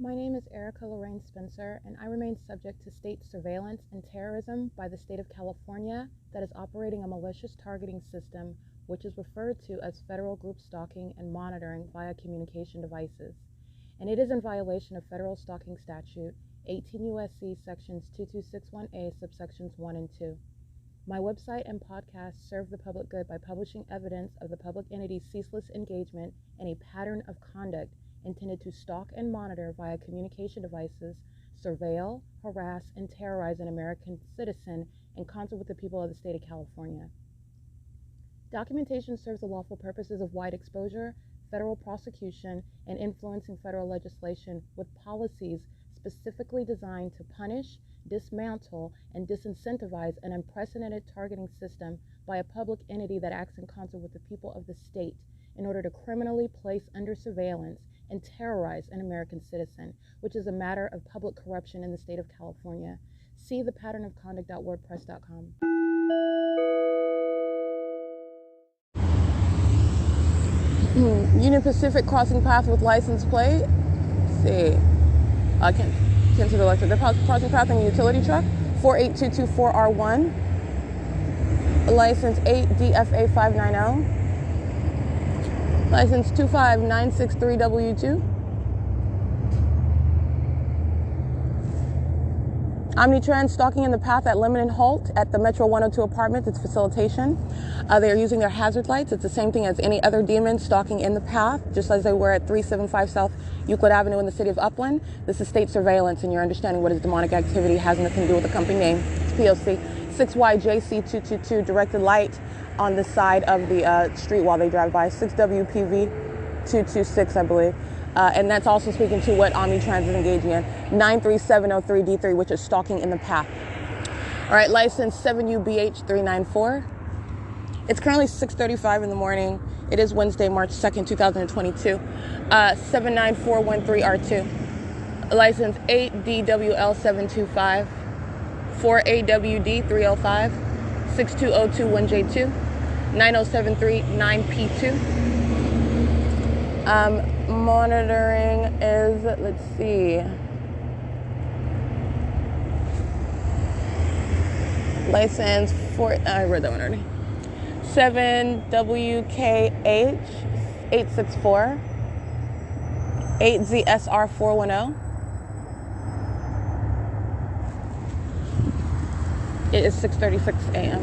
My name is Erica Lorraine Spencer, and I remain subject to state surveillance and terrorism by the state of California that is operating a malicious targeting system which is referred to as federal group stalking and monitoring via communication devices. And it is in violation of federal stalking statute 18 U.S.C. sections 2261A subsections 1 and 2. My website and podcast serve the public good by publishing evidence of the public entity's ceaseless engagement in a pattern of conduct intended to stalk and monitor via communication devices, surveil, harass, and terrorize an American citizen in concert with the people of the state of California. Documentation serves the lawful purposes of wide exposure, federal prosecution, and influencing federal legislation with policies specifically designed to punish, dismantle, and disincentivize an unprecedented targeting system by a public entity that acts in concert with the people of the state in order to criminally place under surveillance and terrorize an American citizen, which is a matter of public corruption in the state of California. See thepatternofconduct.wordpress.com. Union Pacific crossing path with license plate. Let's see. I can't see the electric. They're crossing path in a utility truck. 48224R1. License 8DFA590. License 25963W2. Omnitrans stalking in the path at limit and halt at the Metro 102 apartments. It's facilitation. They are using their hazard lights. It's the same thing as any other demon stalking in the path, just as they were at 375 South Euclid Avenue in the city of Upland. This is state surveillance, and you're understanding what is demonic activity. Has nothing to do with the company name. It's P.O.C. 6YJC222, directed light on the side of the street while they drive by. 6WPV226, I believe. And that's also speaking to what Omnitrans is engaging in. 93703D3, which is stalking in the path. All right, license 7UBH394. It's currently 6:35 in the morning. It is Wednesday, March 2nd, 2022. 79413R2. License 8DWL725. 4AWD305. 62021J2. 90739P2. Monitoring is, let's see, license for, I read that one already. 7WKH864 8ZSR410. It is 6:36 a.m.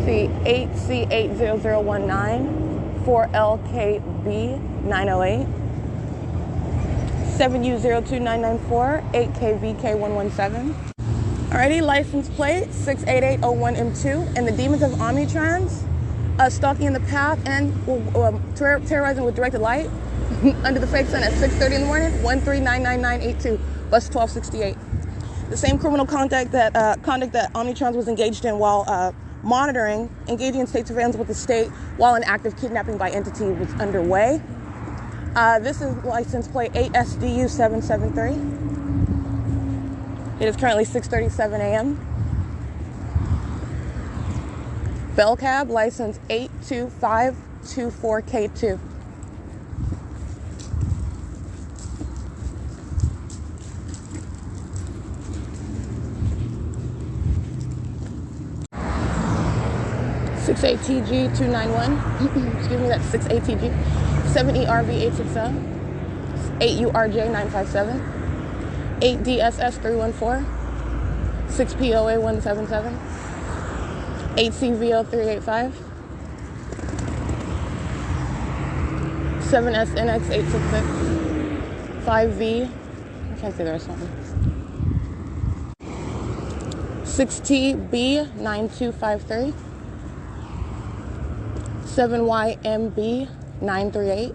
C8C80019 4LKB908 7U02994 8KVK117. Alrighty, license plate 68801M2, and the demons of Omnitrans stalking in the path and terrorizing with directed light under the fake sun at 6:30 in the morning. 1399982 bus 1268. The same criminal conduct that Omnitrans was engaged in while engaging in state surveillance with the state while an active kidnapping by entity was underway. This is license plate 8SDU773. It is currently 6:37 a.m. Bell Cab, license 82524K2. TG291, excuse me, that's 6ATG, 7ERV860, 8URJ957, 8DSS314, 6POA177, 8CVO385, 7SNX866, 5V, I can't say the rest of them, 6TB9253, 7YMB938.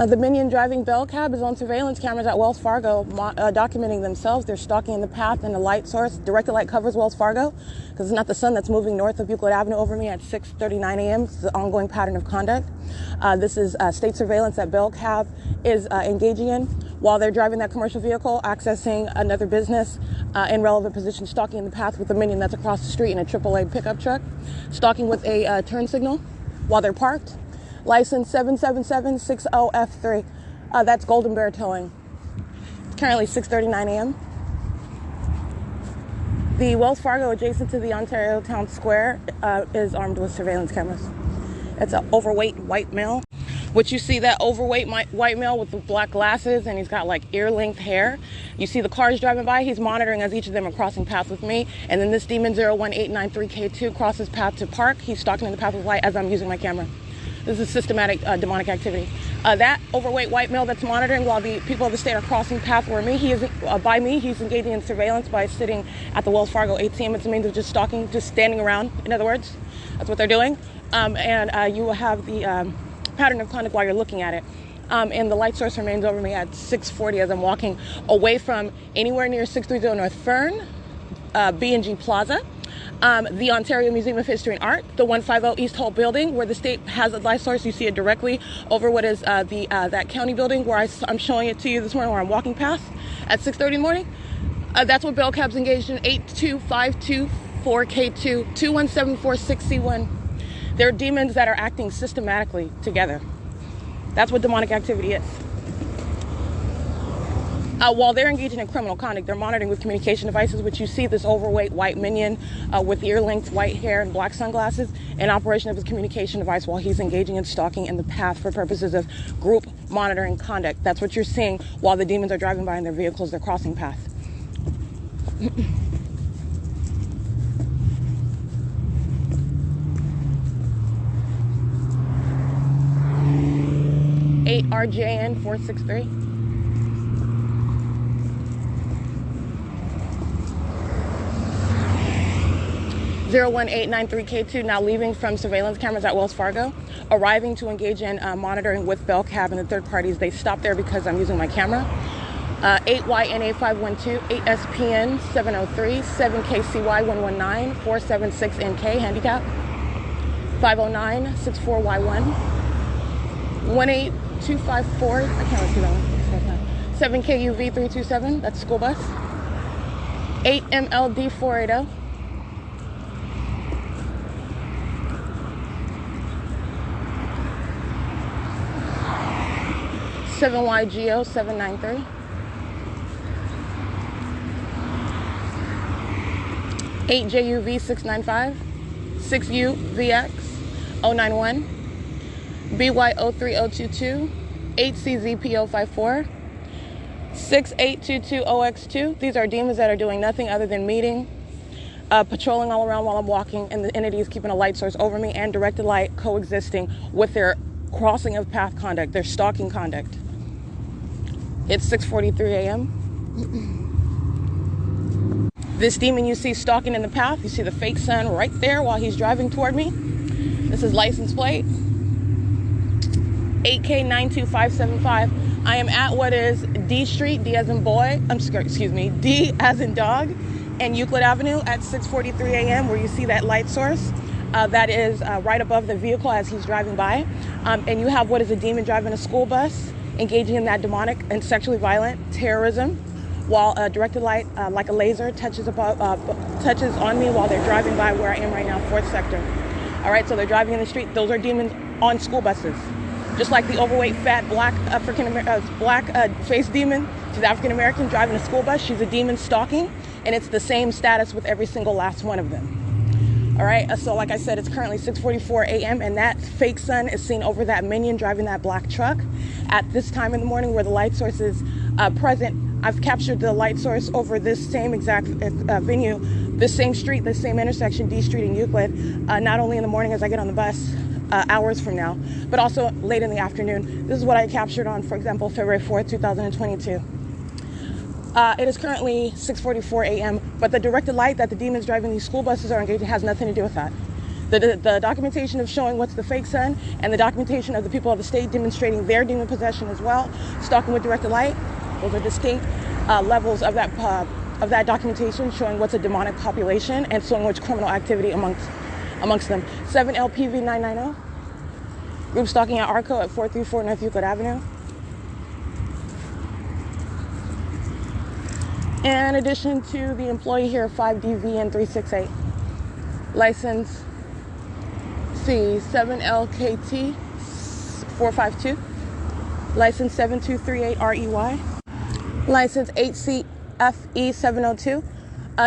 The minion driving Bell Cab is on surveillance cameras at Wells Fargo, documenting themselves. They're stalking in the path and the light source. Directed light covers Wells Fargo because it's not the sun that's moving north of Euclid Avenue over me at 6:39 a.m. It's an ongoing pattern of conduct. This is state surveillance that Bell Cab is engaging in while they're driving that commercial vehicle, accessing another business in relevant position, stalking in the path with a minion that's across the street in a AAA pickup truck, stalking with a turn signal while they're parked. License 77760F3. That's Golden Bear Towing. It's currently 6:39 a.m. The Wells Fargo adjacent to the Ontario Town Square is armed with surveillance cameras. It's an overweight white male. Which you see that overweight white male with the black glasses, and he's got like ear-length hair. You see the cars driving by. He's monitoring as each of them are crossing paths with me. And then this demon 01893K2 crosses path to park. He's stalking in the path with light as I'm using my camera. This is systematic demonic activity. That overweight white male that's monitoring while the people of the state are crossing paths where me, he is by me. He's engaging in surveillance by sitting at the Wells Fargo ATM. It's a means of just stalking, just standing around. In other words, that's what they're doing. And you will have the pattern of conduct while you're looking at it. And the light source remains over me at 6:40 as I'm walking away from anywhere near 630 North Fern, B&G Plaza, the Ontario Museum of History and Art, the 150 East Hall building where the state has a light source. You see it directly over what is that county building where I'm showing it to you this morning where I'm walking past at 6:30 in the morning. That's what Bell Cab's engaged in. 82524K2 21746C1. They're demons that are acting systematically together. That's what demonic activity is. While they're engaging in criminal conduct, they're monitoring with communication devices, which you see this overweight white minion with ear-length white hair and black sunglasses in operation of his communication device while he's engaging in stalking in the path for purposes of group monitoring conduct. That's what you're seeing while the demons are driving by in their vehicles, they're crossing path. 8RJN 463. (01893K2) now leaving from surveillance cameras at Wells Fargo, arriving to engage in monitoring with Bell Cab and the third parties. They stopped there because I'm using my camera. 8YNA512, 8SPN 703, 7KCY119, 476NK handicap, 50964Y1, 18254, I can't see that one. 7KUV327, that's school bus. 8MLD480. (7YGO 793). 8JUV 695, 6UVX 091, BY03022, 8CZPO54, 6822OX2. These are demons that are doing nothing other than meeting, patrolling all around while I'm walking, and the entity is keeping a light source over me and directed light coexisting with their crossing of path conduct, their stalking conduct. It's 6:43 a.m. This demon you see stalking in the path, you see the fake sun right there while he's driving toward me. This is license plate 8K92575. I am at what is D Street, D as in boy, D as in dog, and Euclid Avenue at 6:43 a.m. where you see that light source that is right above the vehicle as he's driving by. And you have what is a demon driving a school bus, engaging in that demonic and sexually violent terrorism, while directed light, like a laser, touches on me while they're driving by where I am right now, 4th sector. All right, so they're driving in the street. Those are demons on school buses. Just like the overweight, fat, black faced demon, she's African-American, driving a school bus. She's a demon stalking, and it's the same status with every single last one of them. All right, so like I said, it's currently 6:44 a.m. and that fake sun is seen over that minion driving that black truck at this time in the morning where the light source is present. I've captured the light source over this same exact venue, this same street, this same intersection, D Street and Euclid, not only in the morning as I get on the bus hours from now, but also late in the afternoon. This is what I captured on, for example, February 4th, 2022. It is currently 6:44 a.m., but the directed light that the demons driving these school buses are engaged has nothing to do with that. The documentation of showing what's the fake sun and the documentation of the people of the state demonstrating their demon possession as well, stalking with directed light, those are distinct levels of that documentation showing what's a demonic population and showing what's criminal activity amongst them. 7LPV990, group stalking at ARCO at 434 North Euclid Avenue. In addition to the employee here, 5DVN368. License C7LKT 452. License 7238REY. License 8CFE 702.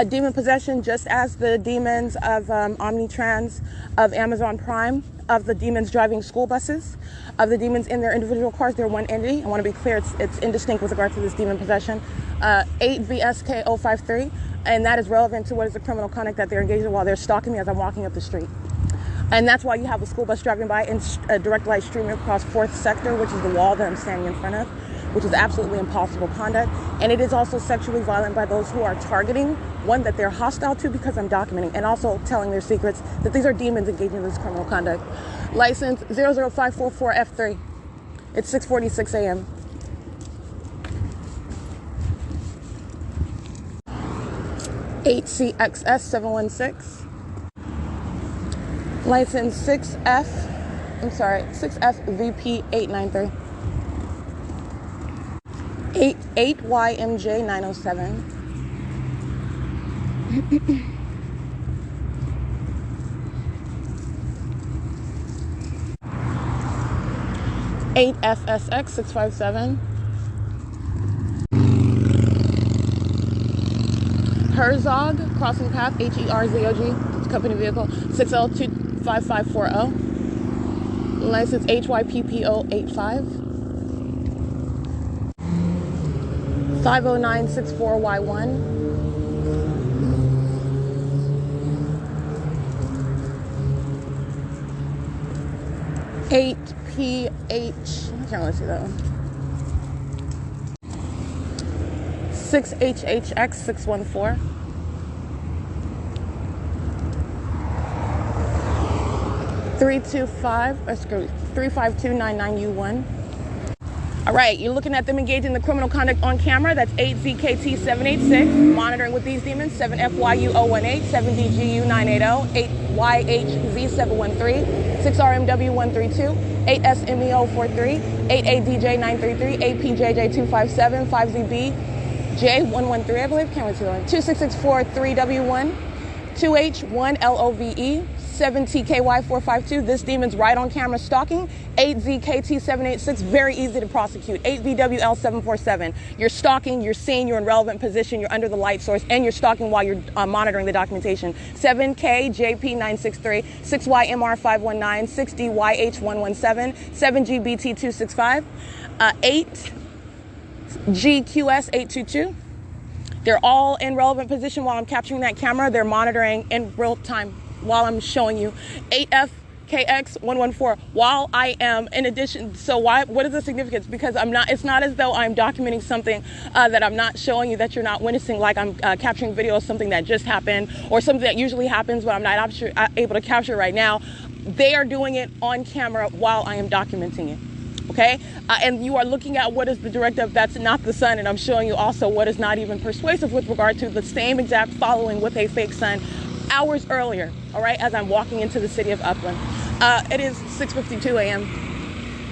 Demon possession, just as the demons of Omnitrans, of Amazon Prime, of the demons driving school buses, of the demons in their individual cars. They're one entity. I want to be clear, it's indistinct with regard to this demon possession. 8VSK053, and that is relevant to what is the criminal conduct that they're engaged in while they're stalking me as I'm walking up the street. And that's why you have a school bus driving by and a direct light streaming across 4th sector, which is the wall that I'm standing in front of, which is absolutely impossible conduct. And it is also sexually violent by those who are targeting, one, that they're hostile to because I'm documenting, and also telling their secrets that these are demons engaging in this criminal conduct. License 00544F3. It's 6:46 a.m. $8CXS 716. License 6FVP 893. 8YMJ 907. 8FSX 657. Herzog, crossing path, HERZOG, company vehicle, 6L25540. License HYPPO85. 50964Y1. 8PH, I can't really see that one. 6HHX 614. 35299U1. All right, you're looking at them engaging in the criminal conduct on camera. That's 8ZKT 786, monitoring with these demons, 7FYU 018, 7DGU 980, 8YHZ 713, 6RMW 132, 8SMEO 43, 8ADJ 933, 8PJJ 257, 5ZB J 113, I believe, can't wait to go in, 2664 3W1, 2H1 LOVE, 7TKY 452. This demon's right on camera stalking. 8ZKT 786, very easy to prosecute. 8VWL 747. You're stalking, you're seen, you're in relevant position, you're under the light source, and you're stalking while you're monitoring the documentation. 7KJP 963, 6YMR 519, 6DYH 117, 7GBT 265, 8GQS 822. They're all in relevant position while I'm capturing that camera. They're monitoring in real time while I'm showing you. 8FKX 114 while I am in addition. So what is the significance? Because it's not as though I'm documenting something that I'm not showing you, that you're not witnessing, like I'm capturing video of something that just happened or something that usually happens but I'm not able to capture right now. They are doing it on camera while I am documenting it. Okay, and you are looking at what is the directive that's not the sun, and I'm showing you also what is not even persuasive with regard to the same exact following with a fake sun hours earlier, all right, as I'm walking into the city of Upland. It is 6:52 a.m.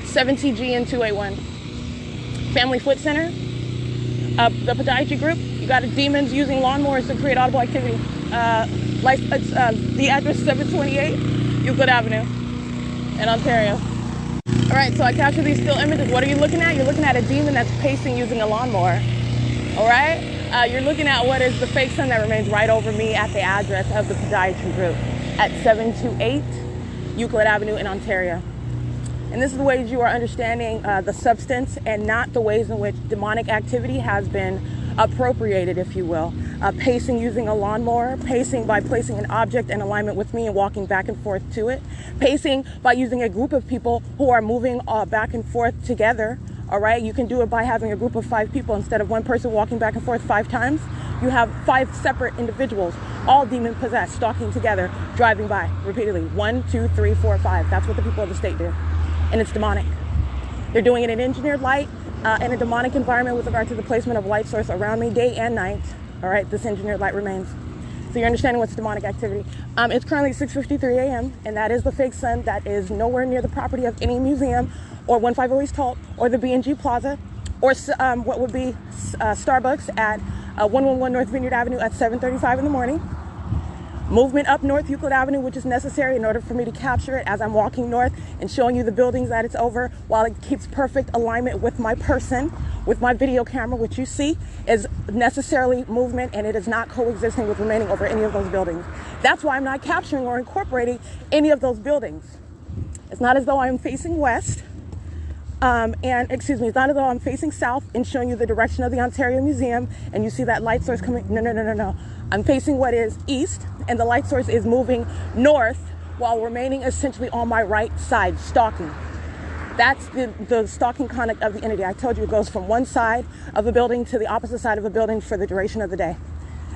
7TGN 281. Family Foot Center, the podiatry group, you got demons using lawnmowers to create audible activity. The address 728 Euclid Avenue in Ontario. All right, so I captured these still images. What are you looking at? You're looking at a demon that's pacing using a lawnmower. All right? You're looking at what is the fake sun that remains right over me at the address of the podiatry group at 728 Euclid Avenue in Ontario. And this is the ways you are understanding the substance and not the ways in which demonic activity has been appropriated, if you will. Pacing using a lawnmower, pacing by placing an object in alignment with me and walking back and forth to it, pacing by using a group of people who are moving back and forth together. All right, you can do it by having a group of 5 people instead of one person walking back and forth 5 times. You have 5 separate individuals, all demon possessed, stalking together, driving by repeatedly. 1, 2, 3, 4, 5. That's what the people of the state do, and it's demonic. They're doing it in engineered light, in a demonic environment with regard to the placement of light source around me day and night. All right, this engineered light remains. So you're understanding what's demonic activity. It's currently 6:53 a.m. and that is the fake sun that is nowhere near the property of any museum or 150 East Holt or the B&G Plaza or what would be Starbucks at 111 North Vineyard Avenue at 7:35 in the morning. Movement up North Euclid Avenue, which is necessary in order for me to capture it as I'm walking north and showing you the buildings that it's over, while it keeps perfect alignment with my person, with my video camera, which you see is necessarily movement, and it is not coexisting with remaining over any of those buildings. That's why I'm not capturing or incorporating any of those buildings. It's not as though I'm facing west, it's not as though I'm facing south and showing you the direction of the Ontario Museum and you see that light source coming. No. I'm facing what is east, and the light source is moving north while remaining essentially on my right side, stalking. That's the stalking conduct of the entity. I told you it goes from one side of a building to the opposite side of a building for the duration of the day,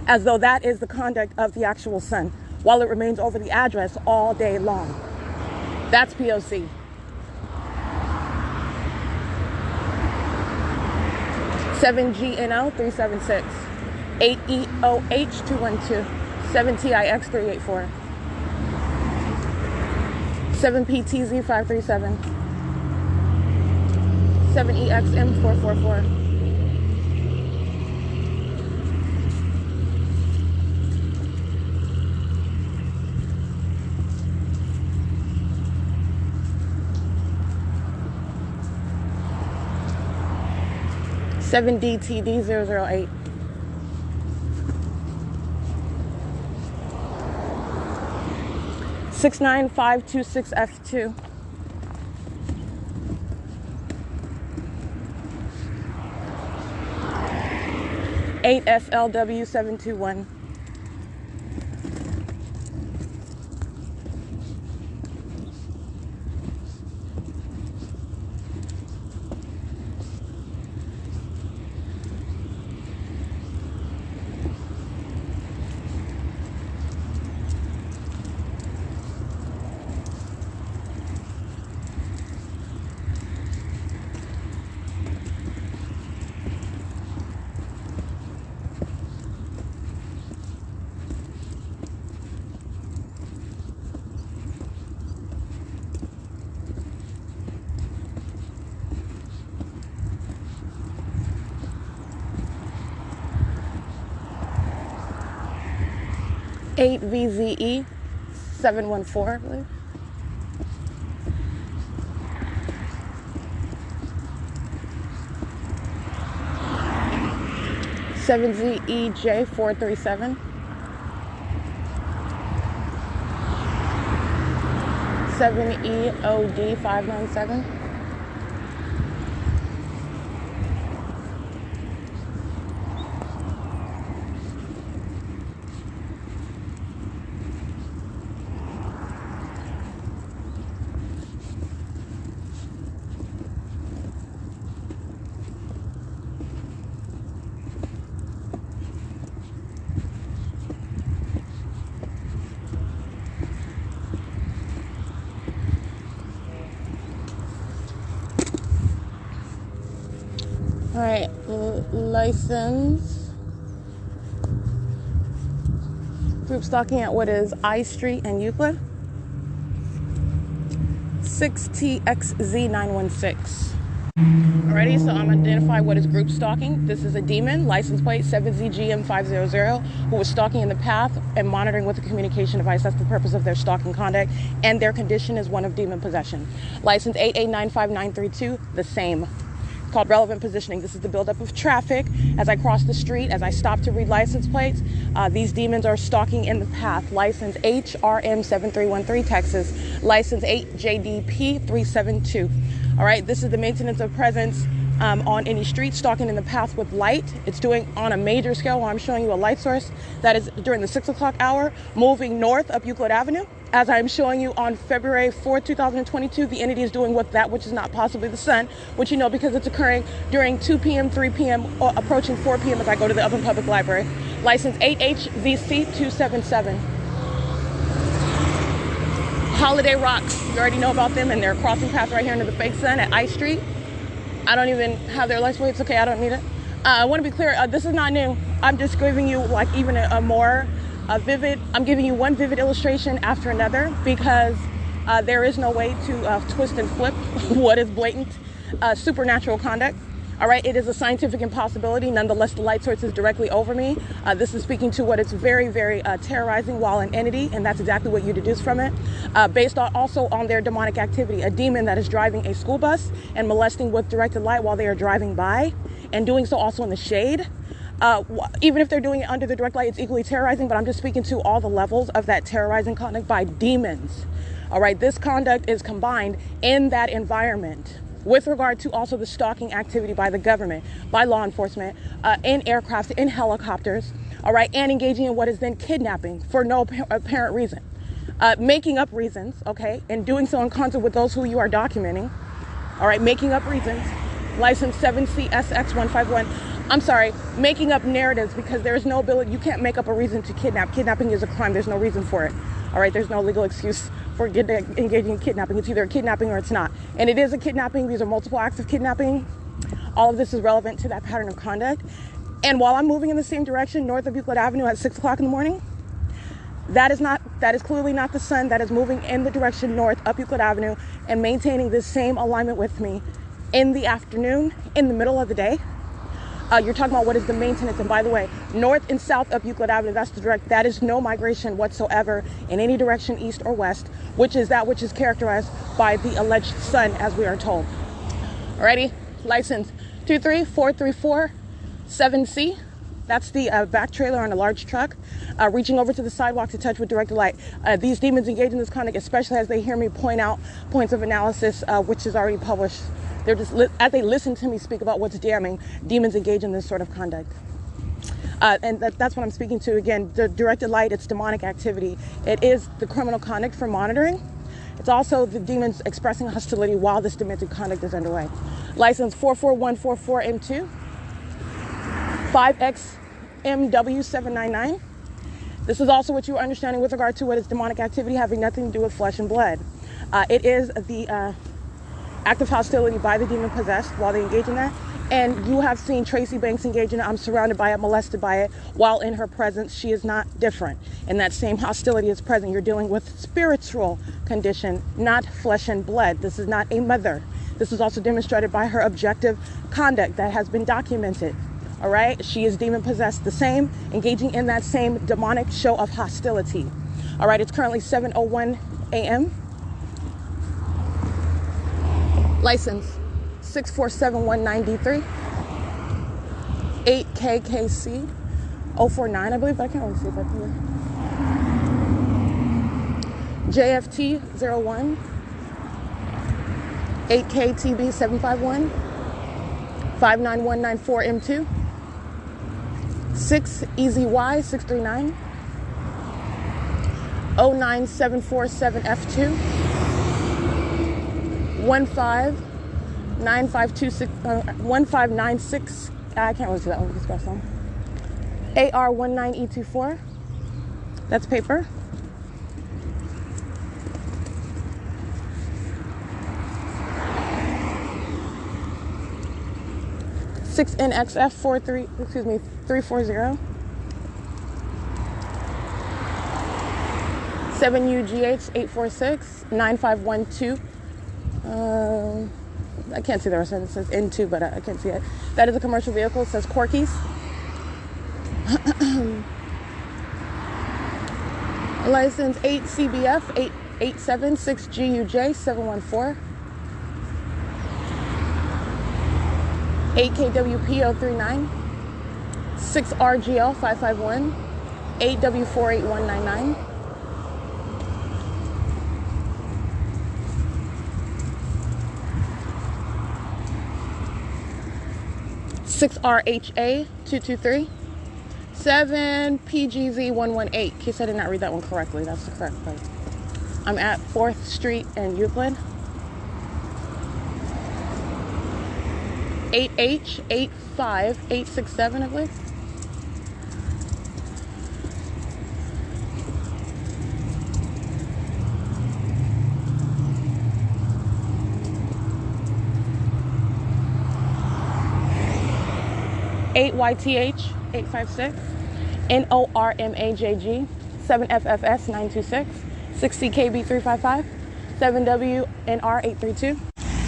as though that is the conduct of the actual sun, while it remains over the address all day long. That's P.O.C. $7GNO376, 8EOH212, 7TIX384, 7PTZ537, 7EXM444, 7DTD008. $69526F2. $8SLW721. VZE 714, I believe. ZEJ 437. 7EOD 597. All right, license. Group stalking at what is I Street and Euclid. 6TXZ916. Alrighty, so I'm identifying what is group stalking. This is a demon, license plate 7ZGM500, who was stalking in the path and monitoring with a communication device. That's the purpose of their stalking conduct, and their condition is one of demon possession. License 8895932, the same. Called relevant positioning. This is the buildup of traffic as I cross the street, as I stop to read license plates. These demons are stalking in the path. License HRM7313, Texas. License 8JDP372. All right, this is the maintenance of presence on any street, stalking in the path with light. It's doing on a major scale while I'm showing you a light source that is during the 6 o'clock hour, moving north up Euclid Avenue. As I'm showing you on February 4th, 2022, the entity is doing that which is not possibly the sun, which you know because it's occurring during 2 p.m., 3 p.m., or approaching 4 p.m. as I go to the Upland Public Library. License 8HVC277. Holiday Rocks, you already know about them, and their crossing path right here into the fake sun at I Street. I don't even have their license plate. It's okay, I don't need it. I want to be clear, this is not new. I'm just giving you like even a more vivid, I'm giving you one vivid illustration after another because there is no way to twist and flip what is blatant supernatural conduct. All All right, it is a scientific impossibility. Nonetheless, the light source is directly over me. This is speaking to what is very, very terrorizing while an entity, and that's exactly what you deduce from it, based on also on their demonic activity. A demon that is driving a school bus and molesting with directed light while they are driving by, and doing so also in the shade. Even if they're doing it under the direct light, it's equally terrorizing, but I'm just speaking to all the levels of that terrorizing conduct by demons. All right, this conduct is combined in that environment with regard to also the stalking activity by the government, by law enforcement, in aircraft, in helicopters, all right, and engaging in what is then kidnapping for no apparent reason, making up reasons, okay, and doing so in concert with those who you are documenting, all right, making up reasons, license 7CSX151, I'm sorry, making up narratives because there is no ability, you can't make up a reason to kidnap. Kidnapping is a crime, there's no reason for it, all right, there's no legal excuse for engaging in kidnapping. It's either a kidnapping or it's not. And it is a kidnapping. These are multiple acts of kidnapping. All of this is relevant to that pattern of conduct. And while I'm moving in the same direction, north of Euclid Avenue at 6 o'clock in the morning, that is clearly not the sun that is moving in the direction north up Euclid Avenue and maintaining this same alignment with me in the afternoon, in the middle of the day. You're talking about what is the maintenance. And by the way, north and south up Euclid Avenue, that's the direct, that is no migration whatsoever in any direction, east or west, which is that which is characterized by the alleged sun, as we are told. Alrighty, license 23434-7C. That's the back trailer on a large truck, reaching over to the sidewalk to touch with directed light. These demons engage in this conduct, especially as they hear me point out points of analysis, which is already published. They're just, as they listen to me speak about what's damning, demons engage in this sort of conduct. And that's what I'm speaking to. Again, the directed light, it's demonic activity. It is the criminal conduct for monitoring. It's also the demons expressing hostility while this demented conduct is underway. License 44144M2, 5XMW799. This is also what you are understanding with regard to what is demonic activity having nothing to do with flesh and blood. It is the act of hostility by the demon possessed while they engage in that. And you have seen Tracy Banks engage in it. I'm surrounded by it, molested by it. While in her presence, she is not different. And that same hostility is present. You're dealing with spiritual condition, not flesh and blood. This is not a mother. This is also demonstrated by her objective conduct that has been documented. All right? She is demon possessed the same, engaging in that same demonic show of hostility. All right, it's currently 7:01 a.m. License 64719D3, 8KKC 049, I believe, but I can't really see that here. JFT 01, 8KTB 751, 59194M2, 6EZY 639, 09747F2, 1596, I can't really see that one with this grass on. AR19E24, that's paper. NXF 340, 7UGH 846 9512. I can't see the rest of it. It says N2, but I can't see it. That is a commercial vehicle. It says Corky's. License 8CBF 8876GUJ 714. 8KWP039. 6RGL 551. 8W48199. 6RHA 223, 7PGZ 118. In case I did not read that one correctly, that's the correct place. I'm at 4th Street and Euclid. 8H85867, I believe. YTH 856, NORMAJG 7FFS 926, 6CKB 355, 7WNR 832.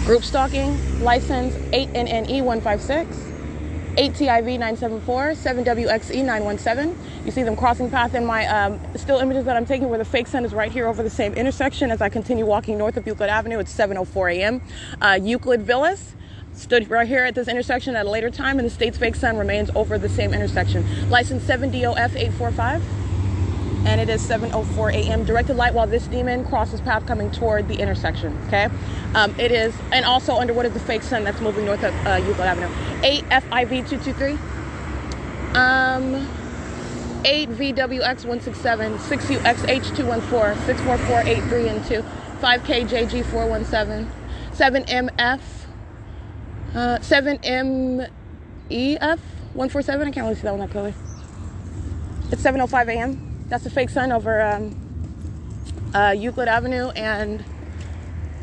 Group stalking, license 8NNE156, 8TIV974, 7WXE917. You see them crossing path in my still images that I'm taking where the fake sun is right here over the same intersection as I continue walking north of Euclid Avenue. It's 7:04 a.m. Euclid Villas stood right here at this intersection at a later time, and the state's fake sun remains over the same intersection. License 7DOF845, and it is 7:04 a.m. Directed light while this demon crosses path coming toward the intersection, okay? It is, and also under what is the fake sun that's moving north of Euclid Avenue. 8FIV223, 8VWX167, 6UXH214, 64483 and 2, 5KJG417, 7MF, 7MEF147. I can't really see that one that clearly. It's 7:05 a.m. That's the fake sun over Euclid Avenue and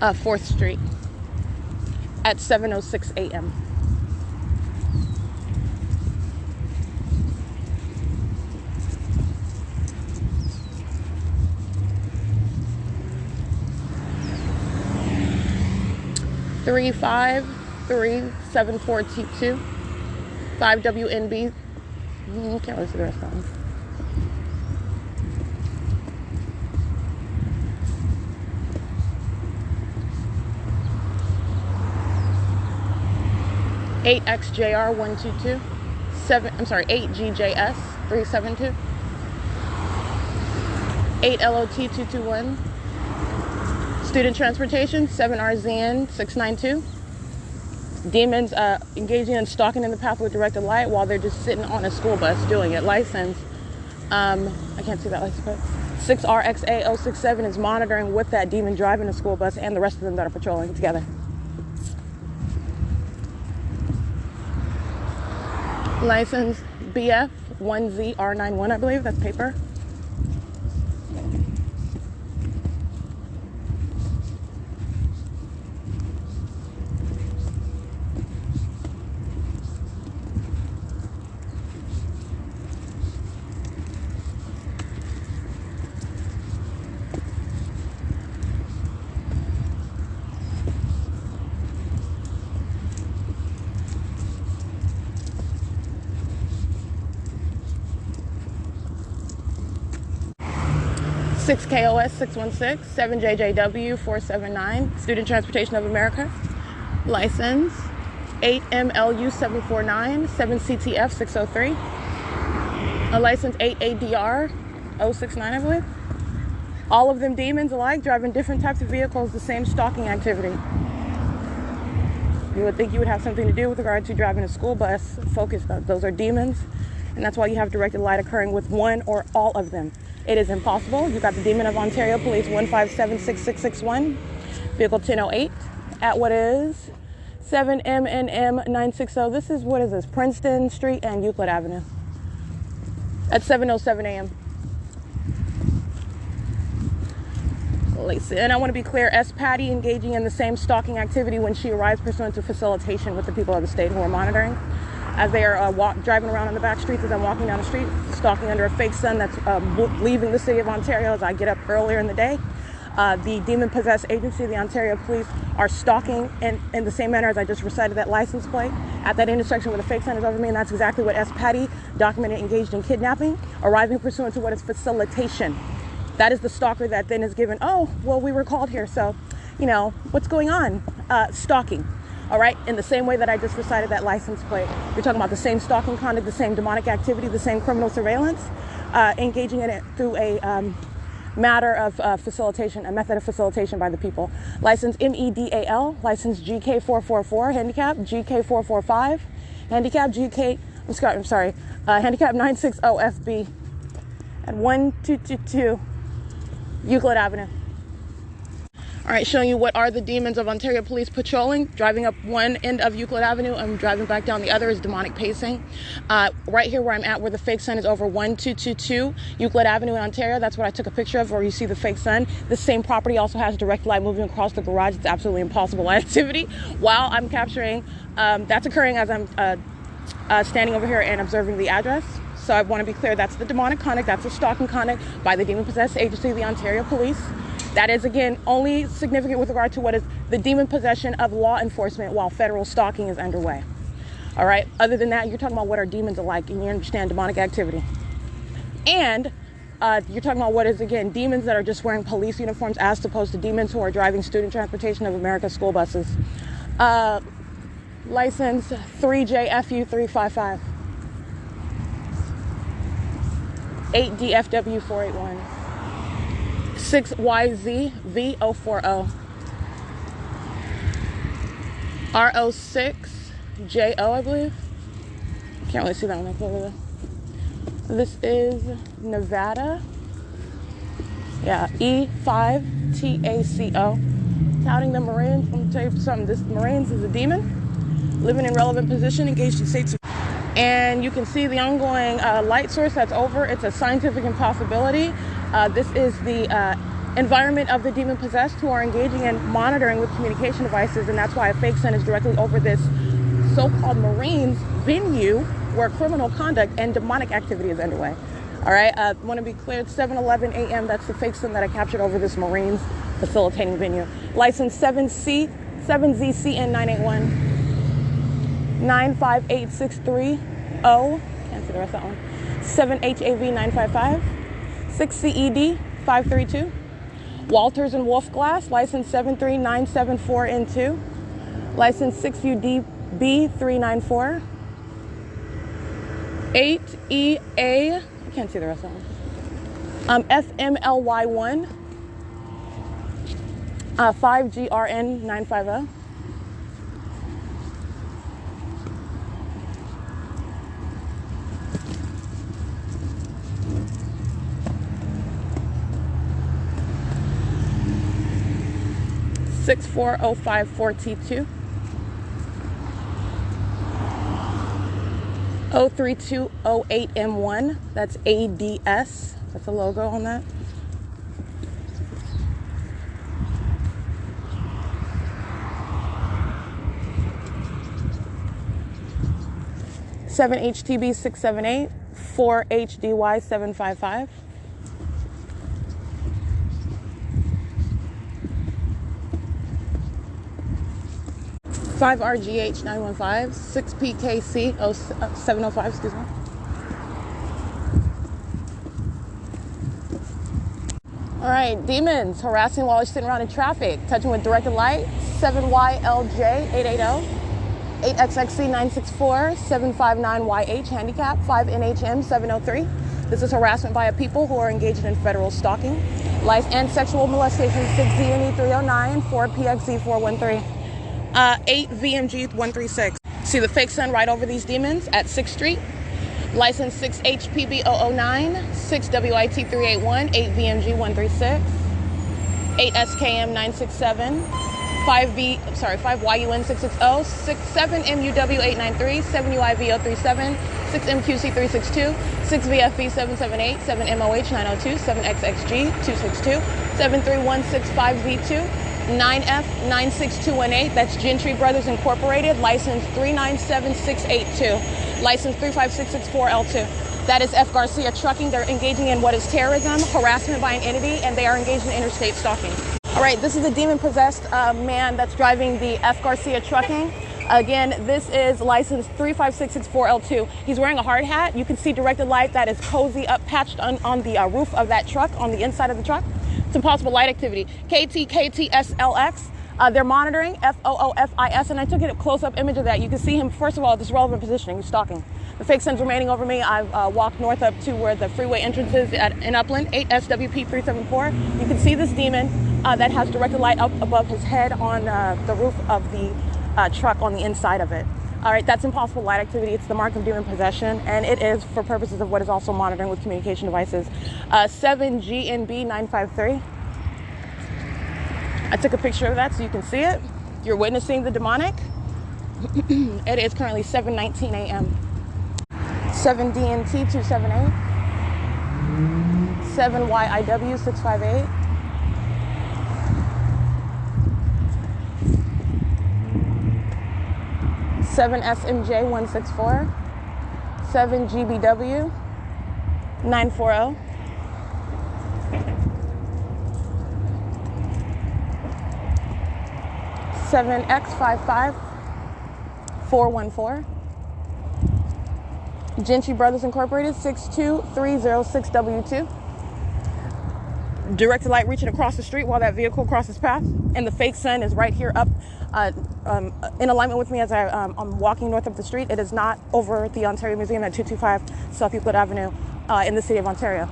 4th Street at 7:06 a.m. Three 5-3-7-4-T2 5WNB. Can't really see the rest of that one. 8XJR122, 8GJS372, 8LOT221, student transportation 7RZN692. Demons engaging in stalking in the path with directed light while they're just sitting on a school bus doing it. License, I can't see that license plate. 6RXA067 is monitoring with that demon driving the school bus and the rest of them that are patrolling together. License BF1ZR91, I believe. That's paper. Six KOS 616, 7JJW 479, Student Transportation of America. License 8MLU 749, 7CTF 603. A license 8ADR 069, I believe. All of them demons alike, driving different types of vehicles, the same stalking activity. You would think you would have something to do with regard to driving a school bus. Focus, those are demons, and that's why you have directed light occurring with one or all of them. It is impossible. You've got the Demon of Ontario Police 1576661, vehicle 1008, at what is 7MNM960. This is, what is this, Princeton Street and Euclid Avenue at 7:07 a.m. And I want to be clear, S. Patty engaging in the same stalking activity when she arrives pursuant to facilitation with the people of the state who are monitoring. As they are driving around on the back streets as I'm walking down the street, stalking under a fake sun that's leaving the city of Ontario as I get up earlier in the day. The demon-possessed agency, the Ontario Police, are stalking in the same manner as I just recited that license plate at that intersection where the fake sun is over me, and that's exactly what S. Patty documented engaged in kidnapping, arriving pursuant to what is facilitation. That is the stalker that then is given, oh, well, we were called here, so, you know, what's going on? Stalking. All right, in the same way that I just recited that license plate. You're talking about the same stalking conduct, the same demonic activity, the same criminal surveillance, engaging in it through a matter of facilitation, a method of facilitation by the people. License MEDAL, license GK444, handicap GK445, handicap handicap 960FB at 1222 Euclid Avenue. All right, showing you what are the demons of Ontario Police patrolling. Driving up one end of Euclid Avenue, I'm driving back down the other is demonic pacing. Right here where I'm at, where the fake sun is over 1222 Euclid Avenue in Ontario, that's what I took a picture of, where you see the fake sun. The same property also has direct light moving across the garage. It's absolutely impossible light activity. While I'm capturing, that's occurring as I'm standing over here and observing the address. So I want to be clear, that's the demonic conduct, that's the stalking conduct by the demon-possessed agency, the Ontario Police. That is, again, only significant with regard to what is the demon possession of law enforcement while federal stalking is underway. All right. Other than that, you're talking about what our demons are like, and you understand demonic activity. And you're talking about what is, again, demons that are just wearing police uniforms as opposed to demons who are driving student transportation of America's school buses. License 3JFU355. 8DFW481. 6YZV040. RO6JO, I believe. Can't really see that one. This is Nevada. Yeah, E5TACO. Touting the Marines. Let me tell you something. This Marines is a demon, living in relevant position, engaged in states. And you can see the ongoing light source that's over. It's a scientific impossibility. This is the environment of the demon possessed who are engaging in monitoring with communication devices, and that's why a fake sun is directly over this so-called Marines venue where criminal conduct and demonic activity is underway. All right, I want to be clear, it's 7:11 a.m. That's the fake sun that I captured over this Marines facilitating venue. License 7ZCN981 95863 O, can't see the rest of that one, 7HAV955 6CED532. Walters and Wolf Glass, license 73974N2, license 6UDB394, 8EA, I can't see the rest of that one, FMLY1, 5GRN950. $64054T2 03208M1. That's ADS. That's a logo on that. Seven HTB 678 4 HDY 755. 5RGH 915, 6PKC 705, excuse me. All right, demons harassing while you're sitting around in traffic, touching with directed light, 7YLJ 880, 8XXC 964, 759YH handicap, 5NHM 703. This is harassment by a people who are engaged in federal stalking, life and sexual molestation, 6ZNE 309, 4PXZ 413. 8 VMG 136. See the fake sun right over these demons at 6th Street. License 6 HPB 009, 6 WIT 381, 8 VMG 136, 8 SKM 967, 5 YUN 660, 7 MUW 893, 7 UIV 037, 6 MQC 362, 6 VFV 778, 7 MOH 902, 7 XXG 262, 73165V2. 9F 96218, that's Gentry Brothers Incorporated, license 397682, license 35664L2. That is F. Garcia Trucking. They're engaging in what is terrorism, harassment by an entity, and they are engaged in interstate stalking. All right, this is the demon-possessed man that's driving the F. Garcia Trucking. Again, this is license 35664L2. He's wearing a hard hat. You can see directed light that is cozy up patched on the roof of that truck, on the inside of the truck. Some possible light activity. KTKTSLX. They're monitoring FOOFIS, and I took a close-up image of that. You can see him, first of all, at this relevant positioning. He's stalking. The fake sun's remaining over me. I've walked north up to where the freeway entrance is in Upland, 8SWP374. You can see this demon that has directed light up above his head on the roof of the truck on the inside of it. All right, that's impossible light activity. It's the mark of demon possession, and it is for purposes of what is also monitoring with communication devices. 7GNB953. I took a picture of that so you can see it. You're witnessing the demonic. It is currently 7:19 a.m. 7DNT278. 7YIW658. 7SMJ164, 7GBW 940, 7X55414. Gentry Brothers Incorporated, 62306W2. Directed light reaching across the street while that vehicle crosses path, and the fake sun is right here up in alignment with me as I'm walking north of the street. It is not over the Ontario Museum at 225 South Euclid Avenue in the city of Ontario.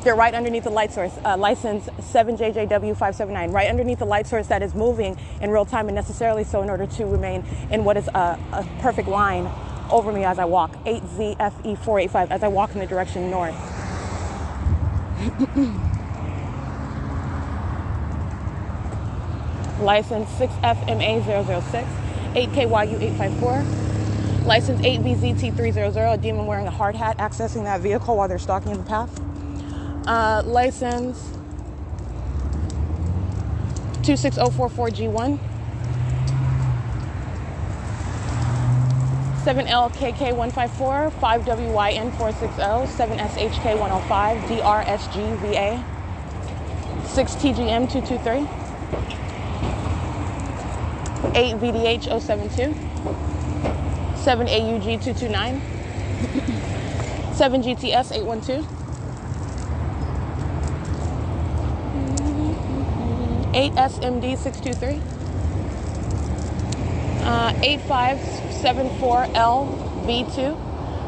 They're right underneath the light source, license 7JJW579, right underneath the light source that is moving in real time, and necessarily so in order to remain in what is a perfect line over me as I walk, 8ZFE485, as I walk in the direction north. License 6FMA006, 8KYU854. License 8BZT300, a demon wearing a hard hat accessing that vehicle while they're stalking in the path. License 26044G1. 7LKK154, 5WYN460, 7SHK105, DRSGVA, 6TGM223, 8VDH072, 7AUG229, 7GTS812, 8SMD623, 8574LV2,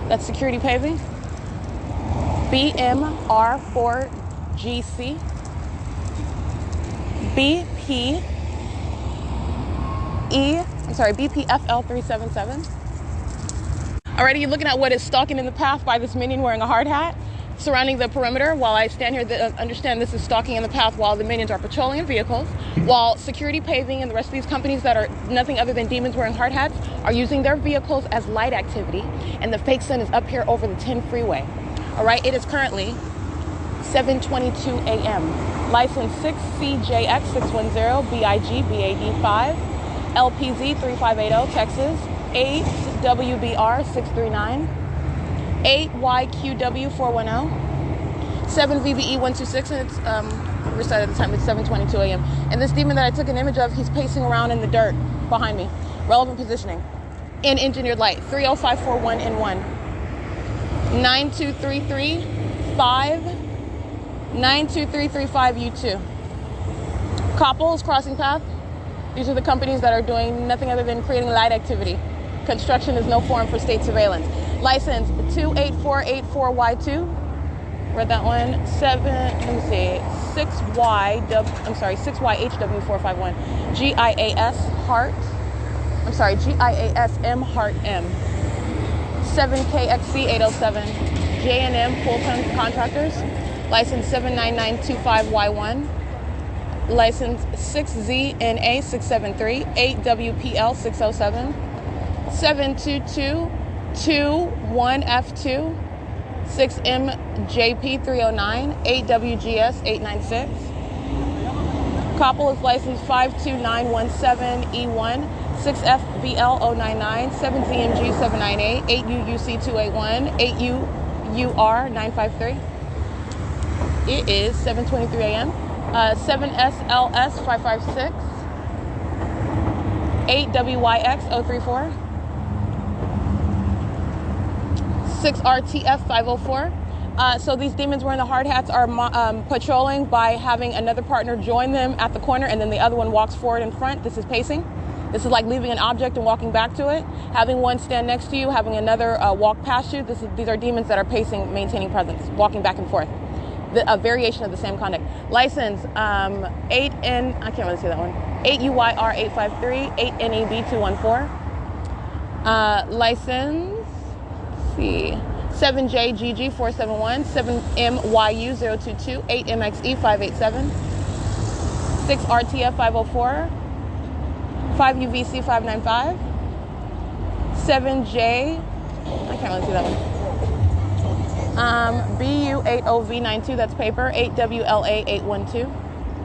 that's security paving, BMR4GC, BPFL377. Alrighty, you're looking at what is stalking in the path by this minion wearing a hard hat, surrounding the perimeter while I stand here. Understand this is stalking in the path while the minions are patrolling in vehicles, while security paving and the rest of these companies that are nothing other than demons wearing hard hats are using their vehicles as light activity, and the fake sun is up here over the 10 freeway. Alright, it is currently 7:22 a.m. License 6CJX610BIGBAD5, LPZ3580, Texas, 8WBR639, 8YQW410, 7VBE126, and it's reset at the time, it's 7:22 a.m. And this demon that I took an image of, he's pacing around in the dirt behind me. Relevant positioning. In engineered light, 30541 in 1. 92335, 92335 U2. Couples crossing path. These are the companies that are doing nothing other than creating light activity. Construction is no forum for state surveillance. License 28484Y2. Read that one. 6YHW451. GIAS Heart. I'm sorry, GIASM Heart M. 7KXC807. J&M Pool Contractors. License 79925Y1. License 6ZNA673. 8WPL607. 72221F2. 6MJP309. 8WGS896. Koppel is license 52917E1. 6FBL099. 7ZMG798. 8UUC281. 8UUR953. It is 7:23 a.m. 7SLS556. 8WYX034. 6RTF504. So these demons wearing the hard hats are patrolling by having another partner join them at the corner, and then the other one walks forward in front. This is pacing. This is like leaving an object and walking back to it. Having one stand next to you, having another walk past you. These are demons that are pacing, maintaining presence, walking back and forth. A variation of the same conduct. License 8N, I can't really see that one. 8UYR853, 8NEB214. License, let's see, 7JGG471, 7MYU022, 8MXE587, 6RTF504, 5UVC595, 7J, I can't really see that one. BU80V92, that's paper, 8WLA812,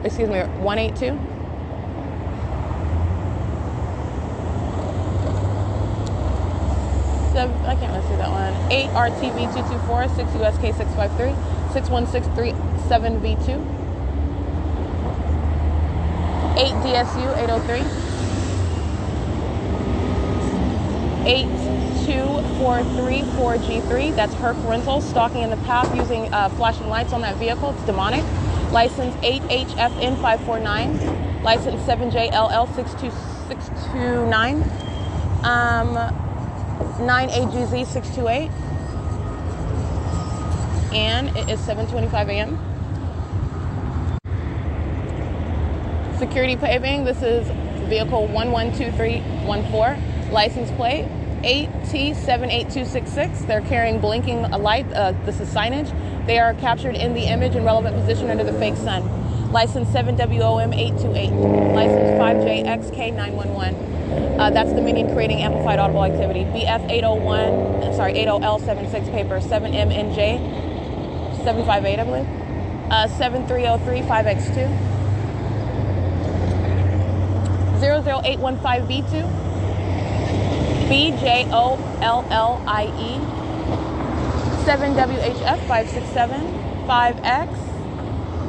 excuse me, 182. I can't really see that one. 8RTV224, 6USK653, 61637V2, 8DSU803, 82434G3. That's Herc Rental, stalking in the path using flashing lights on that vehicle. It's demonic. License 8HFN549. License 7JLL629. 9AGZ628. And it is 7:25 a.m. Security paving. This is vehicle 112314. License plate 8T78266. They're carrying blinking light. This is signage. They are captured in the image in relevant position under the fake sun. License 7WOM828. License 5JXK911. That's the Dominion creating amplified audible activity. BF80L76 paper 7MNJ 758, I believe. 7303 5X2. 00815B2. BJOLLIE 7WHF 567 5X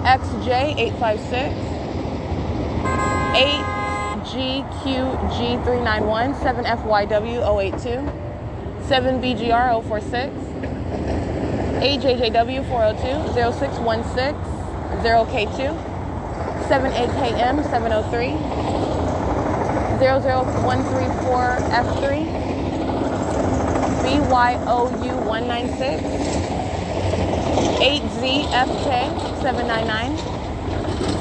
XJ 856 8GQG391 7FYW 082 7BGR 046 8JJW 402 0616 0K2 7AKM 703 00134F3 BYOU 196 8ZFK 799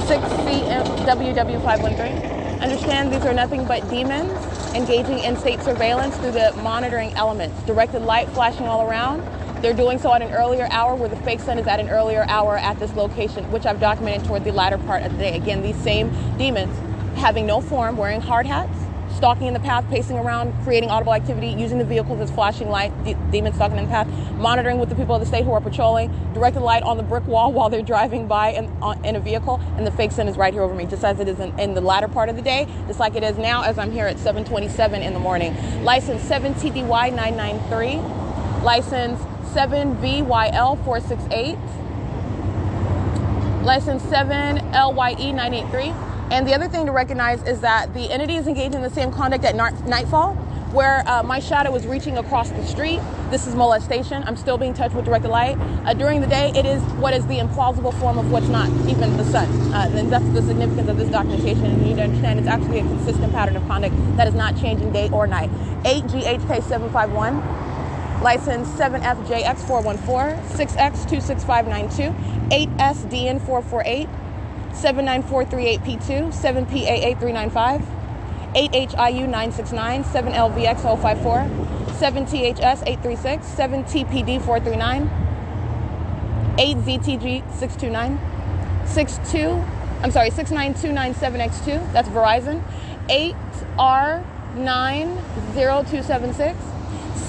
6CWW 513. Understand these are nothing but demons engaging in state surveillance through the monitoring elements. Directed light flashing all around. They're doing so at an earlier hour where the fake sun is at an earlier hour at this location, which I've documented toward the latter part of the day. Again, these same demons having no form, wearing hard hats, stalking in the path, pacing around, creating audible activity, using the vehicles as flashing light, demons stalking in the path, monitoring with the people of the state who are patrolling, directed light on the brick wall while they're driving by in a vehicle, and the fake sun is right here over me, just as it is in the latter part of the day, just like it is now as I'm here at 7:27 in the morning. License 7TDY993, license 7VYL468, license 7LYE983. And the other thing to recognize is that the entity is engaged in the same conduct at nightfall, where my shadow is reaching across the street. This is molestation. I'm still being touched with directed light. During the day, it is what is the implausible form of what's not even the sun. And that's the significance of this documentation. And you need to understand it's actually a consistent pattern of conduct that is not changing day or night. 8GHK751, license 7FJX414, 6X26592, 8SDN448, 79438P2, 7PAA395, 8HIU969, 7LVX054, 7THS836, 7TPD439, 8ZTG629, 69297X2, that's Verizon, 8R90276,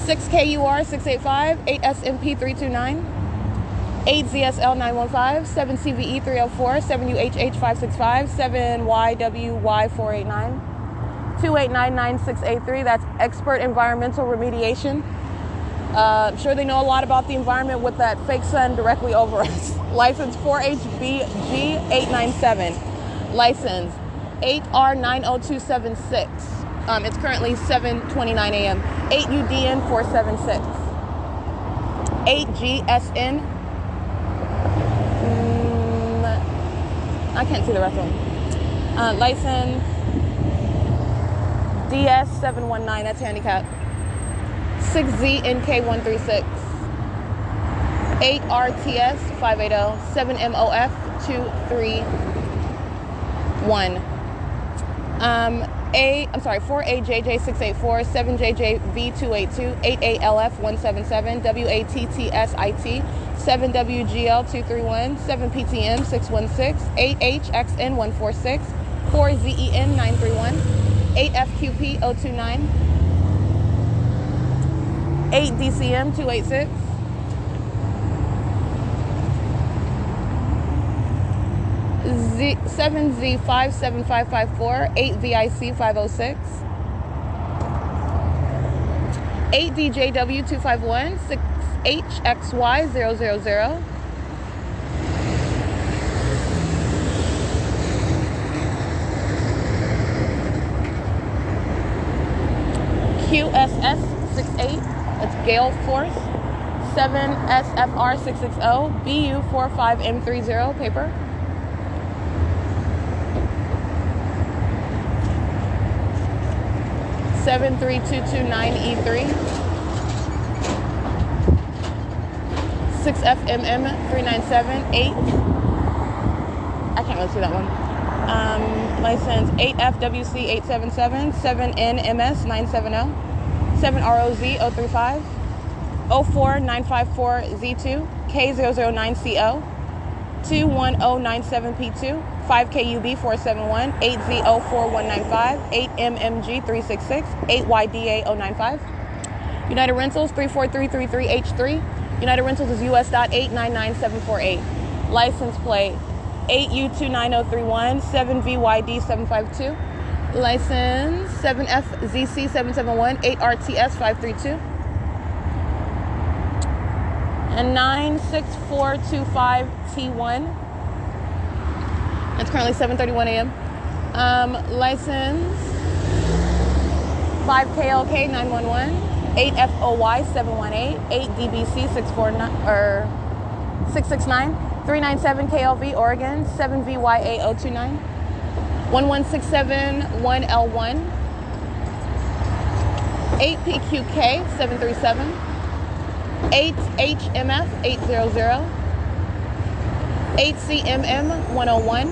6KUR685, 8SMP329, 8ZSL915, 7CVE304, 7UHH565, 7YWY489, 2899683. That's expert environmental remediation. I'm sure they know a lot about the environment with that fake sun directly over us. License 4HBG897. License 8R90276. It's currently 7:29 a.m. 8UDN476. 8GSN. I can't see the rest of them. License DS719, that's handicap. 6ZNK136. 8RTS580, 7MOF231. 4AJJ684, 7JJV282, 8ALF177, WATTSIT, 7WGL231, 7PTM616, 8HXN146, 4ZEN931, 8FQP029, 8DCM286, 7Z57554, 8VIC506, 8DJW251, 6HXY000, QSS 668. That's gale force. 7SFR 660. BU45M30. Paper. (73229E3). 6FMM 397 8. I can't really see that one. License 8FWC 877 7NMS 970 7ROZ 035 04954Z2 K009CO 21097P2 5KUB 471 8Z04195 8MMG 366 8YDA 095. United Rentals 34333H3. United Rentals is US.899748. License plate 8U29031 7VYD752. License 7FZC771 8RTS532. And 96425T1. It's currently 7:31 a.m. License 5KLK 911, 8FOY 718, 8DBC 669, 397 KLV Oregon 7VYA 029, 11671L1, 8PQK 737. 8HMF 800, 8CMM 101,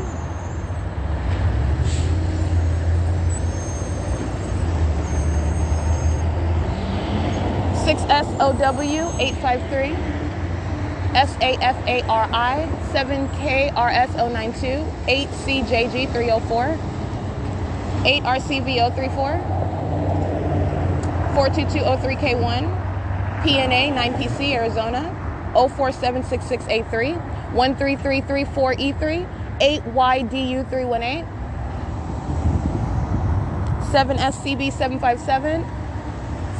6SOW 853, SAFARI 7KRS 092, 8CJG 304, 8RCV 034, 42203K1, PNA 9PC Arizona 0476683 13334E3 8YDU318 7SCB 757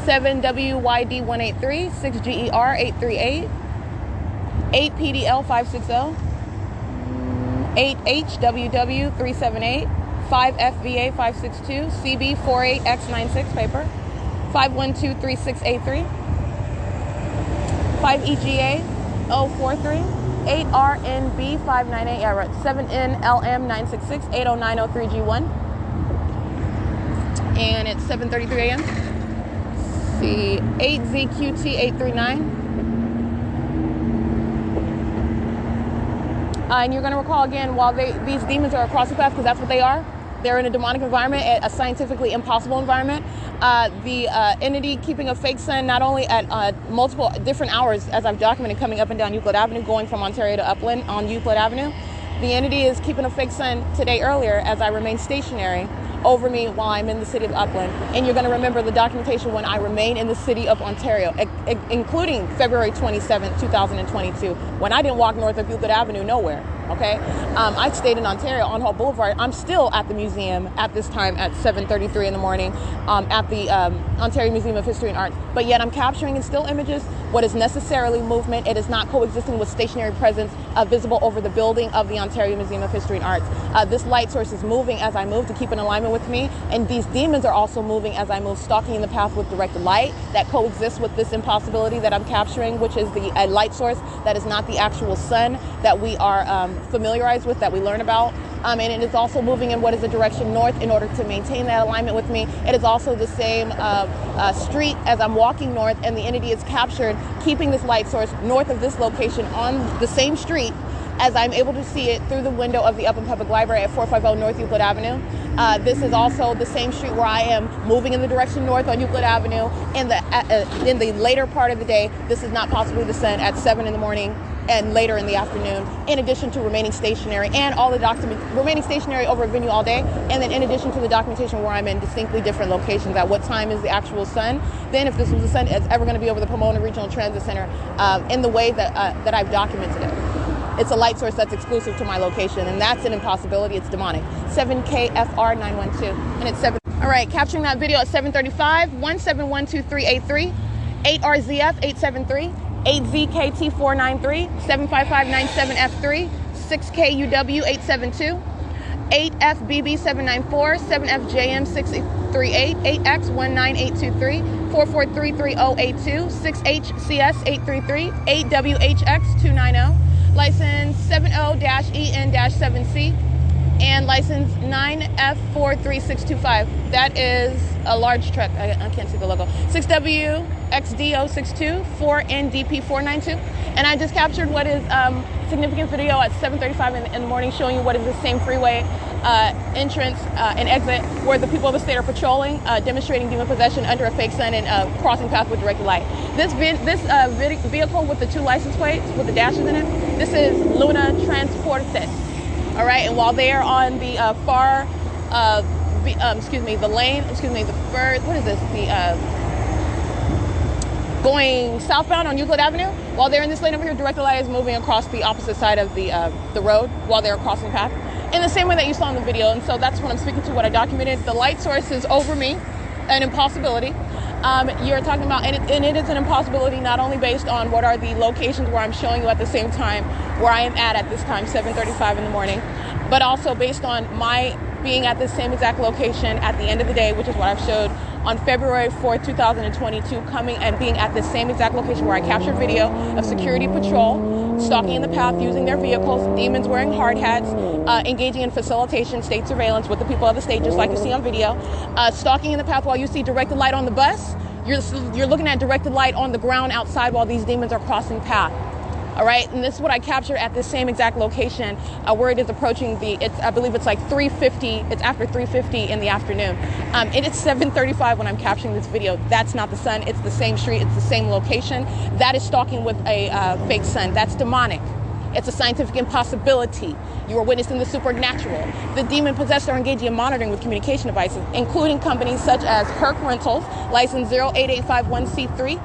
7WYD183 6GER 838 8PDL 560 8HWW 378 5FVA 562 CB 48X96 paper 5123683 5EGA 043 8RNB 598, yeah, right, 7NLM 966 80903G1. And it's 7:33 a.m. See 8ZQT 839. And you're going to recall again, while these demons are across the path, because that's what they are. They're in a demonic environment, a scientifically impossible environment. The entity keeping a fake sun not only at multiple different hours, as I've documented, coming up and down Euclid Avenue, going from Ontario to Upland on Euclid Avenue. The entity is keeping a fake sun today earlier as I remain stationary over me while I'm in the city of Upland. And you're going to remember the documentation when I remain in the city of Ontario, including February 27th, 2022, when I didn't walk north of Euclid Avenue nowhere. Okay, I stayed in Ontario on Hall Boulevard. I'm still at the museum at this time at 7:33 in the morning at the Ontario Museum of History and Art. But yet I'm capturing in still images what is necessarily movement. It is not coexisting with stationary presence visible over the building of the Ontario Museum of History and Arts. This light source is moving as I move to keep in alignment with me, and these demons are also moving as I move, stalking in the path with directed light that coexists with this impossibility that I'm capturing, which is the light source that is not the actual sun that we are familiarized with, that we learn about. And it is also moving in what is the direction north in order to maintain that alignment with me. It is also the same street as I'm walking north, and the entity is captured, keeping this light source north of this location on the same street as I'm able to see it through the window of the Upland Public Library at 450 North Euclid Avenue. This is also the same street where I am moving in the direction north on Euclid Avenue. In the later part of the day, this is not possibly the sun at 7 in the morning and later in the afternoon, in addition to remaining stationary and all the remaining stationary over a venue all day, and then in addition to the documentation where I'm in distinctly different locations, at what time is the actual sun, then if this was the sun, it's ever going to be over the Pomona Regional Transit Center in the way that I've documented it. It's a light source that's exclusive to my location, and that's an impossibility. It's demonic. 7KFR912, and it's 7. All right, capturing that video at 7:35, 1712383, 8RZF 873, 8ZKT493, 75597F3, 6KUW 872, 8FBB794, 7FJM638, 8X19823, 4433082, 6HCS833, 8WHX290, license 70-EN-7C, and license 9F43625. That is a large truck. I can't see the logo. 6WXD062, 4NDP492. And I just captured what is significant video at 7:35 in the morning, showing you what is the same freeway entrance and exit where the people of the state are patrolling, demonstrating demon possession under a fake sun and crossing path with directed light. This vehicle with the 2 license plates with the dashes in it, this is Luna Transportes. All right, and while they are on the going southbound on Euclid Avenue, while they're in this lane over here, directed light is moving across the opposite side of the road while they're crossing the path, in the same way that you saw in the video. And so that's what I'm speaking to, what I documented. The light source is over me, an impossibility. You're talking about, and it is an impossibility not only based on what are the locations where I'm showing you at the same time where I am at this time, 7:35 in the morning, but also based on my being at the same exact location at the end of the day, which is what I've showed on February 4th, 2022, coming and being at the same exact location where I captured video of security patrol, stalking in the path using their vehicles, demons wearing hard hats, engaging in facilitation, state surveillance with the people of the state, just like you see on video, stalking in the path while you see directed light on the bus. You're looking at directed light on the ground outside while these demons are crossing path. All right, and this is what I captured at the same exact location where it is approaching I believe it's like 3:50, it's after 3:50 in the afternoon. It is 7:35 when I'm capturing this video. That's not the sun, it's the same street, it's the same location. That is stalking with a fake sun. That's demonic. It's a scientific impossibility. You are witnessing the supernatural. The demon possessed are engaging in monitoring with communication devices, including companies such as Herc Rentals, license 08851C3,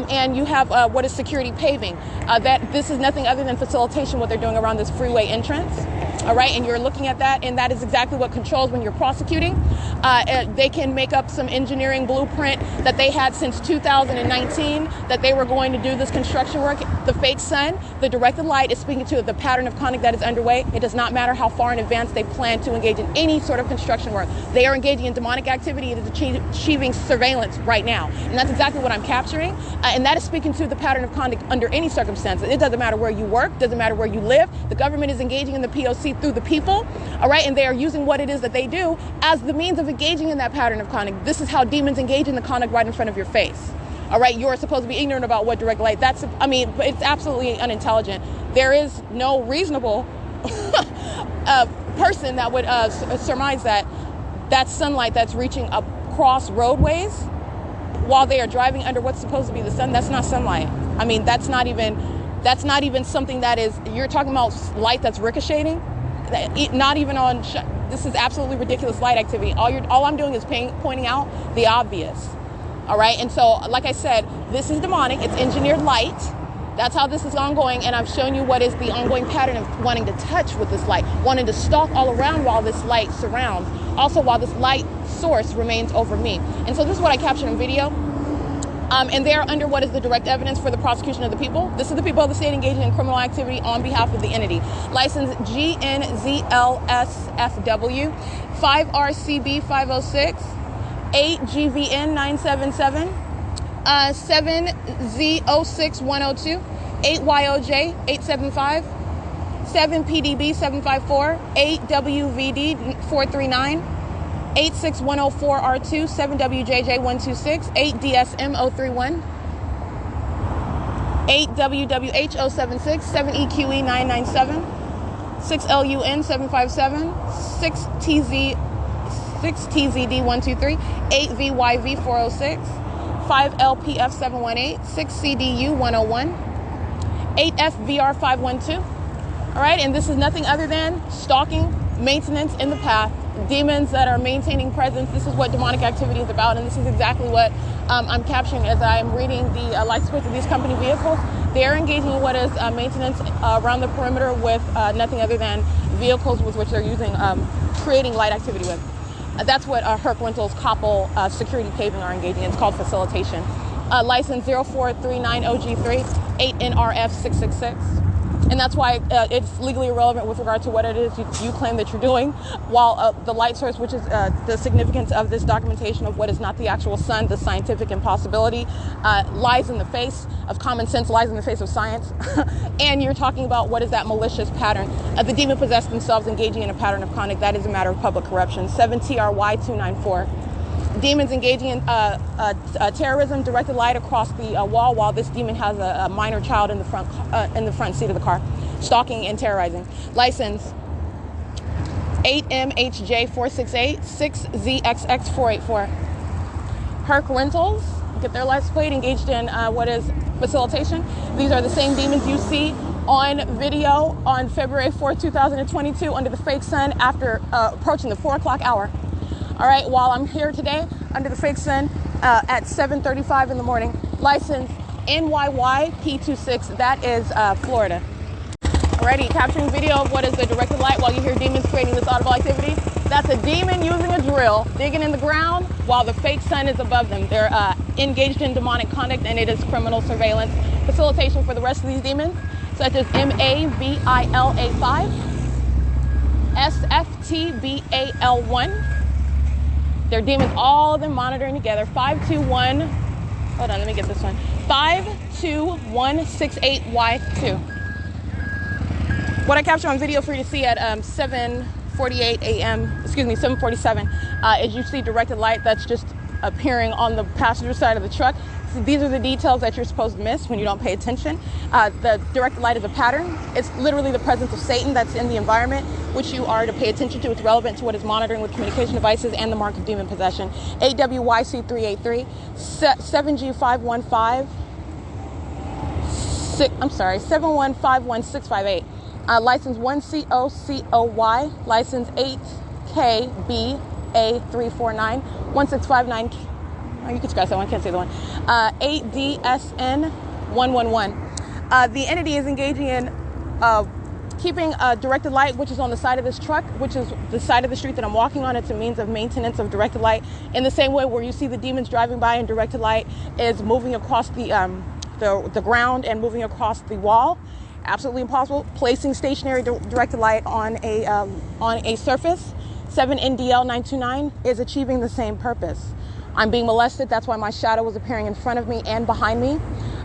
and you have what is security paving. That this is nothing other than facilitation, what they're doing around this freeway entrance. All right, and you're looking at that, and that is exactly what controls when you're prosecuting. They can make up some engineering blueprint that they had since 2019 that they were going to do this construction work. The fake sun, the directed light is speaking to the pattern of conduct that is underway. It does not matter how far in advance they plan to engage in any sort of construction work. They are engaging in demonic activity. It is achieving surveillance right now, and that's exactly what I'm capturing. And that is speaking to the pattern of conduct under any circumstance. It doesn't matter where you work, doesn't matter where you live. The government is engaging in the P.O.C. through the people, all right? And they are using what it is that they do as the means of engaging in that pattern of conduct. This is how demons engage in the conduct right in front of your face, all right? You're supposed to be ignorant about what direct light, it's absolutely unintelligent. There is no reasonable person that would surmise that that's sunlight that's reaching across roadways while they are driving under what's supposed to be the sun. That's not sunlight. I mean, that's not even something that is, you're talking about light that's ricocheting, not even on, this is absolutely ridiculous light activity. All I'm doing is pointing out the obvious, all right? And so, like I said, this is demonic, it's engineered light. That's how this is ongoing, and I've shown you what is the ongoing pattern of wanting to touch with this light, wanting to stalk all around while this light surrounds, also while this light source remains over me. And so this is what I captured in video. And they are under what is the direct evidence for the prosecution of the people. This is the people of the state engaging in criminal activity on behalf of the entity. License GNZLSFW, 5RCB506, 8GVN977, 7Z06102, 8YOJ875, 7PDB754, 8WVD439, 86104R2, 7WJJ126, 8DSM031, 8WWH076, 7EQE997, 6LUN757, 6TZD123, 8VYV406, 5LPF718, 6CDU101, 8FVR512. All right, and this is nothing other than stalking, maintenance in the path, demons that are maintaining presence. This is what demonic activity is about, and this is exactly what I'm capturing as I am reading the license plates of these company vehicles. They are engaging in what is maintenance around the perimeter with nothing other than vehicles with which they're using, creating light activity with. That's what Herc Rentals, Koppel, security paving are engaging in. It's called facilitation. License 04390G3, 8NRF666, And that's why it's legally irrelevant with regard to what it is you claim that you're doing, while the light source, which is the significance of this documentation of what is not the actual sun, the scientific impossibility, lies in the face of common sense, lies in the face of science. And you're talking about what is that malicious pattern. The demon-possessed themselves engaging in a pattern of conduct. That is a matter of public corruption. 7TRY294. Demons engaging in terrorism, directed light across the wall while this demon has a minor child in the front seat of the car, stalking and terrorizing. License 8MHJ468 6ZXX484. Herc Rentals, get their license plate, engaged in what is facilitation. These are the same demons you see on video on February 4th, 2022 under the fake sun after approaching the 4 o'clock hour. All right, while I'm here today under the fake sun at 7:35 in the morning, license NYYP26, that is Florida. Alrighty, capturing video of what is the directed light while you hear demons creating this audible activity. That's a demon using a drill, digging in the ground while the fake sun is above them. They're engaged in demonic conduct, and it is criminal surveillance. Facilitation for the rest of these demons, such as MAVILA5, SFTBAL1. They're demons, all of them monitoring together. 521, hold on, let me get this one. 52168Y2. What I captured on video for you to see at 7:47 is you see directed light that's just appearing on the passenger side of the truck. So these are the details that you're supposed to miss when you don't pay attention. The directed light is a pattern. It's literally the presence of Satan that's in the environment, which you are to pay attention to. It's relevant to what is monitoring with communication devices and the mark of demon possession. AWYC383, 7G515, 7151658. License 1COCOY, license 8KB-A349, 1659. Oh, you can scratch that one, I can't say the one. 8DSN111. The entity is engaging in keeping directed light, which is on the side of this truck, which is the side of the street that I'm walking on. It's a means of maintenance of directed light. In the same way where you see the demons driving by and directed light is moving across the ground and moving across the wall. Absolutely impossible. Placing stationary directed light on a surface, 7NDL929, is achieving the same purpose. I'm being molested. That's why my shadow was appearing in front of me and behind me.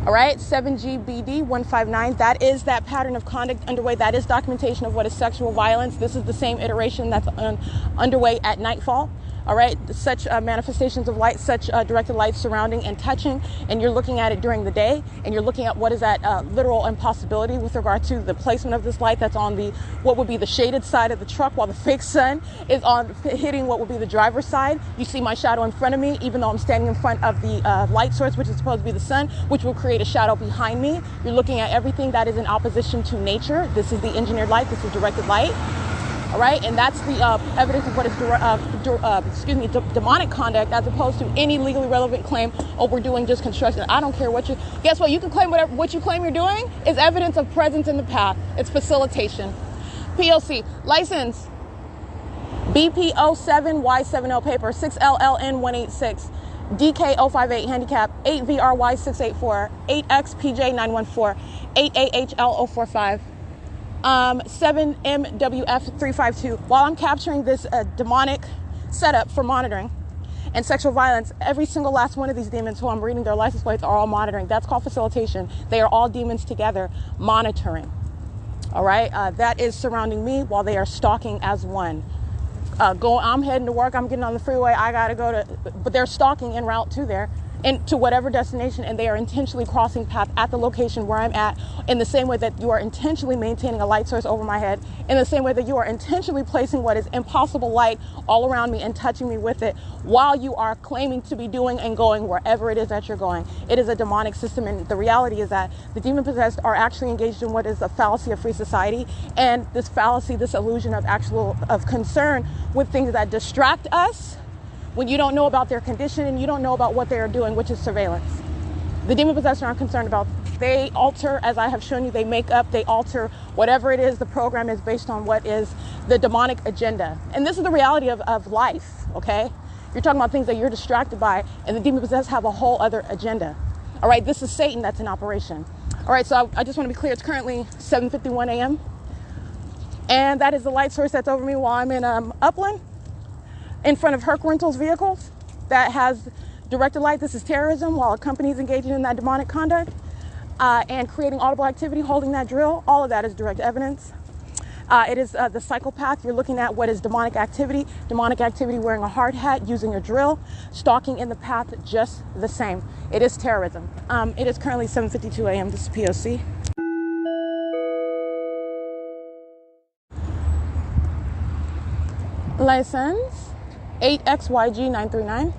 All right, 7GBD159, that is that pattern of conduct underway. That is documentation of what is sexual violence. This is the same iteration that's underway at nightfall. All right, such manifestations of light, such directed light surrounding and touching, and you're looking at it during the day, and you're looking at what is that literal impossibility with regard to the placement of this light that's on the what would be the shaded side of the truck, while the fake sun is on hitting what would be the driver's side. You see my shadow in front of me, even though I'm standing in front of the light source, which is supposed to be the sun, which will create a shadow behind me. You're looking at everything that is in opposition to nature. This is the engineered light. This is directed light. All right, and that's the evidence of what is demonic conduct, as opposed to any legally relevant claim. Oh, we're doing just construction. I don't care what you. Guess what? You can claim whatever. What you claim you're doing is evidence of presence in the path. It's facilitation. P.O.C. license BP07Y70 paper 6LLN186 DK058 handicap 8VRY684 8XPJ914 8AHL045. 7MWF352. While I'm capturing this demonic setup for monitoring and sexual violence, every single last one of these demons who I'm reading their license plates are all monitoring. That's called facilitation. They are all demons together monitoring. All right, that is surrounding me while they are stalking as one. I'm heading to work. I'm getting on the freeway. I gotta go to, but they're stalking en route to there. To whatever destination, and they are intentionally crossing path at the location where I'm at, in the same way that you are intentionally maintaining a light source over my head, in the same way that you are intentionally placing what is impossible light all around me and touching me with it, while you are claiming to be doing and going wherever it is that you're going. It is a demonic system, and the reality is that the demon-possessed are actually engaged in what is a fallacy of free society, and this fallacy, this illusion of concern with things that distract us when you don't know about their condition and you don't know about what they are doing, which is surveillance. The demon-possessed aren't concerned about. They alter, as I have shown you, they make up, they alter whatever it is the program is based on what is the demonic agenda. And this is the reality of life, okay? You're talking about things that you're distracted by, and the demon-possessed have a whole other agenda. All right, this is Satan that's in operation. All All right, so I just want to be clear. It's currently 7:51 a.m. And that is the light source that's over me while I'm in Upland in front of Herc Rentals vehicles that has directed light. This is terrorism while a company is engaging in that demonic conduct and creating audible activity, holding that drill. All of that is direct evidence. It is the psychopath. You're looking at what is demonic activity wearing a hard hat, using a drill, stalking in the path, just the same. It is terrorism. It is currently 7:52 a.m. This is P.O.C. License 8XYG939.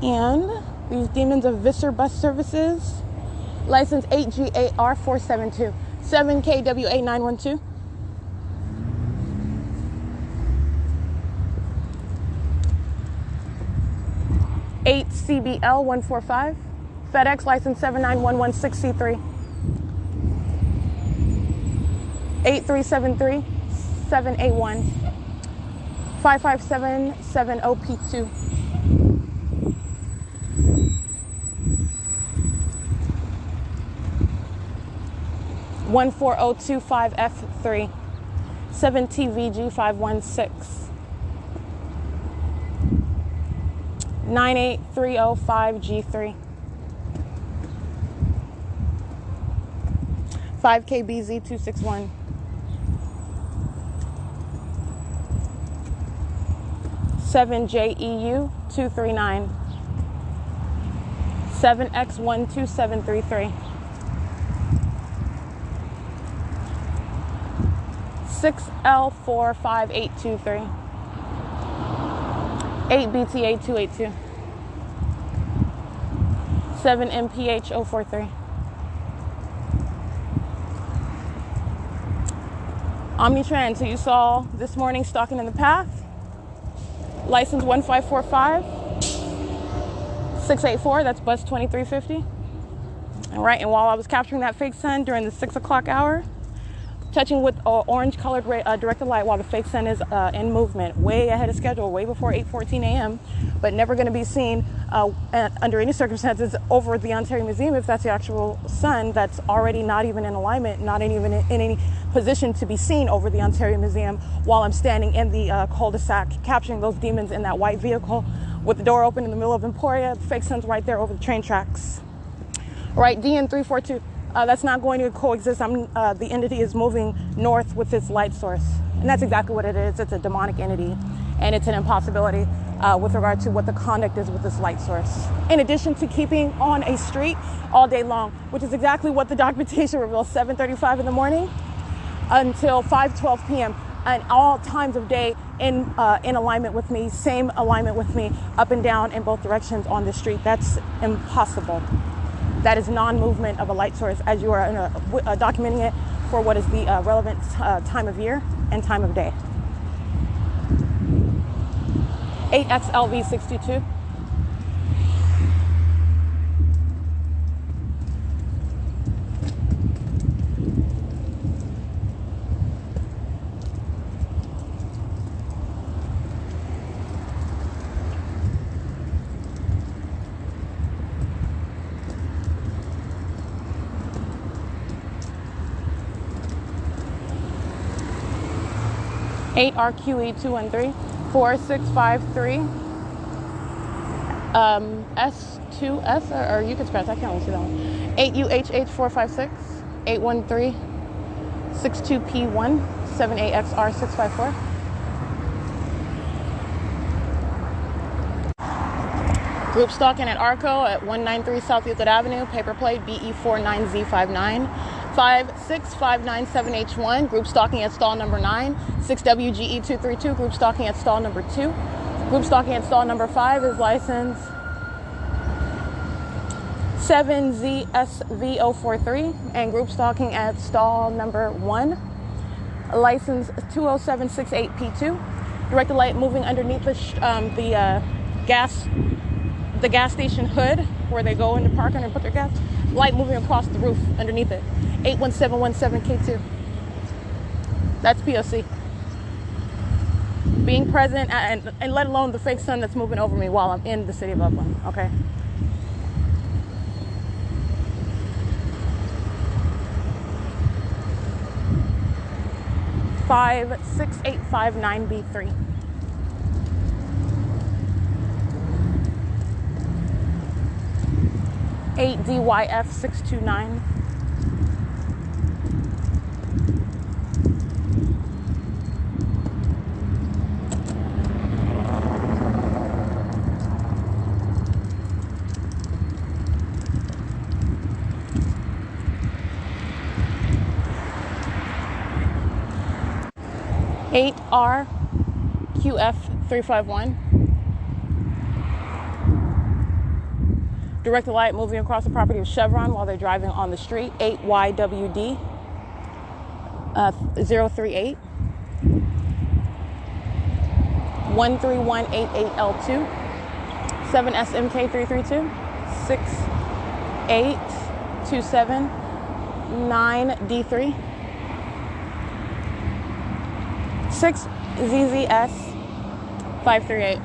And these demons of Visser Bus Services. License 8GAR472. 7KWA912. 8CBL145, FedEx license 79116C3, 8373781, 55770P2, 14025F3, 7TVG516. 98305G3, 5KBZ261, 7JEU239, 7X12733, 6L45823, 8BTA282, 7MPH043. Omnitrans, who you saw this morning stalking in the path. License 1545684, that's bus 2350. All right, and while I was capturing that fake sun during the 6 o'clock hour, touching with orange colored directed light while the fake sun is in movement, way ahead of schedule, way before 8:14 a.m., but never going to be seen under any circumstances over the Ontario Museum if that's the actual sun that's already not even in alignment, not even in any position to be seen over the Ontario Museum while I'm standing in the cul-de-sac capturing those demons in that white vehicle with the door open in the middle of Emporia. The fake sun's right there over the train tracks. All right, DN342. That's not going to coexist. The entity is moving north with its light source. And that's exactly what it is. It's a demonic entity. And it's an impossibility with regard to what the conduct is with this light source. In addition to keeping on a street all day long, which is exactly what the documentation reveals, 7:35 in the morning until 5:12 p.m. And all times of day in alignment with me, same alignment with me, up and down in both directions on the street. That's impossible. That is non-movement of a light source as you are documenting it for what is the relevant time of year and time of day. 8XLV62. RQE213 4653 S2S, or you can scratch, I can't really see that one. 8UHH456 813 62P1 78XR654. Group stalking at Arco at 193 South Euclid Avenue, paper plate BE49Z59. 56597H1, group stalking at stall number 9. 6WGE232, group stalking at stall number 2. Group stalking at stall number 5 is license 7ZSV043, and group stalking at stall number 1, license 20768P2. Directed light moving underneath the gas station hood where they go into park and put their gas. Light moving across the roof underneath it. 81717K2. That's P.O.C. Being present and let alone the fake sun that's moving over me while I'm in the city of Upland. Okay. 56859B3. 8DYF629. 8RQF351. Direct the light moving across the property of Chevron while they're driving on the street. 8YWD 038. 13188L2. 7SMK332. 68279D3. 6ZZS 538.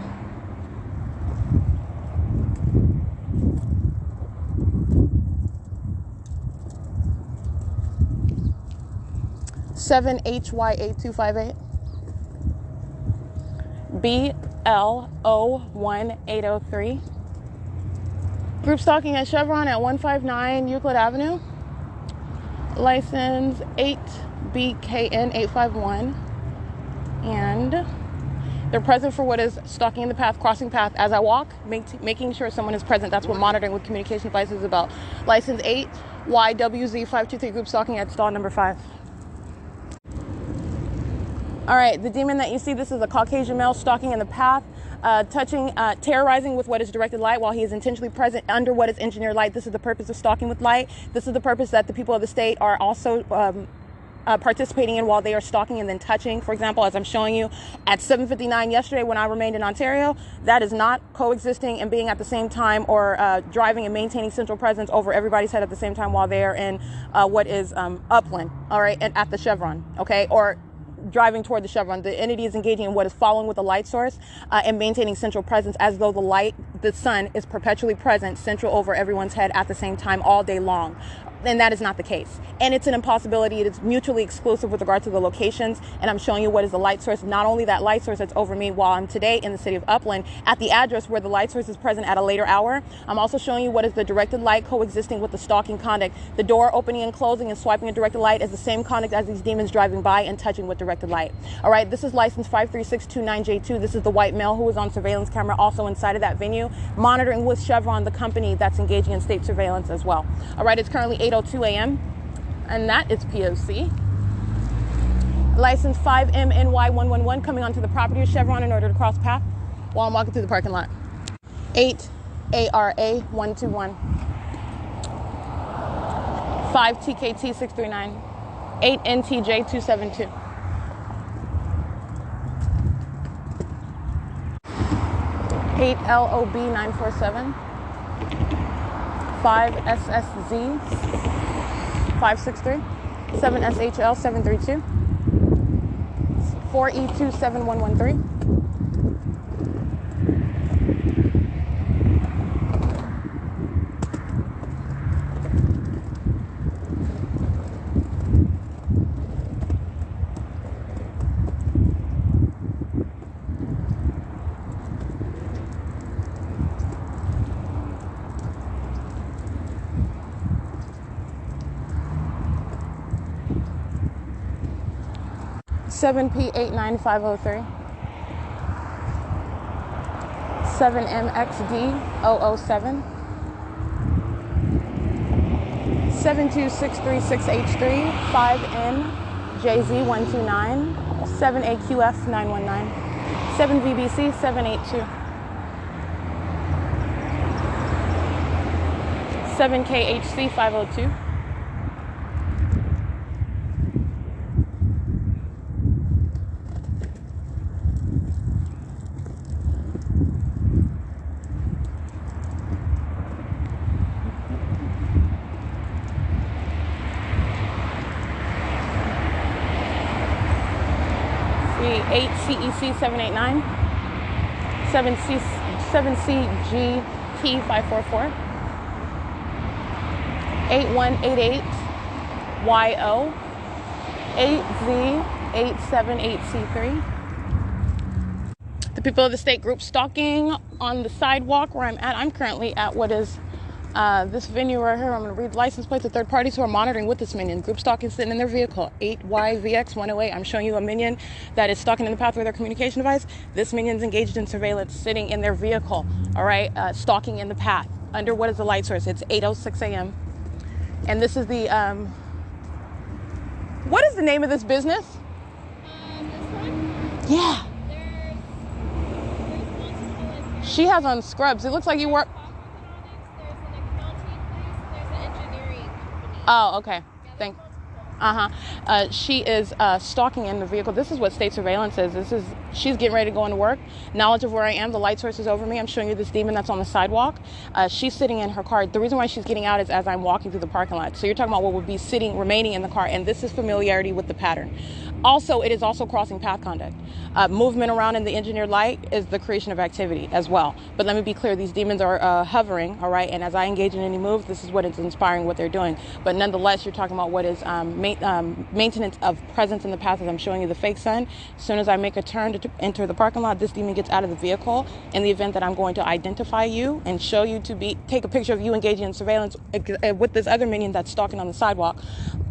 7HY8258. BLO1803. Group stalking at Chevron at 159 Euclid Avenue. License 8BKN851. And they're present for what is stalking in the path, crossing path as I walk, making sure someone is present. That's what monitoring with communication devices is about. License 8YWZ523, group stalking at stall number 5. All right, the demon that you see, this is a Caucasian male stalking in the path, terrorizing with what is directed light while he is intentionally present under what is engineered light. This is the purpose of stalking with light. This is the purpose that the people of the state are also participating in while they are stalking and then touching. For example, as I'm showing you at 7:59 yesterday when I remained in Ontario, that is not coexisting and being at the same time or driving and maintaining central presence over everybody's head at the same time while they are in what is upland, all right, and at the Chevron, okay, or driving toward the Chevron. The entity is engaging in what is following with the light source and maintaining central presence as though the sun is perpetually present, central over everyone's head at the same time all day long. And that is not the case. And it's an impossibility. It is mutually exclusive with regard to the locations. And I'm showing you what is the light source. Not only that light source that's over me while I'm today in the city of Upland at the address where the light source is present at a later hour. I'm also showing you what is the directed light coexisting with the stalking conduct. The door opening and closing and swiping a directed light is the same conduct as these demons driving by and touching with directed light. All right, this is license 53629J2. This is the white male who was on surveillance camera also inside of that venue, monitoring with Chevron, the company that's engaging in state surveillance as well. All right, it's currently 8:02 a.m. and that is P.O.C. License 5MNY111 coming onto the property of Chevron in order to cross path while I'm walking through the parking lot. 8ARA121. 5TKT639. 8NTJ272. 8LOB947. 5SSZ 563, 7SHL 732, 4E27113, 7P89503, 7MXD007, 72636H3, 5NJZ129, 7AQF919, 7VBC782, 7KHC502, 8CEC789, 7CGT544, 8188YO, 878C3. The people of the state group stalking on the sidewalk where I'm at. I'm currently at what is this venue right here. I'm going to read license plates of third parties who are monitoring with this minion. Group stalking sitting in their vehicle, 8YVX108. I'm showing you a minion that is stalking in the path with their communication device. This minion's engaged in surveillance sitting in their vehicle, all right, stalking in the path. Under what is the light source? It's 8:06 a.m. And this is the, what is the name of this business? This one? Yeah. She has on scrubs. It looks like you work. There's an accounting place, there's an engineering company. Oh, okay. Yeah, Thank. multiple. She is stalking in the vehicle. This is what state surveillance is. She's getting ready to go into work. Knowledge of where I am. The light source is over me. I'm showing you this demon that's on the sidewalk. She's sitting in her car. The reason why she's getting out is as I'm walking through the parking lot. So you're talking about what would be remaining in the car. And this is familiarity with the pattern. Also, it is also crossing path conduct. Movement around in the engineered light is the creation of activity as well. But let me be clear, these demons are hovering, all right? And as I engage in any move, this is what is inspiring what they're doing. But nonetheless, you're talking about what is maintenance of presence in the path as I'm showing you the fake sun. As soon as I make a turn to enter the parking lot, this demon gets out of the vehicle. In the event that I'm going to identify you and show you take a picture of you engaging in surveillance with this other minion that's stalking on the sidewalk.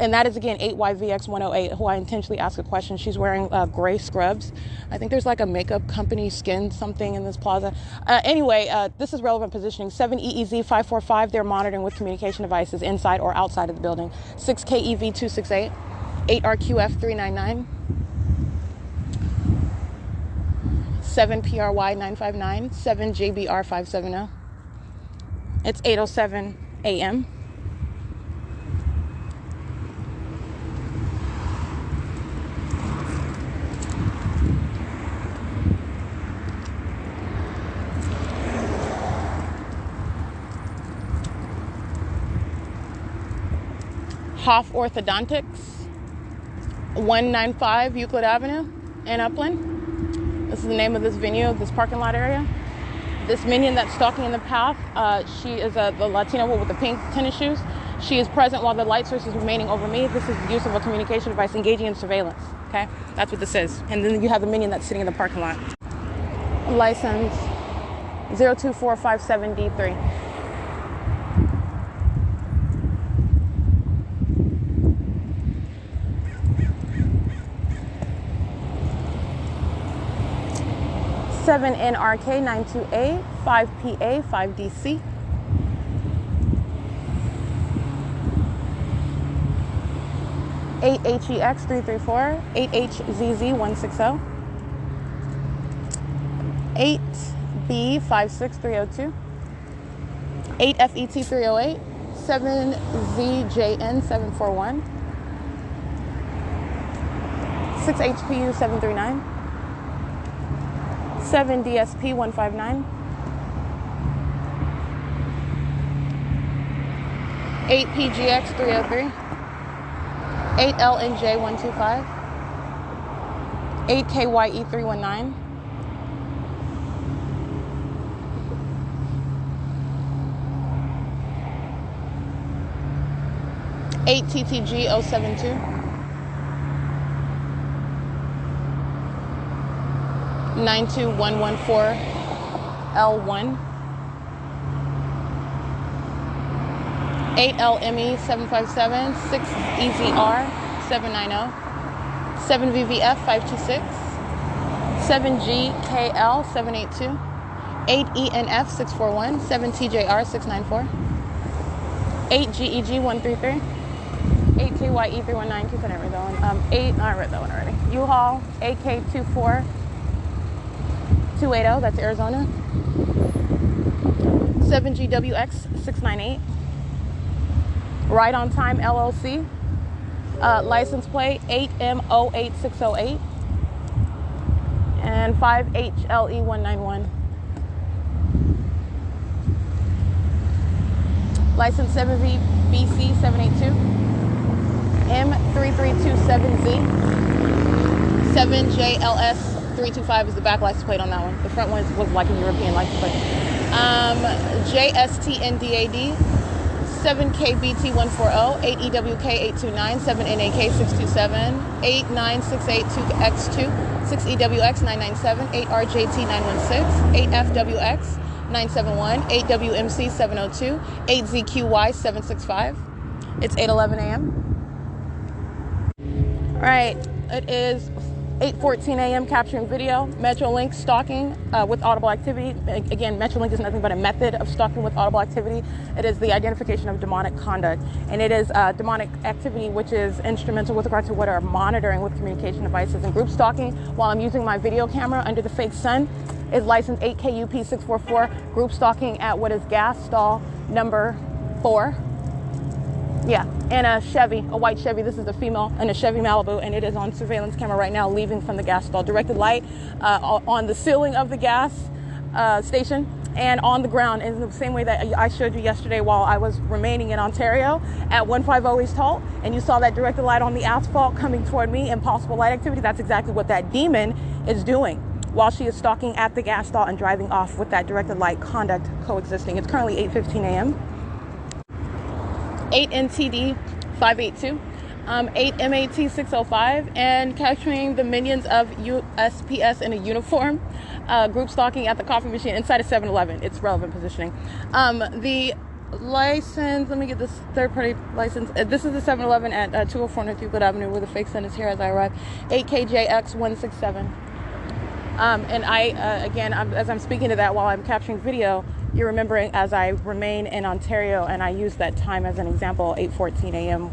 And that is, again, 8YVX108, who I intentionally asked a question. She's wearing gray scrubs. I think there's like a makeup company, skin something in this plaza. Anyway, this is relevant positioning. 7EEZ545, they're monitoring with communication devices inside or outside of the building. 6KEV268, 8RQF399, 7PRY959, 7JBR570. It's 8:07 a.m. Hoff Orthodontics, 195 Euclid Avenue in Upland. This is the name of this venue, this parking lot area. This minion that's stalking in the path, she is the Latina with the pink tennis shoes. She is present while the light source is remaining over me. This is the use of a communication device engaging in surveillance, okay? That's what this is. And then you have the minion that's sitting in the parking lot. License 02457D3. Seven NRK 928 5PA 5DC. Eight HEX 334 8HZZ 160 8B 56302 8 FET 308 7ZJN 741 6 HPU 739 7 DSP 159 8 PGX 303 8 LNJ 125 8 KYE 319 8 TTG 072 92114 L1 8 LME 757 6 EZR 790 7 VVF 526 7 GKL 782 8 ENF 641 7 TJR 694 8 GEG 133 8 KYE 319. Keep it read that one. 8. I read that one already. U-Haul AK 24 280, that's Arizona. 7GWX 698. Right on Time LLC. License plate 8M08608. And 5HLE191. License 7VBC 782. M3327Z. 7JLS 325 is the back license plate on that one. The front one was like a European license plate. JSTNDAD 7KBT140, 8EWK829, 7NAK627, 89682X2, 6EWX997, 8RJT916, 8FWX971, 8WMC702, 8ZQY765. It's 8:11 a.m. All right, it is 8:14 a.m. capturing video. Metrolink stalking with audible activity. Again, Metrolink is nothing but a method of stalking with audible activity. It is the identification of demonic conduct, and it is demonic activity which is instrumental with regard to what are monitoring with communication devices. And group stalking, while I'm using my video camera under the fake sun, is license 8KUP644. Group stalking at what is gas stall number 4. Yeah, and a Chevy, a white Chevy. This is the female in a Chevy Malibu, and it is on surveillance camera right now, leaving from the gas stall. Directed light on the ceiling of the gas station and on the ground in the same way that I showed you yesterday while I was remaining in Ontario at 150 East Holt, and you saw that directed light on the asphalt coming toward me and possible light activity. That's exactly what that demon is doing while she is stalking at the gas stall and driving off with that directed light conduct coexisting. It's currently 8:15 a.m. 8 NTD 582, 8 MAT 605, and capturing the minions of U.S.P.S. in a uniform, group stalking at the coffee machine inside a 7-Eleven. It's relevant positioning. The license, let me get this third-party license. This is the 7-Eleven at 204 North Euclid Avenue, where the fake sun is here as I arrive. 8KJX167. And again, as I'm speaking to that while I'm capturing video, you're remembering as I remain in Ontario, and I use that time as an example, 8:14 a.m.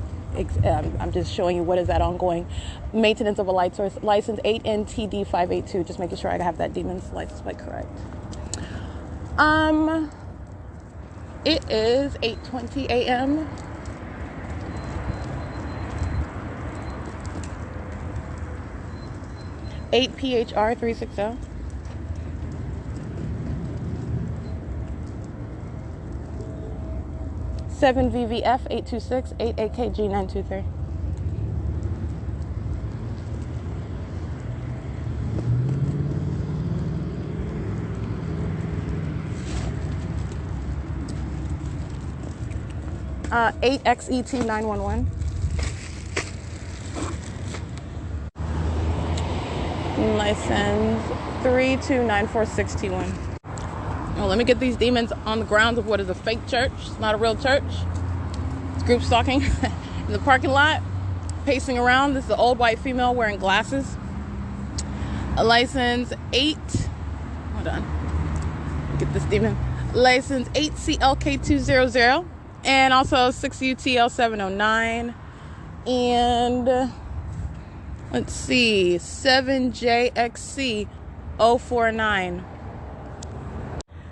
I'm just showing you what is that ongoing maintenance of a light source. License 8NTD 582, just making sure I have that demon's license plate correct. It is 8:20 a.m. Eight PHR 360. Seven VVF 826, 8 AKG 923. Eight XET 911. License 32946T1. Well, let me get these demons on the grounds of what is a fake church. It's not a real church. It's group stalking in the parking lot, pacing around. This is an old white female wearing glasses. A license 8. Hold on. Get this demon. License 8CLK200 and also 6UTL709 and let's see, 7JXC049.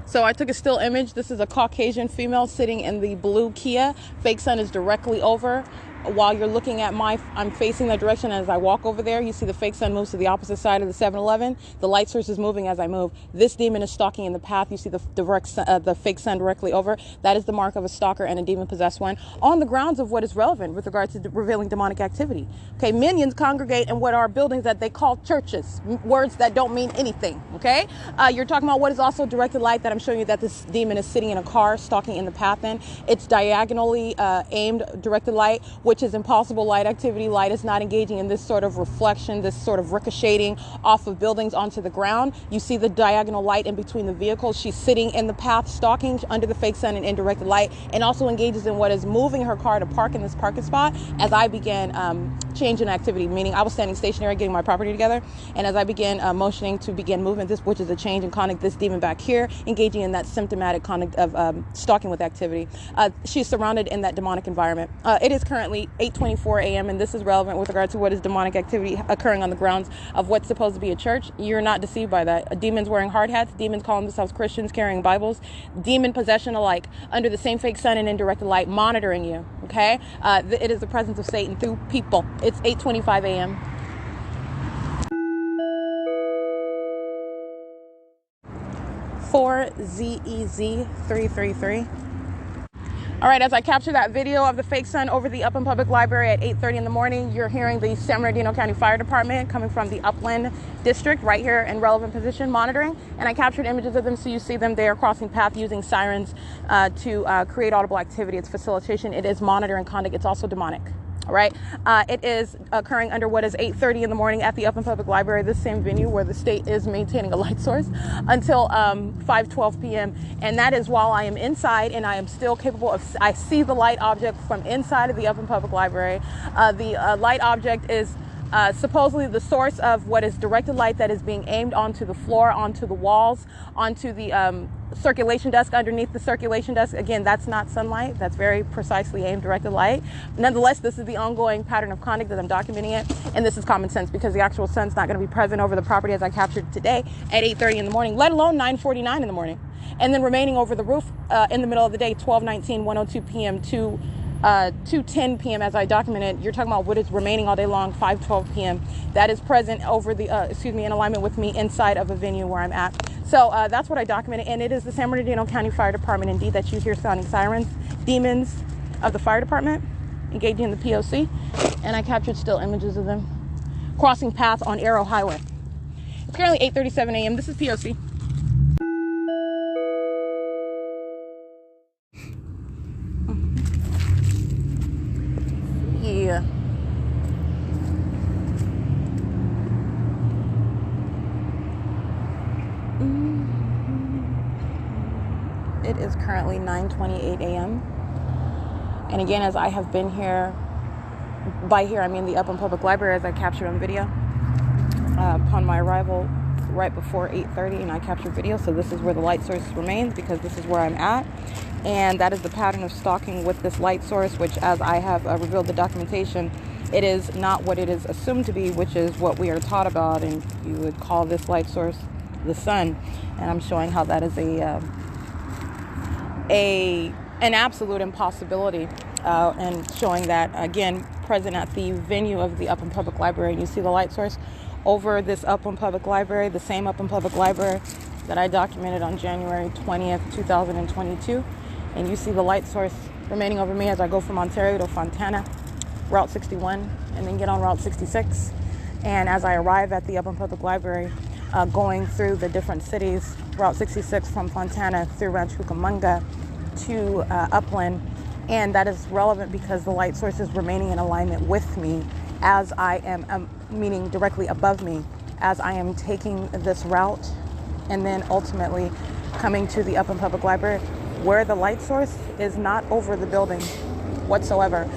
So I took a still image. This is a Caucasian female sitting in the blue Kia. Fake sun is directly over. While you're looking at I'm facing that direction. As I walk over there, you see the fake sun moves to the opposite side of the 7-Eleven. The light source is moving as I move. This demon is stalking in the path. You see the fake sun directly over. That is the mark of a stalker and a demon-possessed one on the grounds of what is relevant with regard to revealing demonic activity. Okay, minions congregate in what are buildings that they call churches, words that don't mean anything, okay? You're talking about what is also directed light that I'm showing you that this demon is sitting in a car stalking in the path in. It's diagonally aimed directed light, which is impossible light activity. Light is not engaging in this sort of reflection, this sort of ricocheting off of buildings onto the ground. You see the diagonal light in between the vehicles. She's sitting in the path, stalking under the fake sun and indirect light, and also engages in what is moving her car to park in this parking spot as I began changing activity, meaning I was standing stationary getting my property together, and as I began motioning to begin movement, which is a change in conduct, this demon back here engaging in that symptomatic conduct of stalking with activity. She's surrounded in that demonic environment. It is currently 8:24 a.m. and this is relevant with regard to what is demonic activity occurring on the grounds of what's supposed to be a church. You're not deceived by that. Demons wearing hard hats, demons calling themselves Christians, carrying Bibles, demon possession alike, under the same fake sun and indirect light, monitoring you. Okay, it is the presence of Satan through people. It's 8:25 a.m. For ZEZ 333. All right, as I capture that video of the fake sun over the Upland Public Library at 8:30 in the morning, you're hearing the San Bernardino County Fire Department coming from the Upland District right here in relevant position monitoring. And I captured images of them so you see them. They are crossing path using sirens to create audible activity. It's facilitation. It is monitoring conduct. It's also demonic. All right. It is occurring under what is 8:30 in the morning at the Upland Public Library, the same venue where the state is maintaining a light source until 5:12 p.m. And that is while I am inside and I am still capable of, I see the light object from inside of the Upland Public Library. The light object is supposedly the source of what is directed light that is being aimed onto the floor, onto the walls, onto the circulation desk, underneath the circulation desk. Again, that's not sunlight. That's very precisely aimed directed light. Nonetheless, this is the ongoing pattern of conduct that I'm documenting it. And this is common sense because the actual sun's not going to be present over the property as I captured today at 8:30 in the morning, let alone 9:49 in the morning. And then remaining over the roof in the middle of the day, 12:19, 1:02 p.m. to 2:10 p.m. as I documented. You're talking about what is remaining all day long, 5:12 p.m. That is present over the, in alignment with me inside of a venue where I'm at. So that's what I documented, and it is the San Bernardino County Fire Department, indeed, that you hear sounding sirens, demons of the fire department engaging the P.O.C. And I captured still images of them crossing paths on Arrow Highway. It's currently 8:37 a.m. This is P.O.C. Yeah. It is currently 9:28 a.m. And again, as I have been here, by here I mean the Upland Public Library, as I captured on video upon my arrival right before 8:30, and I captured video. So this is where the light source remains because this is where I'm at. And that is the pattern of stalking with this light source, which, as I have revealed the documentation, it is not what it is assumed to be, which is what we are taught about. And you would call this light source the sun. And I'm showing how that is an absolute impossibility, and showing that, again, present at the venue of the Upland Public Library. And you see the light source over this Upland Public Library, the same Upland Public Library that I documented on January 20th, 2022. And you see the light source remaining over me as I go from Ontario to Fontana, Route 61, and then get on Route 66. And as I arrive at the Upland Public Library, going through the different cities, Route 66 from Fontana through Rancho Cucamonga to Upland. And that is relevant because the light source is remaining in alignment with me as I am, meaning directly above me, as I am taking this route and then ultimately coming to the Upland Public Library, where the light source is not over the building whatsoever.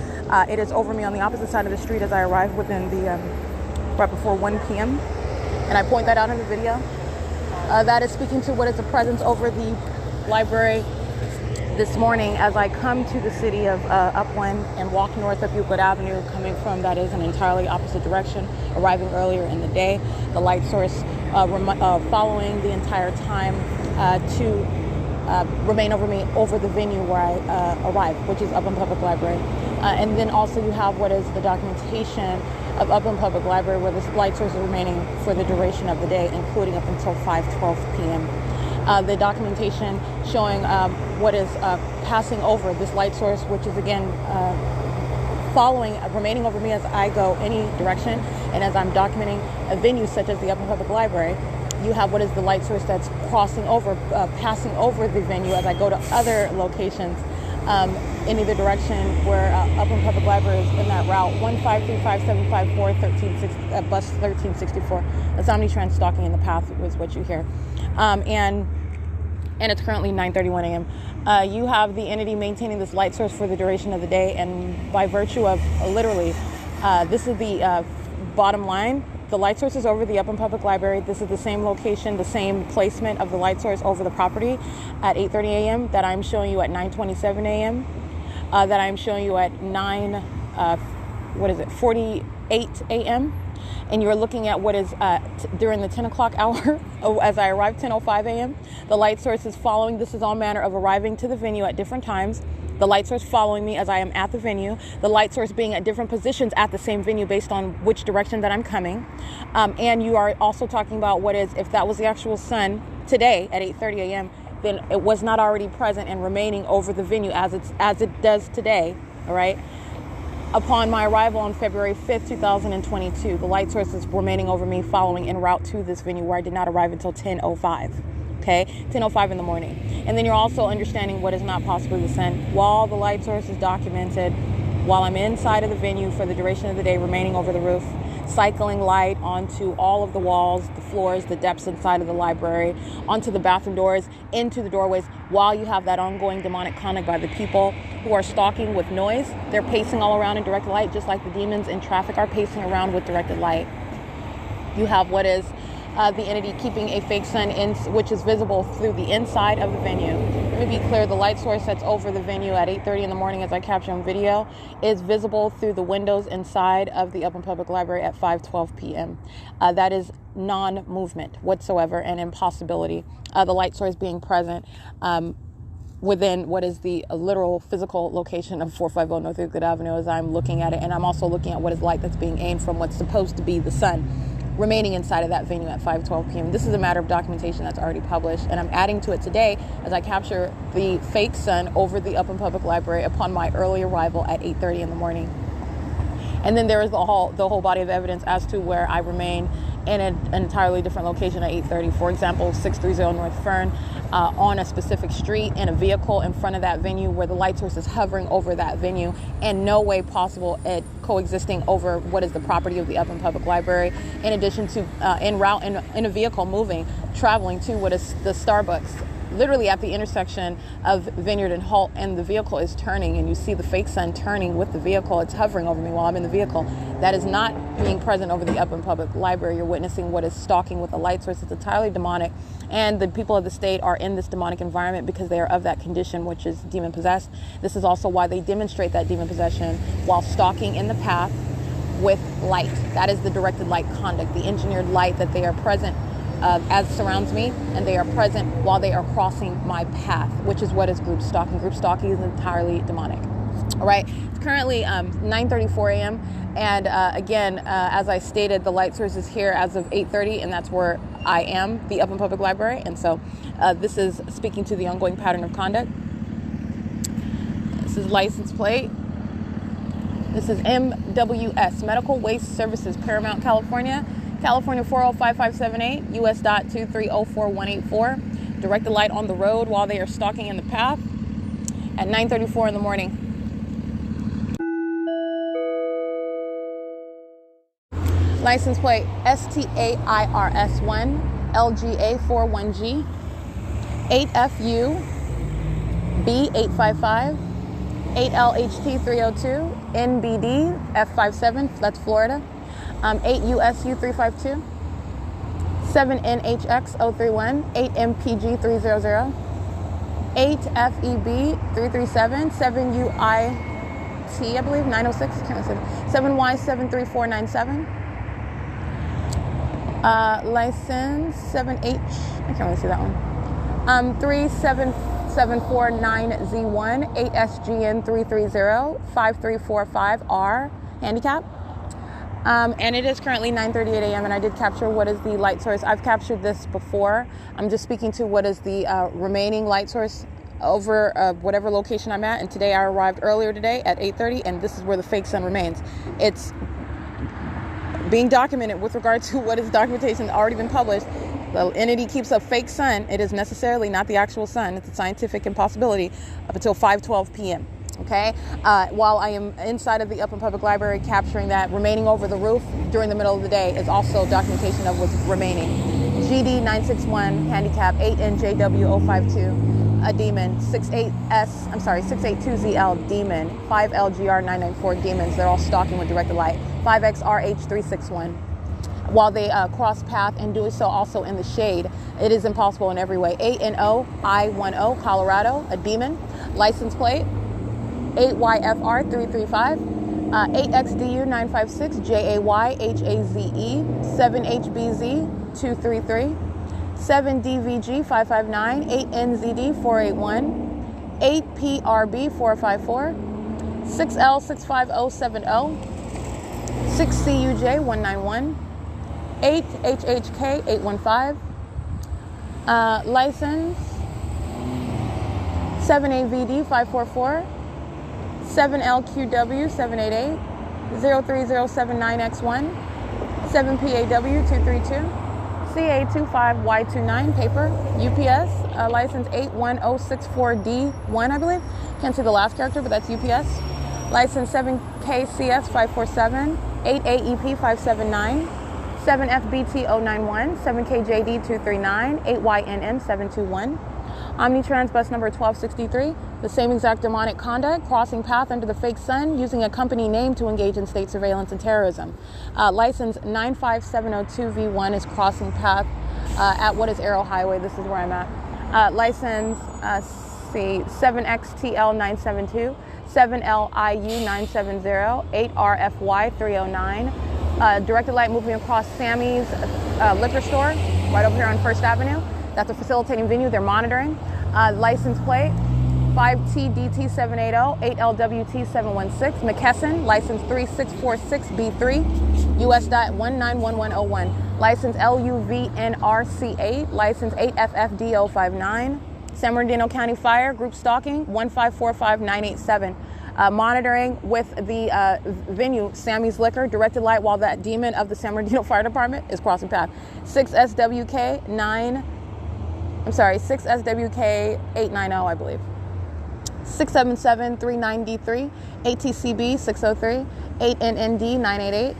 It is over me on the opposite side of the street as I arrive within the, right before 1 p.m. And I point that out in the video. That is speaking to what is the presence over the library this morning as I come to the city of Upland and walk north up Euclid Avenue, coming from, that is, an entirely opposite direction, arriving earlier in the day. The light source following the entire time to remain over me over the venue where I arrived, which is Upland Public Library. And then also you have what is the documentation of Upland Public Library, where this light source is remaining for the duration of the day, including up until 5:12 p.m. The documentation showing what is passing over this light source, which is again remaining over me as I go any direction. And as I'm documenting a venue such as the Upland Public Library, you have what is the light source that's crossing over, passing over the venue as I go to other locations in either direction, where Upland Public Library is in that route 1535754 bus 1364. That's Omnitrans stalking in the path is what you hear. And it's currently 9:31 a.m. You have the entity maintaining this light source for the duration of the day, and by virtue of literally, this is the bottom line. The light source is over the Upland Public Library. This is the same location, the same placement of the light source over the property at 8:30 a.m. that I'm showing you at 9:27 a.m. That I'm showing you at 48 a.m. And you're looking at what is during the 10 o'clock hour as I arrived, 10:05 a.m. The light source is following. This is all manner of arriving to the venue at different times. The light source following me as I am at the venue. The light source being at different positions at the same venue based on which direction that I'm coming. And you are also talking about what is, if that was the actual sun today at 8:30 a.m., then it was not already present and remaining over the venue as it does today, all right? Upon my arrival on February 5th, 2022, the light source is remaining over me following en route to this venue where I did not arrive until 10:05. Okay, 10:05 in the morning. And then you're also understanding what is not possibly the sun. While the light source is documented, while I'm inside of the venue for the duration of the day, remaining over the roof, cycling light onto all of the walls, the floors, the depths inside of the library, onto the bathroom doors, into the doorways, while you have that ongoing demonic conduct by the people who are stalking with noise. They're pacing all around in directed light, just like the demons in traffic are pacing around with directed light. You have what is the entity keeping a fake sun, which is visible through the inside of the venue. Let me be clear, the light source that's over the venue at 8:30 in the morning, as I capture on video, is visible through the windows inside of the Upland Public Library at 5:12 p.m. That is non-movement whatsoever, and impossibility. The light source being present within what is the literal physical location of 450 North Euclid Avenue as I'm looking at it, and I'm also looking at what is light that's being aimed from what's supposed to be the sun, remaining inside of that venue at 5:12 p.m. This is a matter of documentation that's already published, and I'm adding to it today as I capture the fake sun over the Upland Public Library upon my early arrival at 8:30 in the morning. And then there is the whole body of evidence as to where I remain in an entirely different location at 8:30. For example, 630 North Fern, on a specific street, in a vehicle in front of that venue where the light source is hovering over that venue, and no way possible at coexisting over what is the property of the Upland Public Library, in addition to en route in a vehicle moving, traveling to what is the Starbucks, literally at the intersection of Vineyard and Holt, and the vehicle is turning, and you see the fake sun turning with the vehicle. It's hovering over me while I'm in the vehicle. That is not being present over the Upland Public Library. You're witnessing what is stalking with a light source. It's entirely demonic, and the people of the state are in this demonic environment because they are of that condition, which is demon possessed. This is also why they demonstrate that demon possession while stalking in the path with light. That is the directed light conduct, the engineered light that they are present as surrounds me, and they are present while they are crossing my path, which is what is group stalking. Group stalking is entirely demonic. All right, it's currently 9:34 a.m. and again, as I stated, the light source is here as of 8:30, and that's where I am, the Upland Public Library. And so this is speaking to the ongoing pattern of conduct. This is license plate. This is MWS, Medical Waste Services, Paramount, California. California 405578, US.2304184. Directed light on the road while they are stalking in the path at 9:34 in the morning. License plate STAIRS1 LGA41G 8FU B855 8LHT302 NBD F57, that's Florida. 8 U.S.C. 352, 7 NHX 031, 8 MPG 300, 8 FEB 337, 7 UIT, I believe, 906, can't say that, 7Y 73497, license 7H, I can't really see that one, 37749Z1, 8 SGN 330, 5345R, handicap. And it is currently 9:38 a.m. and I did capture what is the light source. I've captured this before. I'm just speaking to what is the remaining light source over whatever location I'm at. And today I arrived earlier today at 8:30, and this is where the fake sun remains. It's being documented with regard to what is documentation already been published. The entity keeps a fake sun. It is necessarily not the actual sun. It's a scientific impossibility up until 5:12 p.m. Okay, while I am inside of the Upland Public Library capturing that, remaining over the roof during the middle of the day is also documentation of what's remaining. GD 961 handicap 8NJW052, a demon, 682ZL demon, 5LGR 994 demons. They're all stalking with directed light. 5XRH361. While they cross path and do so also in the shade, it is impossible in every way. ANO-I10 Colorado, a demon, license plate 8YFR335, 8XDU956, JAYHAZE, 7HBZ233, 7DVG559, 8NZD481, 8PRB454, 6L65070, 6CUJ191, 8HHK815, license 7AVD 544, 7LQW 788, 03079X1, 7PAW 232, CA25Y29 paper, UPS, license 81064D1, I believe. Can't see the last character, but that's UPS. License 7KCS 547, 8AEP 579, 7FBT091, 7KJD 239, 8YNM 721. Omnitrans bus number 1263, the same exact demonic conduct, crossing path under the fake sun, using a company name to engage in state surveillance and terrorism. License 95702V1 is crossing path at what is Arrow Highway. This is where I'm at. License 7XTL972, 7LIU970, 8RFY 309. Directed light moving across Sammy's liquor store, right over here on First Avenue. That's a facilitating venue. They're monitoring. License plate 5TDT780, 8LWT716, McKesson, license 3646B3, US.191101. License LUVNRC8, license 8FFD059. San Bernardino County Fire, group stalking 1545987. Monitoring with the venue, Sammy's Liquor, directed light while that demon of the San Bernardino Fire Department is crossing path. 6SWK890, I believe. 67739D3, 8TCB 603, 8NND 988,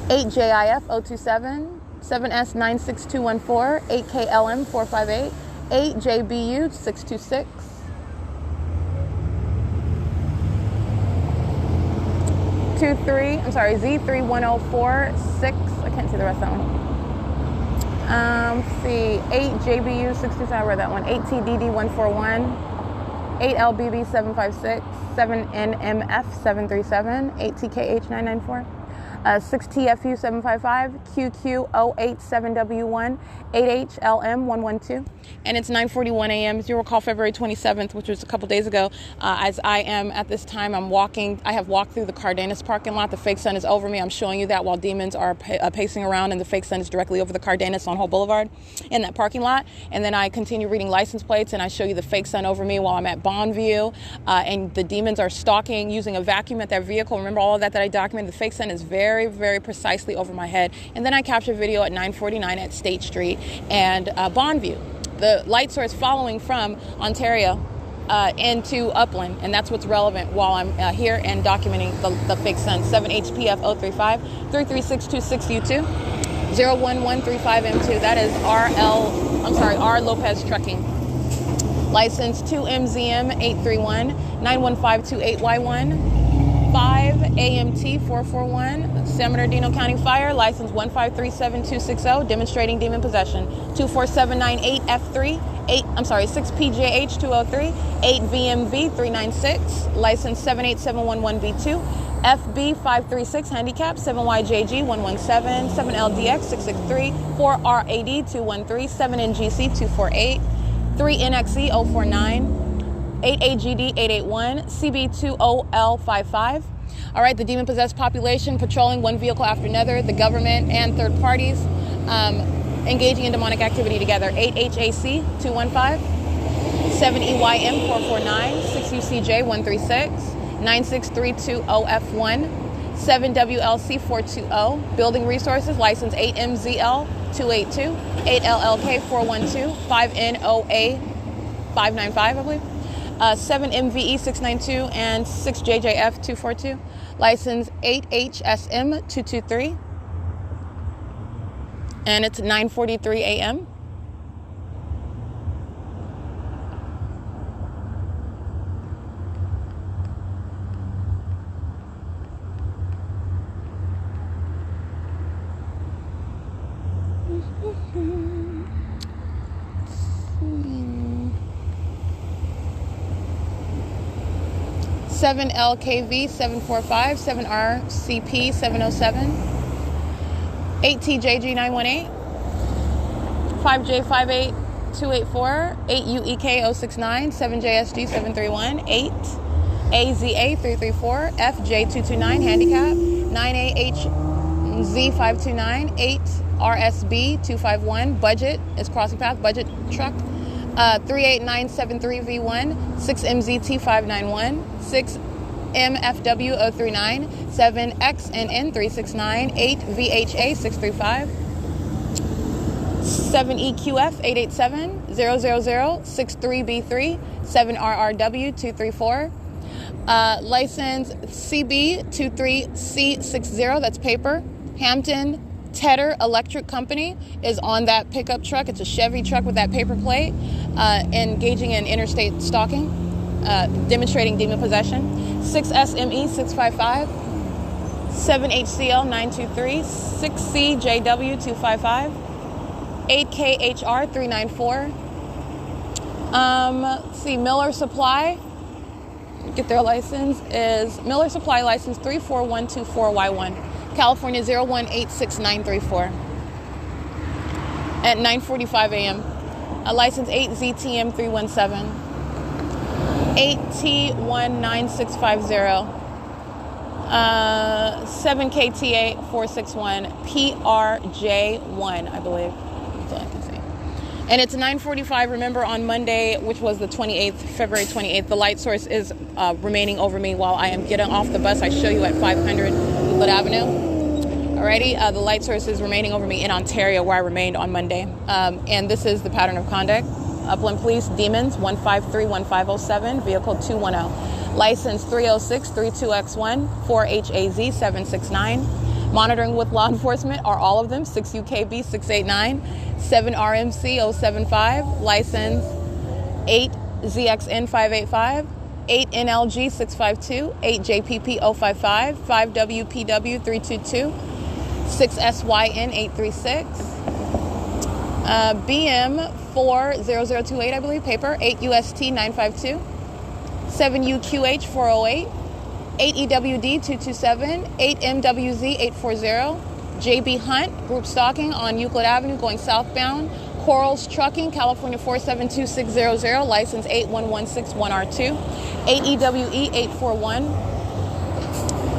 8JIF 027, 7S96214, 8KLM 458, 8JBU 626. Z31046. I can't see the rest of that one. Let's see, 8JBU 627. I read that one. 8TDD 141, 8LBB 756, 7NMF 737, 8TKH 994. 6TFU 755, QQ087W1, 8HLM 112, and it's 9:41 a.m. As you recall, February 27th, which was a couple days ago. As I am at this time, I have walked through the Cardenas parking lot. The fake sun is over me. I'm showing you that while demons are pacing around, and the fake sun is directly over the Cardenas on Hull Boulevard in that parking lot. And then I continue reading license plates, and I show you the fake sun over me while I'm at Bondview, and the demons are stalking using a vacuum at that vehicle. Remember all of that I documented? The fake sun is very, very precisely over my head. And then I capture video at 949 at State Street and Bondview. The light source following from Ontario into Upland, and that's what's relevant while I'm here and documenting the fake sun. 7HPF 035, 33626U2, 01135M2. That is R Lopez Trucking. License 2MZM 831, 91528Y1. 5AMT441, San Bernardino County Fire, license 1537260, demonstrating demon possession. 24798F3, 6PJH203, 8VMV396, license 78711B2, FB536 handicap, 7YJG117, 7LDX663, 4RAD213, 7NGC248, 3NXE049, 8AGD881, CB20L55. All right, the demon-possessed population patrolling one vehicle after another, the government and third parties engaging in demonic activity together. 8HAC215, 7EYM449, 6UCJ136, 96320F1, 7WLC420, building resources, license 8MZL282, 8LLK412, 5NOA595, I believe. 7MVE692 and 6JJF242, license 8HSM223, and it's 9:43 a.m. Seven LKV 745, 7RCP 707, 8TJG 918, 5J58284, 8UEK 069, 7JSG 731, 8AZA 334, FJ229 handicap, 9AHZ 529, 8RSB 251, budget is crossing path, budget truck. 38973V1, 6MZT591, 6MFW039, 7XNN369, 8VHA635, 7EQF887, 00063B3, 7RRW234, license CB23C60, that's paper. Hampton Tedder Electric Company is on that pickup truck. It's a Chevy truck with that paper plate, engaging in interstate stalking, demonstrating demon possession. 6SME655, 7HCL923, 6CJW255, 8KHR394. Let's see, Miller Supply, get their license, is Miller Supply license 34124Y1, California 0186934, at 9:45 a.m. License 8ZTM317, 8T19650, 7KTA461, PRJ1, I believe. That's all I can see. And it's 9:45. Remember, on Monday, which was the 28th, February 28th, the light source is remaining over me while I am getting off the bus. I show you at 500 Euclid Avenue. Alrighty, the light source is remaining over me in Ontario, where I remained on Monday. And this is the pattern of conduct. Upland Police, Demons, 1531507, vehicle 210. License 30632X1, 4HAZ769. Monitoring with law enforcement are all of them, 6UKB689, 7RMC075, license 8ZXN585, 8NLG652, 8JPP055, 5WPW322, 6SYN836, BM40028, I believe, paper, 8UST952, 7UQH408, 8EWD227, 8MWZ840, JB Hunt, group stalking on Euclid Avenue going southbound, Corals Trucking, California 472600, license 81161R2, 8EWE841,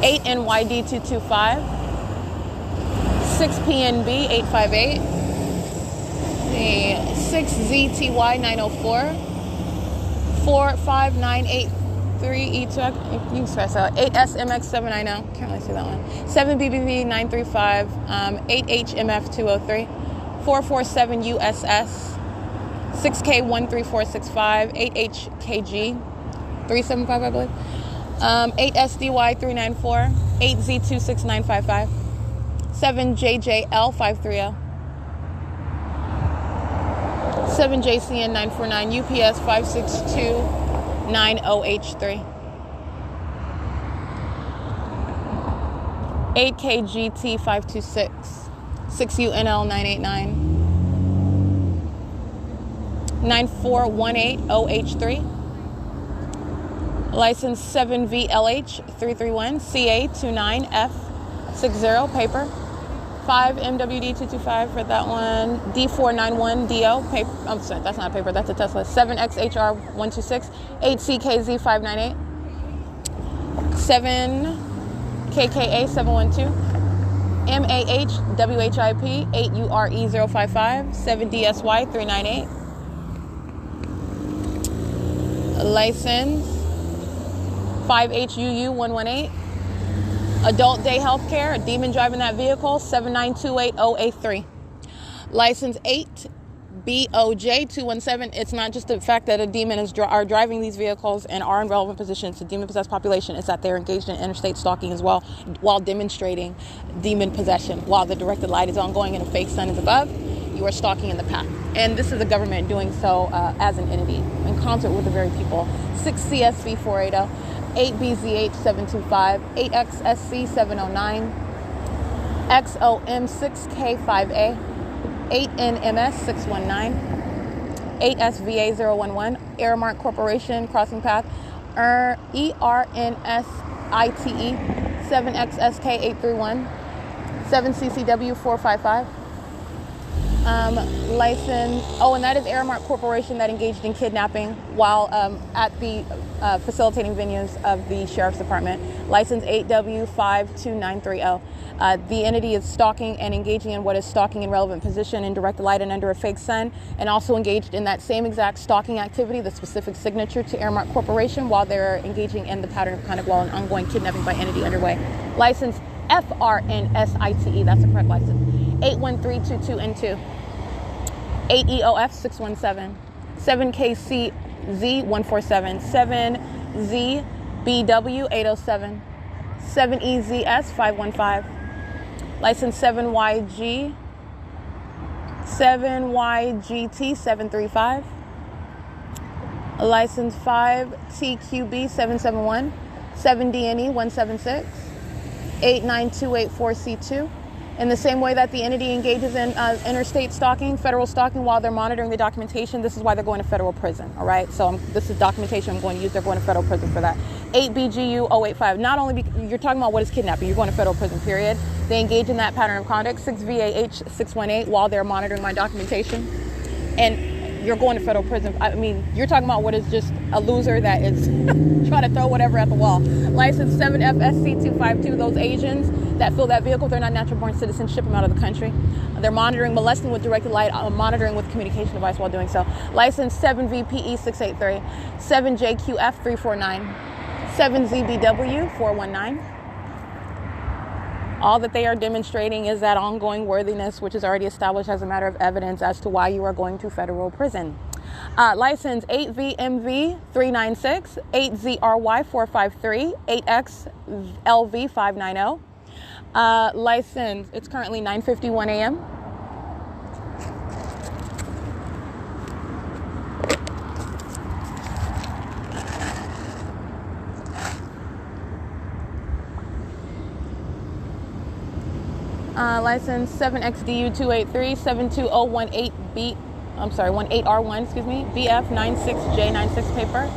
8NYD225, 6PNB858, 6ZTY904, 45983E2, you can scratch that, 8SMX790, can't really see that one, 7BBV935, 8HMF203, 447 U.S.S, 6K13465, 8HKG375, I believe, 8SDY394, 8Z26955, 7JJL530, 7JCN949, UPS 56290H3, 8KGT526, 6UNL989, 94180H3, license 7VLH331, CA29F60, paper, 5MWD225 for that one, D491DO, paper, I'm sorry, that's not a paper, that's a Tesla, 7XHR126, 8CKZ598, 7KKA712, MAHWHIP 8URE055, 7DSY398, license 5HUU118, Adult Day Healthcare, a demon driving that vehicle, 79280A3, license 8BOJ217. It's not just the fact that a demon are driving these vehicles and are in relevant positions to demon-possessed population. It's that they're engaged in interstate stalking as well while demonstrating demon possession. While the directed light is ongoing and a fake sun is above, you are stalking in the path. And this is the government doing so as an entity in concert with the very people. 6CSV480, 8BZH725, 8XSC709, XOM6K5A, 8NMS619, 8SVA011, Airmark Corporation, Crossing Path, ERNSITE, 7XSK831, 7CCW455, license, and that is Airmark Corporation that engaged in kidnapping while at the facilitating venues of the Sheriff's Department. License 8W52930. The entity is stalking and engaging in what is stalking in relevant position in direct light and under a fake sun, and also engaged in that same exact stalking activity, the specific signature to Airmark Corporation, while they're engaging in the pattern of conduct while an ongoing kidnapping by entity underway. License FRNSITE, that's the correct license. 81322N2. 8EOF 617. 7KCZ 147. 7ZBW 807. 7EZS 515. License 7YGT 735. License 5TQB 771. 7DNE 176. 89284C2. In the same way that the entity engages in interstate stalking, federal stalking, while they're monitoring the documentation, this is why they're going to federal prison, all right? So this is documentation I'm going to use. They're going to federal prison for that. 8BGU 085. Not only you're talking about what is kidnapping, you're going to federal prison, period. They engage in that pattern of conduct. 6VAH 618 while they're monitoring my documentation. And you're going to federal prison. I mean, you're talking about what is just a loser that is trying to throw whatever at the wall. License 7FSC252, those Asians that fill that vehicle, they're not natural born citizens, ship them out of the country. They're monitoring, molesting with directed light, monitoring with communication device while doing so. License 7VPE683, 7JQF349, 7ZBW 419. All that they are demonstrating is that ongoing worthiness, which is already established as a matter of evidence as to why you are going to federal prison. License 8VMV396, 8ZRY453, 8XLV590. License, it's currently 9:51 a.m. License 7XDU283 72018B, 18R1, BF96J96 paper,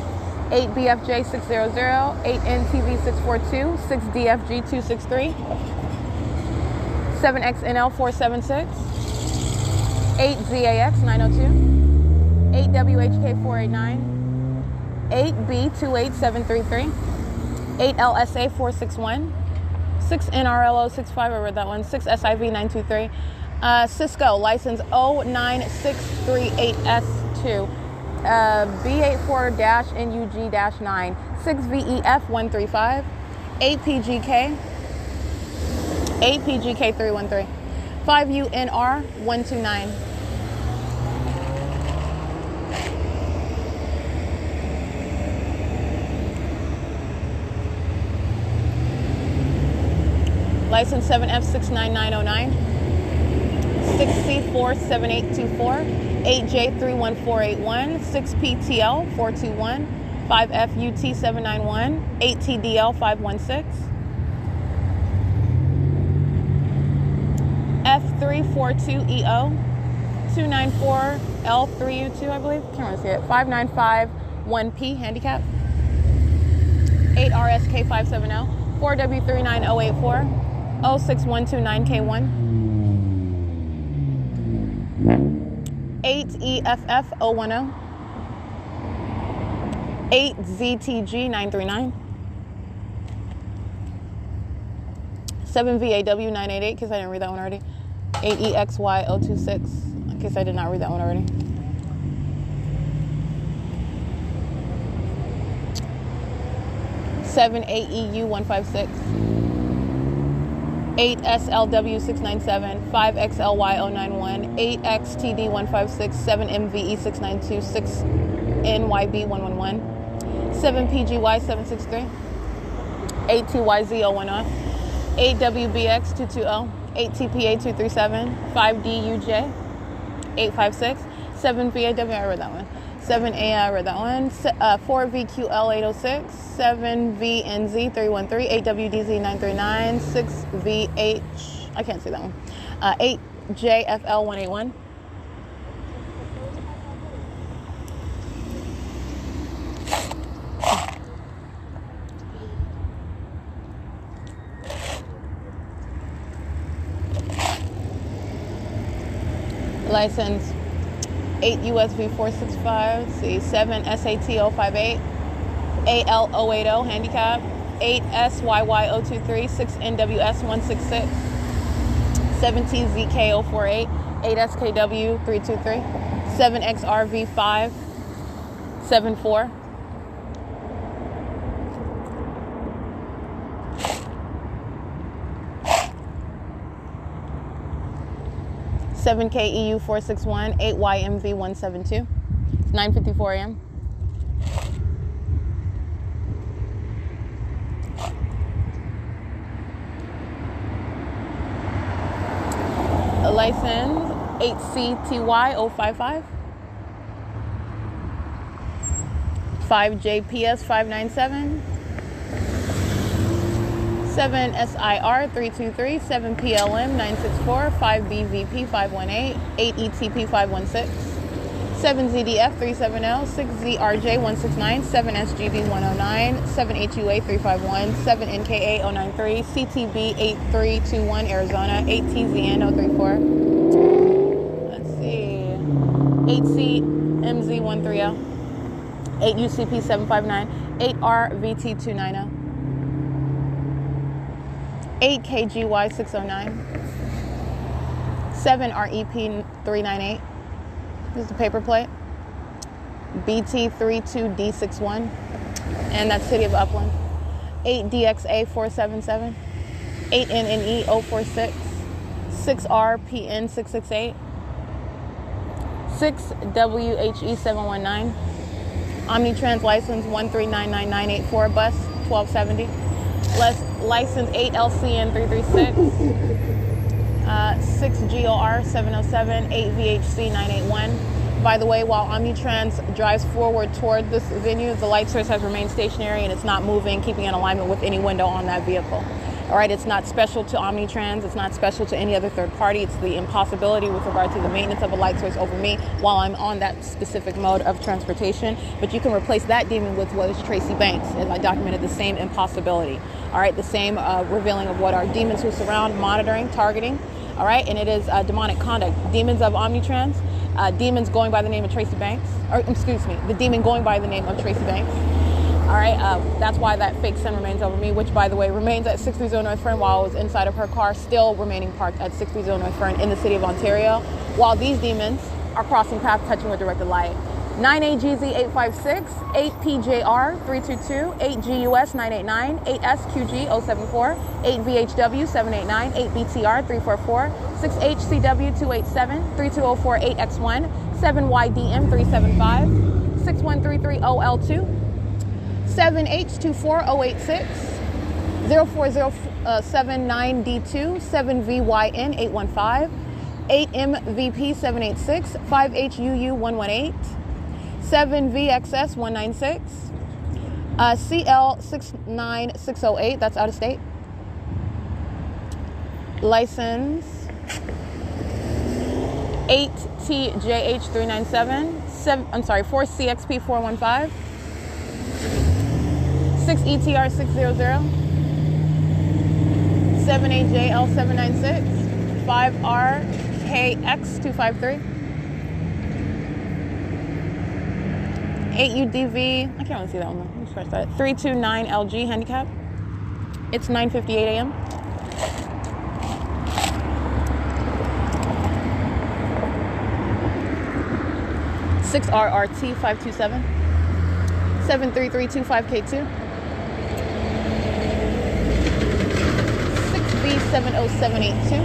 8BFJ600, 8NTV642, 6DFG263, 7XNL476, 8ZAX902, 8WHK489, 8B28733, 8LSA461, 6NRLO65, I read that one, 6SIV923, Cisco, license 09638S2, B84-NUG-9, 6VEF135, 8PGK, 8PGK313, 5UNR129. License 7F69909, 6C47824, 8J31481, 6PTL421, 5FUT791, 8TDL516, F342EO, 294L3U2, I believe. Can't really see it. 5951P, handicap. 8RSK570, 4W39084, 06129K1, 8EFF010, 8ZTG939, 7VAW988, in case I didn't read that one already, 8EXY026, in case I did not read that one already. Seven AEU156, 8SLW697, 5XLY091, 8XTD156, 7MVE692, 6NYB111, 7PGY763, 8TYZ010, 8WBX220, 8TPA237, 5DUJ856, 7VAW, I read that one. 7A, I read that one. 4VQL806, 7VNZ313, 8WDZ939, 6VH, I can't see that one. 8JFL181. License 8 USV465, see 7 SAT058, AL080 handicap, 8SYY023, 6NWS166, 7TZK048, 8SKW323, 7XRV574, 7KEU461, 8YMV172. It's 9:54 a.m. License 8CTY055, 5JPS597, 7 SIR 323, 7 PLM 964, 5 BVP 518, 8 ETP 516, 7 ZDF 370, 6 ZRJ 169, 7 SGB 109, 7 HUA 351, 7 NKA 093, CTB 8321 Arizona, 8 TZN 034. Let's see. 8 CMZ 130, 8 UCP 759, 8 RVT 290. 8 KGY 609, 7 REP 398. This is the paper plate. BT 32D61, and that's City of Upland. 8 DXA 477, 8 NNE 046, 6 RPN 668, 6 WHE 719. Omnitrans license 1399984, bus 1270. License 8 LCN 336, 6 GOR 707, 8 VHC 981. By the way, while Omnitrans drives forward toward this venue, the light source has remained stationary and it's not moving, keeping in alignment with any window on that vehicle. All right, it's not special to Omnitrans. It's not special to any other third party. It's the impossibility with regard to the maintenance of a light source over me while I'm on that specific mode of transportation. But you can replace that demon with what is Tracy Banks, as I documented the same impossibility. All right, the same revealing of what are demons who surround, monitoring, targeting. All right, and it is demonic conduct. Demons of Omnitrans, demons going by the name of Tracy Banks, or excuse me, the demon going by the name of Tracy Banks. All right, that's why that fake sun remains over me, which, by the way, remains at 630 North Fern while I was inside of her car, still remaining parked at 630 North Fern in the city of Ontario, while these demons are crossing paths, touching with directed light. 9AGZ856, 8PJR322, 8GUS989, 8SQG074, 8VHW789, 8BTR344, 6HCW287, 3204, 8X1, 7YDM375, 61330L2, 7H24086, 04079D2, 7VYN815, 8MVP786, 5HUU118, 7VXS196, CL69608, that's out of state. License 8TJH397, 4CXP415, 6ETR600, 7AJL796, 5RKX253, 8UDV, I can't really see that one though. Let me scratch that. 329LG handicap. It's 9:58 a.m. Six RRT 527, 73325K2, 6B70782,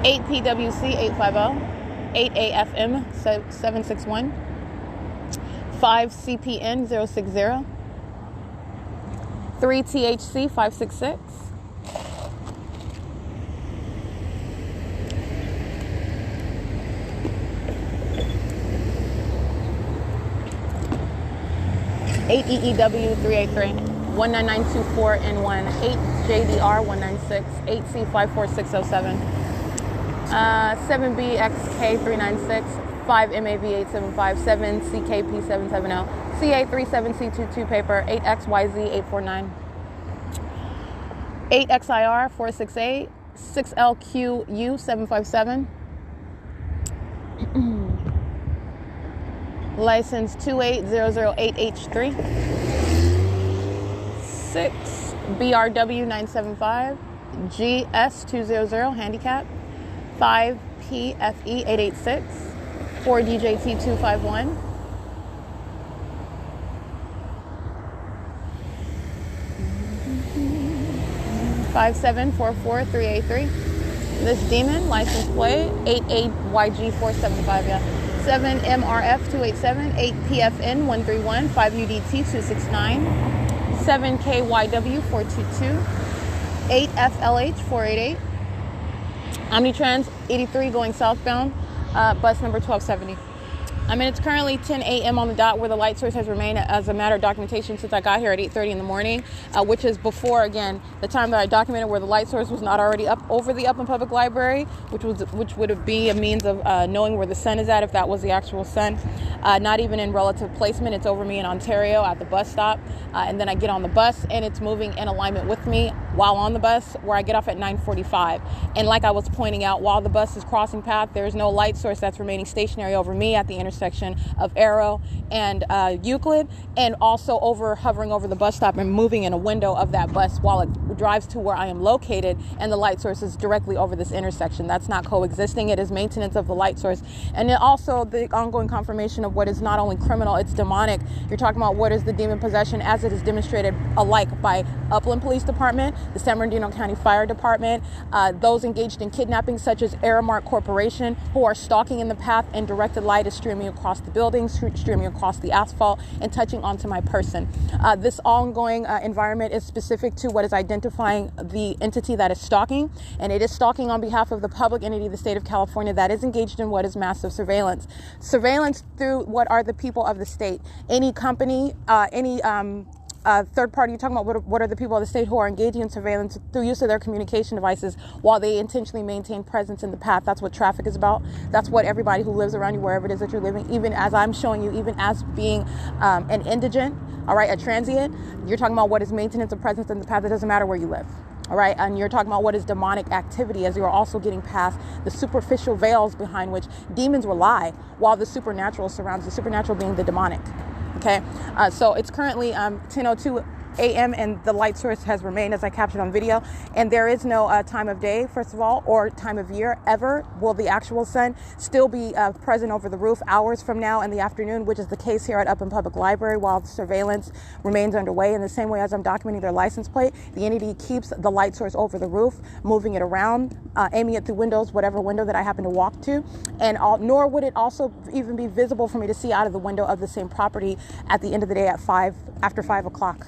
8PWC 850, 8AFM 761, 5CPN 060, 3THC 566, 8EEW383, 19924N1, 8JDR196, 8C54607, 7BXK396, 5MAV875, 7CKP770, CA37C22 paper, 8XYZ849, 8XIR468, 6LQU757, License 28008H3. 6 BRW 975. GS200 handicap. 5 PFE 886. 4 DJT 251. $5744-383. This demon, license plate 88YG475, yeah. 7 MRF 287, 8 PFN 131, 5 UDT 269, 7 KYW 422, 8 FLH 488. Omnitrans 83 going southbound, bus number 1270. It's currently 10 a.m. on the dot, where the light source has remained as a matter of documentation since I got here at 8:30 in the morning, which is before, again, the time that I documented where the light source was not already up over the Upland Public Library, which would be a means of knowing where the sun is at, if that was the actual sun. Not even in relative placement. It's over me in Ontario at the bus stop, and then I get on the bus and it's moving in alignment with me while on the bus, where I get off at 9:45. And like I was pointing out, while the bus is crossing path, there is no light source that's remaining stationary over me at the intersection of Arrow and Euclid, and also hovering over the bus stop and moving in a window of that bus while it drives to where I am located, and the light source is directly over this intersection. That's not coexisting. It is maintenance of the light source. And then also the ongoing confirmation of what is not only criminal, it's demonic. You're talking about what is the demon possession, as it is demonstrated alike by Upland Police Department, the San Bernardino County Fire Department, those engaged in kidnapping such as Aramark Corporation, who are stalking in the path, and directed light is streaming across the buildings, streaming across the asphalt, and touching onto my person. This ongoing environment is specific to what is identifying the entity that is stalking, and it is stalking on behalf of the public entity, the state of California, that is engaged in what is massive surveillance. Surveillance through what are the people of the state. Any company, any third party, you're talking about what are the people of the state who are engaging in surveillance through use of their communication devices while they intentionally maintain presence in the path. That's what traffic is about. That's what everybody who lives around you, wherever it is that you're living, even as I'm showing you, even as being an indigent, all right, a transient, you're talking about what is maintenance of presence in the path. It doesn't matter where you live. All right, and you're talking about what is demonic activity, as you're also getting past the superficial veils behind which demons will lie, while the supernatural surrounds, the supernatural being the demonic. Okay, so it's currently 10:02 a.m. and the light source has remained as I captured on video, and there is no time of day, first of all, or time of year ever will the actual sun still be present over the roof hours from now in the afternoon, which is the case here at Upland Public Library, while the surveillance remains underway. In the same way as I'm documenting their license plate, the entity keeps the light source over the roof, moving it around, aiming it through windows, whatever window that I happen to walk to, and nor would it also even be visible for me to see out of the window of the same property at the end of the day at after 5 o'clock.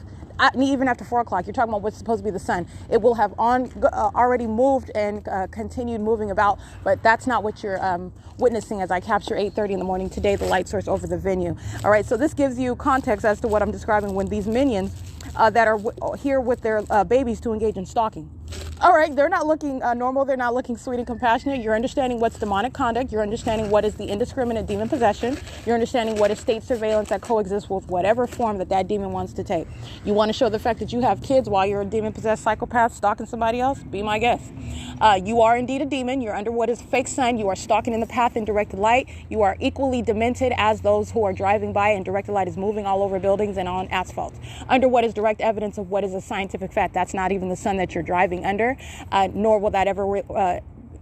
Even after 4 o'clock, you're talking about what's supposed to be the sun. It will have already moved and continued moving about, but that's not what you're witnessing as I capture 8:30 in the morning today, the light source over the venue. All right, so this gives you context as to what I'm describing when these minions that are here with their babies to engage in stalking. All right, they're not looking normal. They're not looking sweet and compassionate. You're understanding what's demonic conduct. You're understanding what is the indiscriminate demon possession. You're understanding what is state surveillance that coexists with whatever form that demon wants to take. You want to show the fact that you have kids while you're a demon-possessed psychopath stalking somebody else? Be my guest. You are indeed a demon. You're under what is fake sun. You are stalking in the path in directed light. You are equally demented as those who are driving by, and directed light is moving all over buildings and on asphalt. Under what is direct evidence of what is a scientific fact. That's not even the sun that you're driving under. Nor will that ever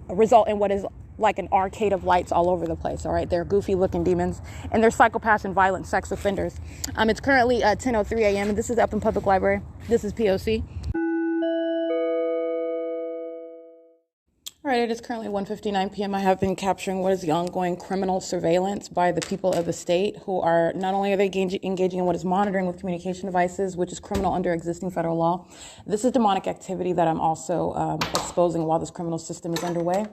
result in what is like an arcade of lights all over the place. All right, they're goofy looking demons, and they're psychopaths and violent sex offenders. It's currently 10:03 a.m. and this is up in Public Library. This is P.O.C. All right, it is currently 1:59 p.m. I have been capturing what is the ongoing criminal surveillance by the people of the state, who are not only are they engaging in what is monitoring with communication devices, which is criminal under existing federal law. This is demonic activity that I'm also exposing while this criminal system is underway.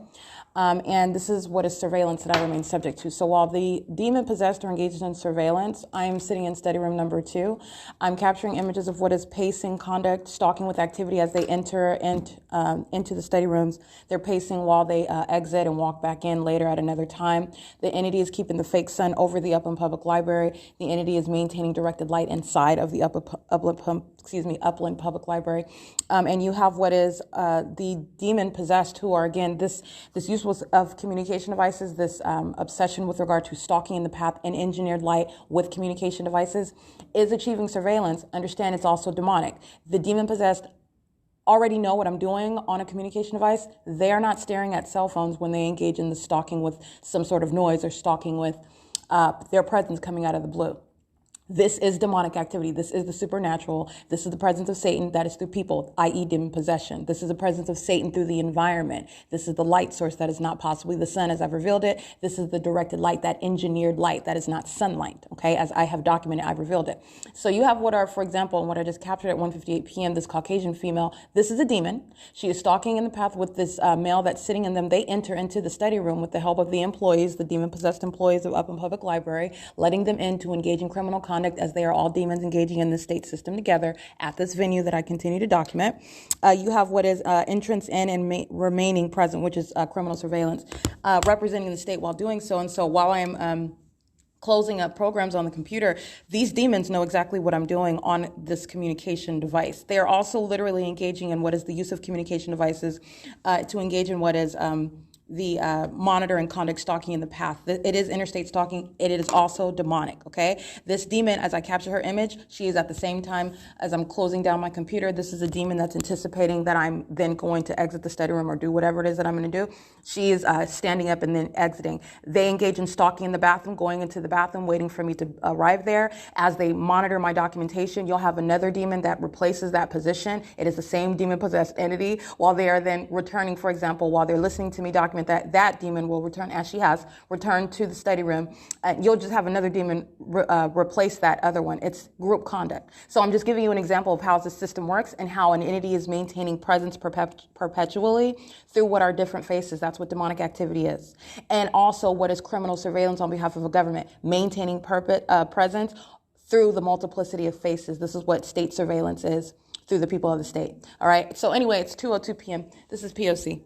And this is what is surveillance that I remain subject to. So while the demon possessed are engaged in surveillance, I am sitting in study room number 2. I'm capturing images of what is pacing conduct, stalking with activity as they enter into the study rooms. They're pacing while they exit and walk back in later at another time. The entity is keeping the fake sun over the Upland Public Library. The entity is maintaining directed light inside of the Upland Public Library. And you have what is the demon possessed, who are, again, this use misuse of communication devices, this obsession with regard to stalking in the path and engineered light with communication devices is achieving surveillance. Understand it's also demonic. The demon-possessed already know what I'm doing on a communication device. They are not staring at cell phones when they engage in the stalking with some sort of noise or stalking with their presence coming out of the blue. This is demonic activity. This is the supernatural. This is the presence of Satan that is through people, i.e. demon possession. This is the presence of Satan through the environment. This is the light source that is not possibly the sun as I've revealed it. This is the directed light, that engineered light that is not sunlight, okay? As I have documented, I've revealed it. So you have what are, for example, and what I just captured at 1:58 p.m., this Caucasian female. This is a demon. She is stalking in the path with this male that's sitting in them. They enter into the study room with the help of the employees, the demon-possessed employees of Upland Public Library, letting them in to engage in criminal conduct as they are all demons engaging in the state system together at this venue that I continue to document. You have what is entrance in and remaining present, which is criminal surveillance, representing the state while doing so. And so while I'm closing up programs on the computer, these demons know exactly what I'm doing on this communication device. They are also literally engaging in what is the use of communication devices to engage in what is the monitor and conduct stalking in the path. It is interstate stalking. It is also demonic, okay? This demon, as I capture her image, she is at the same time as I'm closing down my computer. This is a demon that's anticipating that I'm then going to exit the study room or do whatever it is that I'm going to do. She is standing up and then exiting. They engage in stalking in the bathroom, going into the bathroom, waiting for me to arrive there. As they monitor my documentation, you'll have another demon that replaces that position. It is the same demon-possessed entity. While they are then returning, for example, while they're listening to me document that demon will return, as she has returned to the study room. You'll just have another demon replace that other one. It's group conduct. So I'm just giving you an example of how the system works and how an entity is maintaining presence perpetually through what are different faces. That's what demonic activity is. And also what is criminal surveillance on behalf of a government, maintaining presence through the multiplicity of faces. This is what state surveillance is through the people of the state. All right. So anyway, it's 2:02 p.m. This is P.O.C.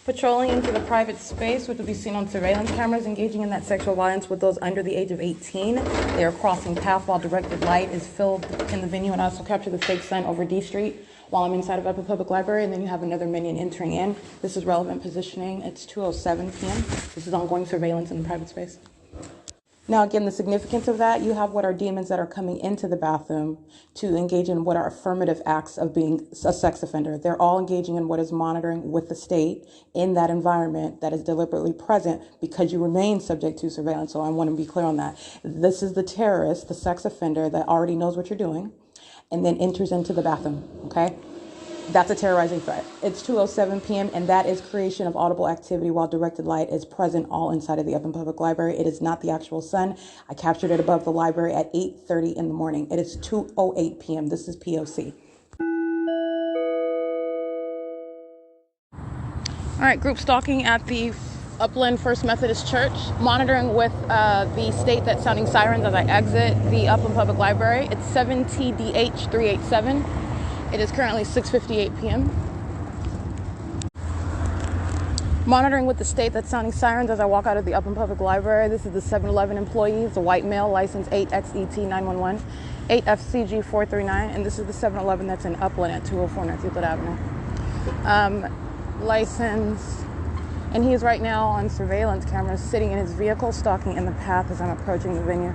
Patrolling into the private space, which will be seen on surveillance cameras, engaging in that sexual violence with those under the age of 18. They are crossing path while directed light is filled in the venue, and I also capture the fake sign over D Street while I'm inside of Upland Public Library, and then you have another minion entering in. This is relevant positioning. It's 2:07 p.m. This is ongoing surveillance in the private space. Now, again, the significance of that, you have what are demons that are coming into the bathroom to engage in what are affirmative acts of being a sex offender. They're all engaging in what is monitoring with the state in that environment that is deliberately present because you remain subject to surveillance. So I want to be clear on that. This is the terrorist, the sex offender that already knows what you're doing and then enters into the bathroom, okay? That's a terrorizing threat. It's 2:07 p.m. and that is creation of audible activity while directed light is present all inside of the Upland Public Library. It is not the actual sun. I captured it above the library at 8:30 in the morning. It is 2:08 p.m. This is P.O.C. All right, group stalking at the Upland First Methodist Church, monitoring with the state that's sounding sirens as I exit the Upland Public Library. It's 7TDH 387. It is currently 6:58 p.m. Monitoring with the state that's sounding sirens as I walk out of the Upland Public Library. This is the 7-Eleven employee. It's a white male, license 8XET911, 8FCG439, and this is the 7-Eleven that's in Upland at 204 North Euclid Avenue. License, and he is right now on surveillance cameras, sitting in his vehicle, stalking in the path as I'm approaching the venue.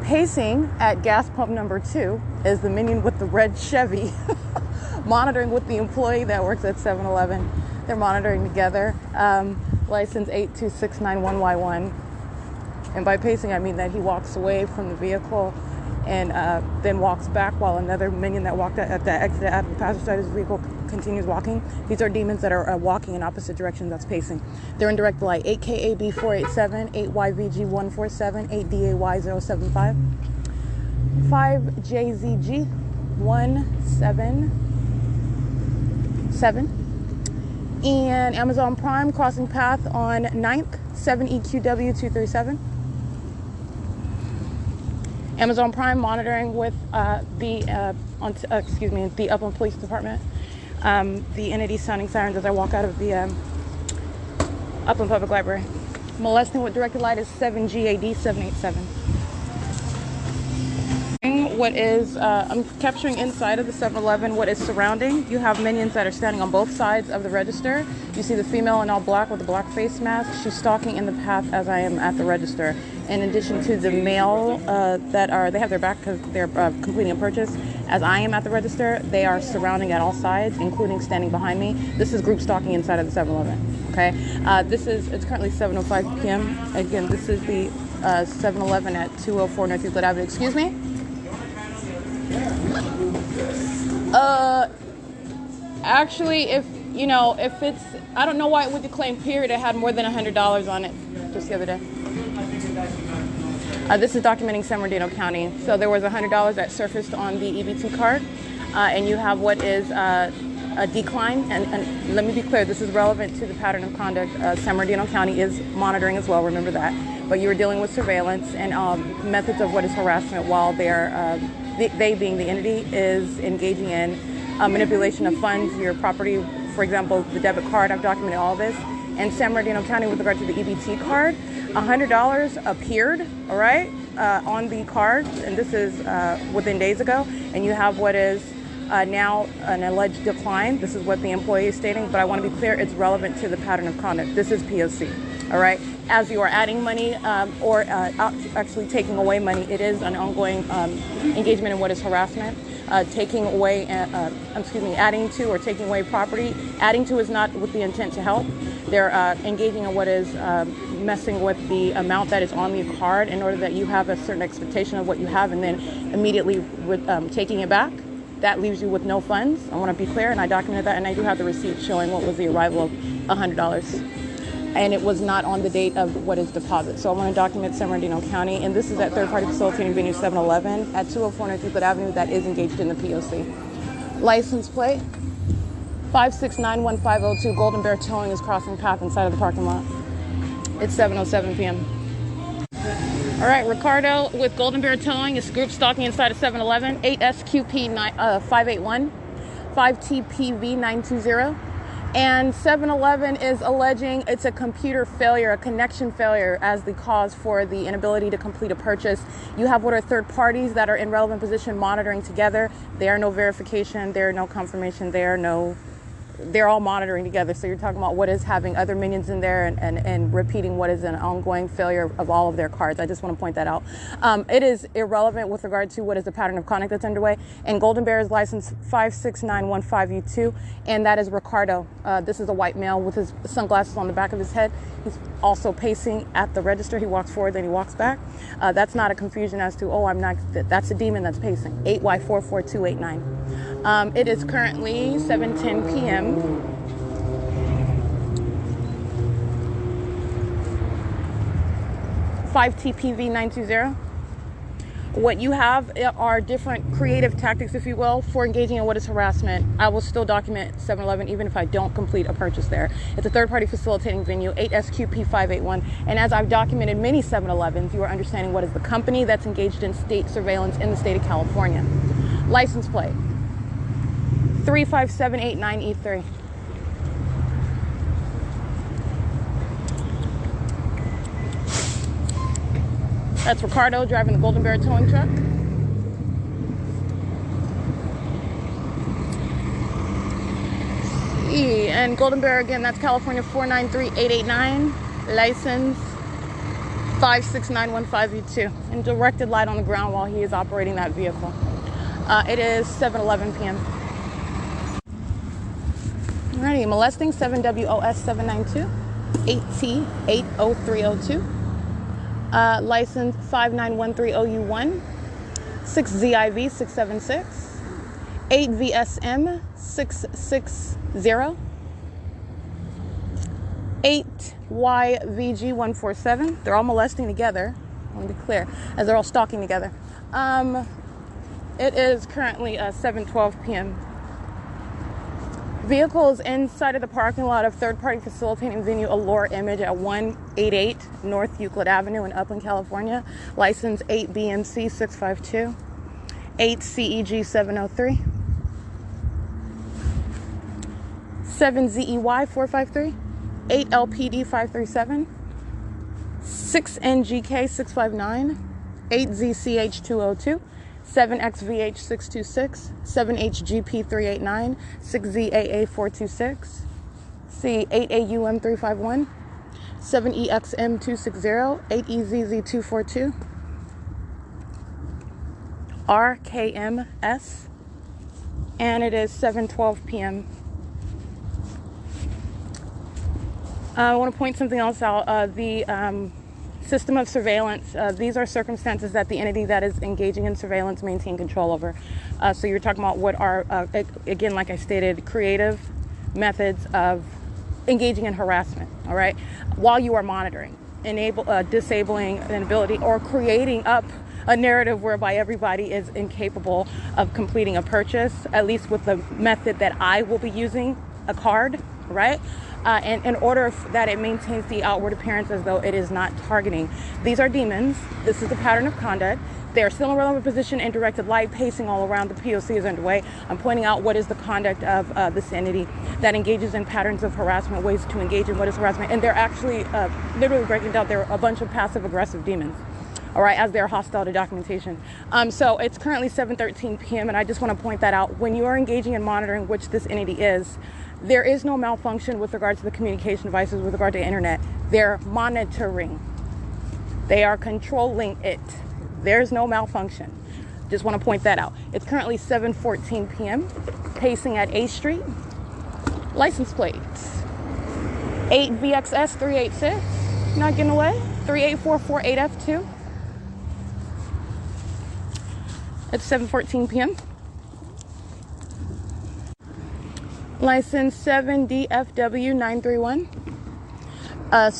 Pacing at gas pump number 2 is the minion with the red Chevy, monitoring with the employee that works at 7-Eleven. They're monitoring together. License 82691Y1. And by pacing, I mean that he walks away from the vehicle and then walks back while another minion that walked at the exit at the passenger side of his vehicle continues walking. These are demons that are walking in opposite directions. That's pacing. They're in direct light. 8KAB487, 8YVG147, 8DAY075, 5JZG177, and Amazon Prime crossing path on 9th, 7EQW237. Amazon Prime monitoring with the Upland Police Department. The entity sounding sirens as I walk out of the Upland Public Library. Molesting with directed light is 7GAD787. what is, I'm capturing inside of the 7-Eleven what is surrounding. You have minions that are standing on both sides of the register. You see the female in all black with the black face mask. She's stalking in the path as I am at the register. In addition to the male they have their back because they're completing a purchase. As I am at the register, they are surrounding at all sides, including standing behind me. This is group stalking inside of the 7-Eleven. Okay, it's currently 7:05 p.m. Again, this is the 7-Eleven at 204 North Euclid Avenue. Excuse me? Actually, if it's, I don't know why it would declaim period. It had more than $100 on it just the other day. This is documenting San Bernardino County. So there was $100 that surfaced on the EBT card, and you have what is a decline. And let me be clear, this is relevant to the pattern of conduct. San Bernardino County is monitoring as well, remember that. But you were dealing with surveillance and methods of what is harassment while they being the entity is engaging in manipulation of funds, your property, for example, the debit card. I've documented all this. And San Bernardino County, with regard to the EBT card, $100 appeared, all right, on the card, and this is within days ago. And you have what is now an alleged decline. This is what the employee is stating, but I want to be clear, it's relevant to the pattern of conduct. This is P.O.C, all right? As you are adding money or actually taking away money, it is an ongoing engagement in what is harassment. Taking away, adding to or taking away property. Adding to is not with the intent to help. They're engaging in what is messing with the amount that is on the card in order that you have a certain expectation of what you have, and then immediately taking it back. That leaves you with no funds. I want to be clear, and I documented that, and I do have the receipt showing what was the arrival of $100. And it was not on the date of what is deposit. So I want to document San Bernardino County, and this is at third-party facilitating venue 7-Eleven at 204 North Euclid Avenue that is engaged in the P.O.C. License plate 5691502. Golden Bear Towing is crossing path inside of the parking lot. It's 7:07 p.m. All right, Ricardo with Golden Bear Towing is group stalking inside of 7-Eleven. 8SQP 581, 5TPV 920. And 7-Eleven is alleging it's a computer failure, a connection failure as the cause for the inability to complete a purchase. You have what are third parties that are in relevant position monitoring together. There are no verification, there are no confirmation, they're all monitoring together. So you're talking about what is having other minions in there and repeating what is an ongoing failure of all of their cards. I just want to point that out. It is irrelevant with regard to what is the pattern of conduct that's underway. And Golden Bear is license 56915U2, and that is Ricardo. This is a white male with his sunglasses on the back of his head. He's also pacing at the register. He walks forward, then he walks back. That's not a confusion as to, oh, I'm not, that's a demon that's pacing. 8Y44289. It is currently 7:10 p.m. 5TPV 920. What you have are different creative tactics, if you will, for engaging in what is harassment. I will still document 7-Eleven even if I don't complete a purchase there. It's a third-party facilitating venue, 8SQP 581. And as I've documented many 7-Elevens, you are understanding what is the company that's engaged in state surveillance in the state of California. License plate 35789E3. That's Ricardo driving the Golden Bear towing truck. And Golden Bear, again, that's California 493889, license 56915U2, and directed light on the ground while he is operating that vehicle. It is 7:11 p.m. Alrighty, molesting 7WOS 792, 8T80302. License 59130U1, 6ZIV 676, 8VSM 660, 8YVG 147. They're all molesting together. I want to be clear, as they're all stalking together. It is currently 7:12 p.m. Vehicles inside of the parking lot of third-party facilitating venue Allure Image at 188 North Euclid Avenue in Upland, California. License 8BMC 652, 8CEG 703, 7ZEY 453, 8LPD 537, 6NGK 659, 8ZCH 202, 7XVH626, 7HGP389, 6ZAA426, C8AUM351, 7EXM260, 8EZZ242, RKMS, and it is 7:12 p.m. I want to point something else out. The system of surveillance, these are circumstances that the entity that is engaging in surveillance maintain control over. So you're talking about what are, again, like I stated, creative methods of engaging in harassment, all right, while you are monitoring, disabling an ability or creating up a narrative whereby everybody is incapable of completing a purchase, at least with the method that I will be using, a card, right? And in order that it maintains the outward appearance as though it is not targeting. These are demons. This is the pattern of conduct. They are still in relevant position and directed light, pacing all around. The P.O.C is underway. I'm pointing out what is the conduct of this entity that engages in patterns of harassment, ways to engage in what is harassment. And they're actually literally breaking down. They're a bunch of passive-aggressive demons, all right, as they're hostile to documentation. So it's currently 7:13 p.m. and I just want to point that out. When you are engaging in monitoring, which this entity is, there is no malfunction with regard to the communication devices, with regard to internet. They're monitoring. They are controlling it. There's no malfunction. Just want to point that out. It's currently 7:14 p.m. Pacing at A Street. License plates 8VXS386. Not getting away. 38448F2. It's 7:14 p.m. License 7DFW931.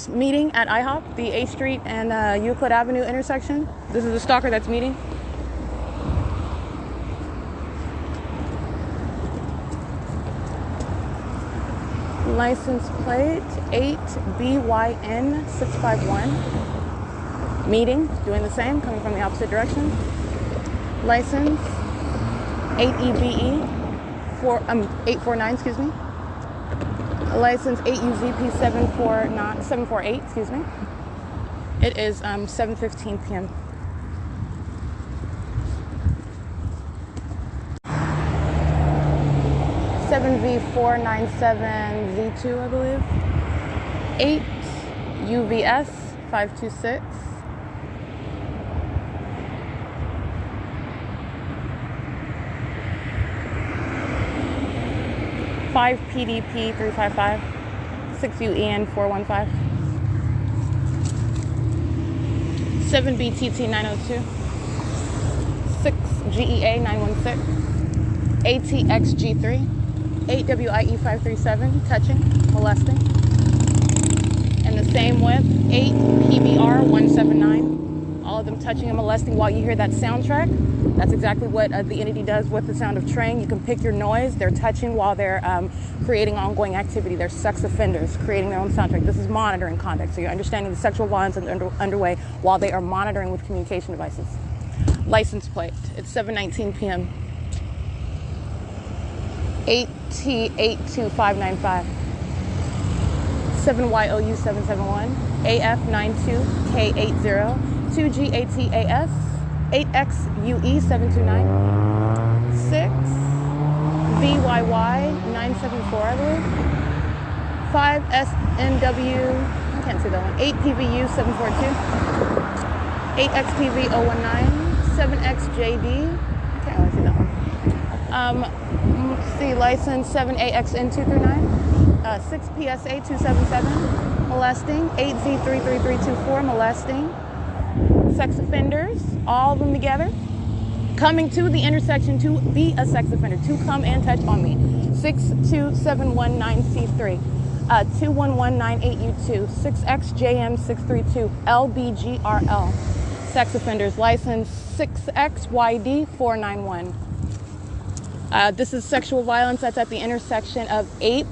Meeting at IHOP, the A Street and Euclid Avenue intersection. This is the stalker that's meeting. License plate 8BYN651. Meeting, doing the same, coming from the opposite direction. License 8EBE 849, excuse me. License 8UZP748, excuse me. It is 7:15 p.m. V497Z2, I believe. 8 UVS 526. 5 PDP 355, 6 UEN 415, 7 BTT 902, 6 GEA 916, ATXG3, 8 WIE 537, touching, molesting, and the same with 8 PBR 179. All of them touching and molesting. While you hear that soundtrack, that's exactly what the entity does with the sound of train. You can pick your noise. They're touching while they're creating ongoing activity. They're sex offenders creating their own soundtrack. This is monitoring conduct. So you're understanding the sexual violence underway while they are monitoring with communication devices. License plate. It's 7:19 p.m. 8T82595. 7YOU771. AF92K80. 2GATAS, 8XUE729, 6 VYY974, I believe, 5 SNW, I can't see that one, 8 PVU742, 8 XPV019, 7 XJD, I can't really see that one. Let's see, license 7 AXN239, 6 PSA277, molesting, 8 Z33324, molesting. Sex offenders, all of them together, coming to the intersection to be a sex offender, to come and touch on me. 62719C3, 21198U2, 6XJM632, LBGRL. Sex offenders, license 6XYD491. This is sexual violence that's at the intersection of 8th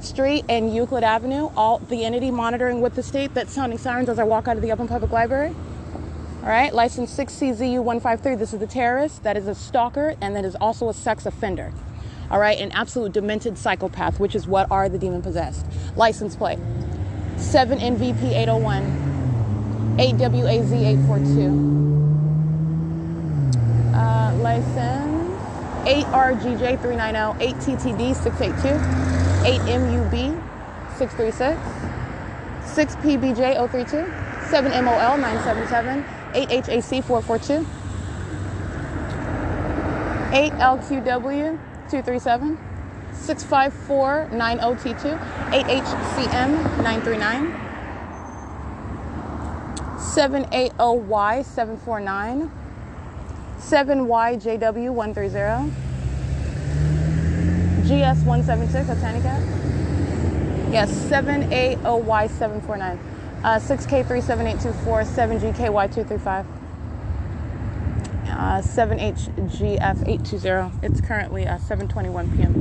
Street and Euclid Avenue. All the entity monitoring with the state that's sounding sirens as I walk out of the Upland Public Library. All right, license 6CZU153. This is the terrorist that is a stalker and that is also a sex offender. All right, an absolute demented psychopath, which is what are the demon possessed. License plate 7NVP801, 8WAZ842. License 8RGJ390, 8TTD 682, 8MUB 636, 6PBJ 032, 7MOL 977, 8HAC 442, 8LQW 237, 65490T2, 8HCM 939, 780Y 749, 7YJW 130, GS 176, SATANIC at? Yes, 780Y 749, 6K37824, 7GKY235, 7HGF 820. It's currently 7:21 p.m.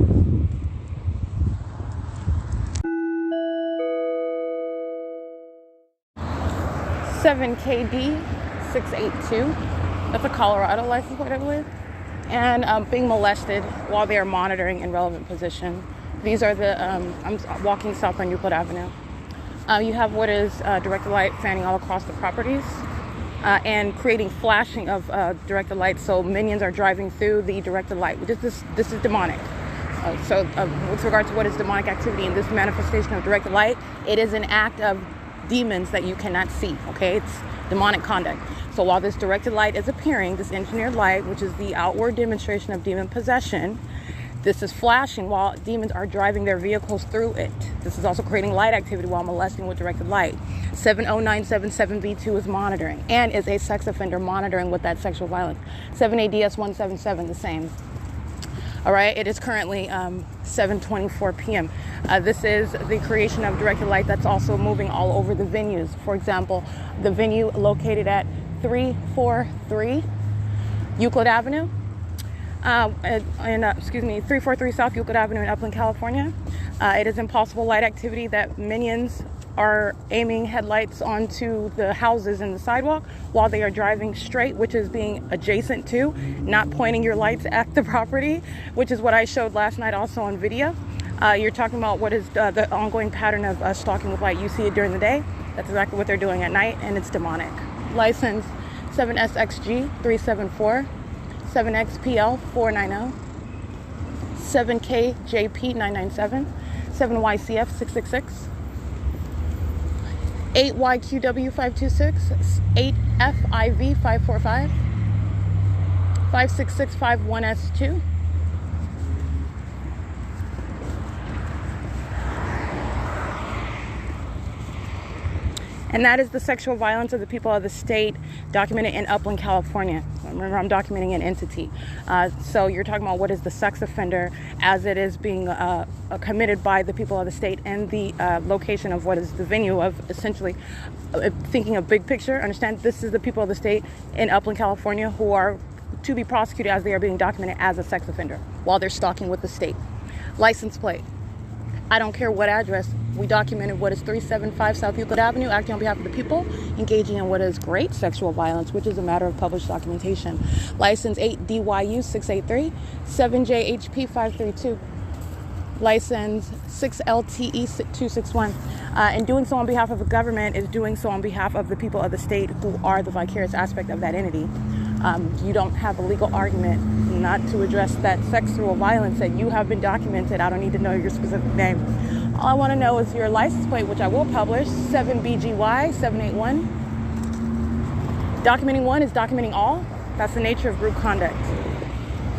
7KD 682. That's a Colorado license plate, I believe. And being molested while they are monitoring in relevant position. These are the, I'm walking south on Euclid Avenue. You have what is directed light fanning all across the properties and creating flashing of directed light. So minions are driving through the directed light. This is demonic. So with regard to what is demonic activity in this manifestation of directed light, it is an act of demons that you cannot see, okay? It's demonic conduct. So while this directed light is appearing, this engineered light, which is the outward demonstration of demon possession, this is flashing while demons are driving their vehicles through it. This is also creating light activity while molesting with directed light. 70977B2 is monitoring and is a sex offender monitoring with that sexual violence. 7ADS177, the same. All right, it is currently 7:24 p.m. This is the creation of directed light that's also moving all over the venues. For example, the venue located at 343 Euclid Avenue, 343 South Euclid Avenue in Upland, California. It is impossible light activity that minions are aiming headlights onto the houses and the sidewalk while they are driving straight, which is being adjacent to, not pointing your lights at the property, which is what I showed last night also on video. You're talking about what is the ongoing pattern of stalking with light. You see it during the day. That's exactly what they're doing at night, and it's demonic. License 7SXG 374, 7XPL 490, 7KJP 997, 7YCF 666, 8YQW 526, 8FIV 545, 56651S2, and that is the sexual violence of the people of the state documented in Upland, California. Remember, I'm documenting an entity. So you're talking about what is the sex offender as it is being committed by the people of the state, and the location of what is the venue of essentially thinking of big picture. Understand, this is the people of the state in Upland, California who are to be prosecuted as they are being documented as a sex offender while they're stalking with the state. License plate. I don't care what address. We documented what is 375 South Euclid Avenue, acting on behalf of the people, engaging in what is great sexual violence, which is a matter of published documentation. License 8DYU 683, 7JHP 532. License 6LTE 261. And doing so on behalf of the government is doing so on behalf of the people of the state who are the vicarious aspect of that entity. You don't have a legal argument not to address that sexual violence that you have been documented. I don't need to know your specific name. All I want to know is your license plate, which I will publish, 7BGY 781. Documenting one is documenting all. That's the nature of group conduct.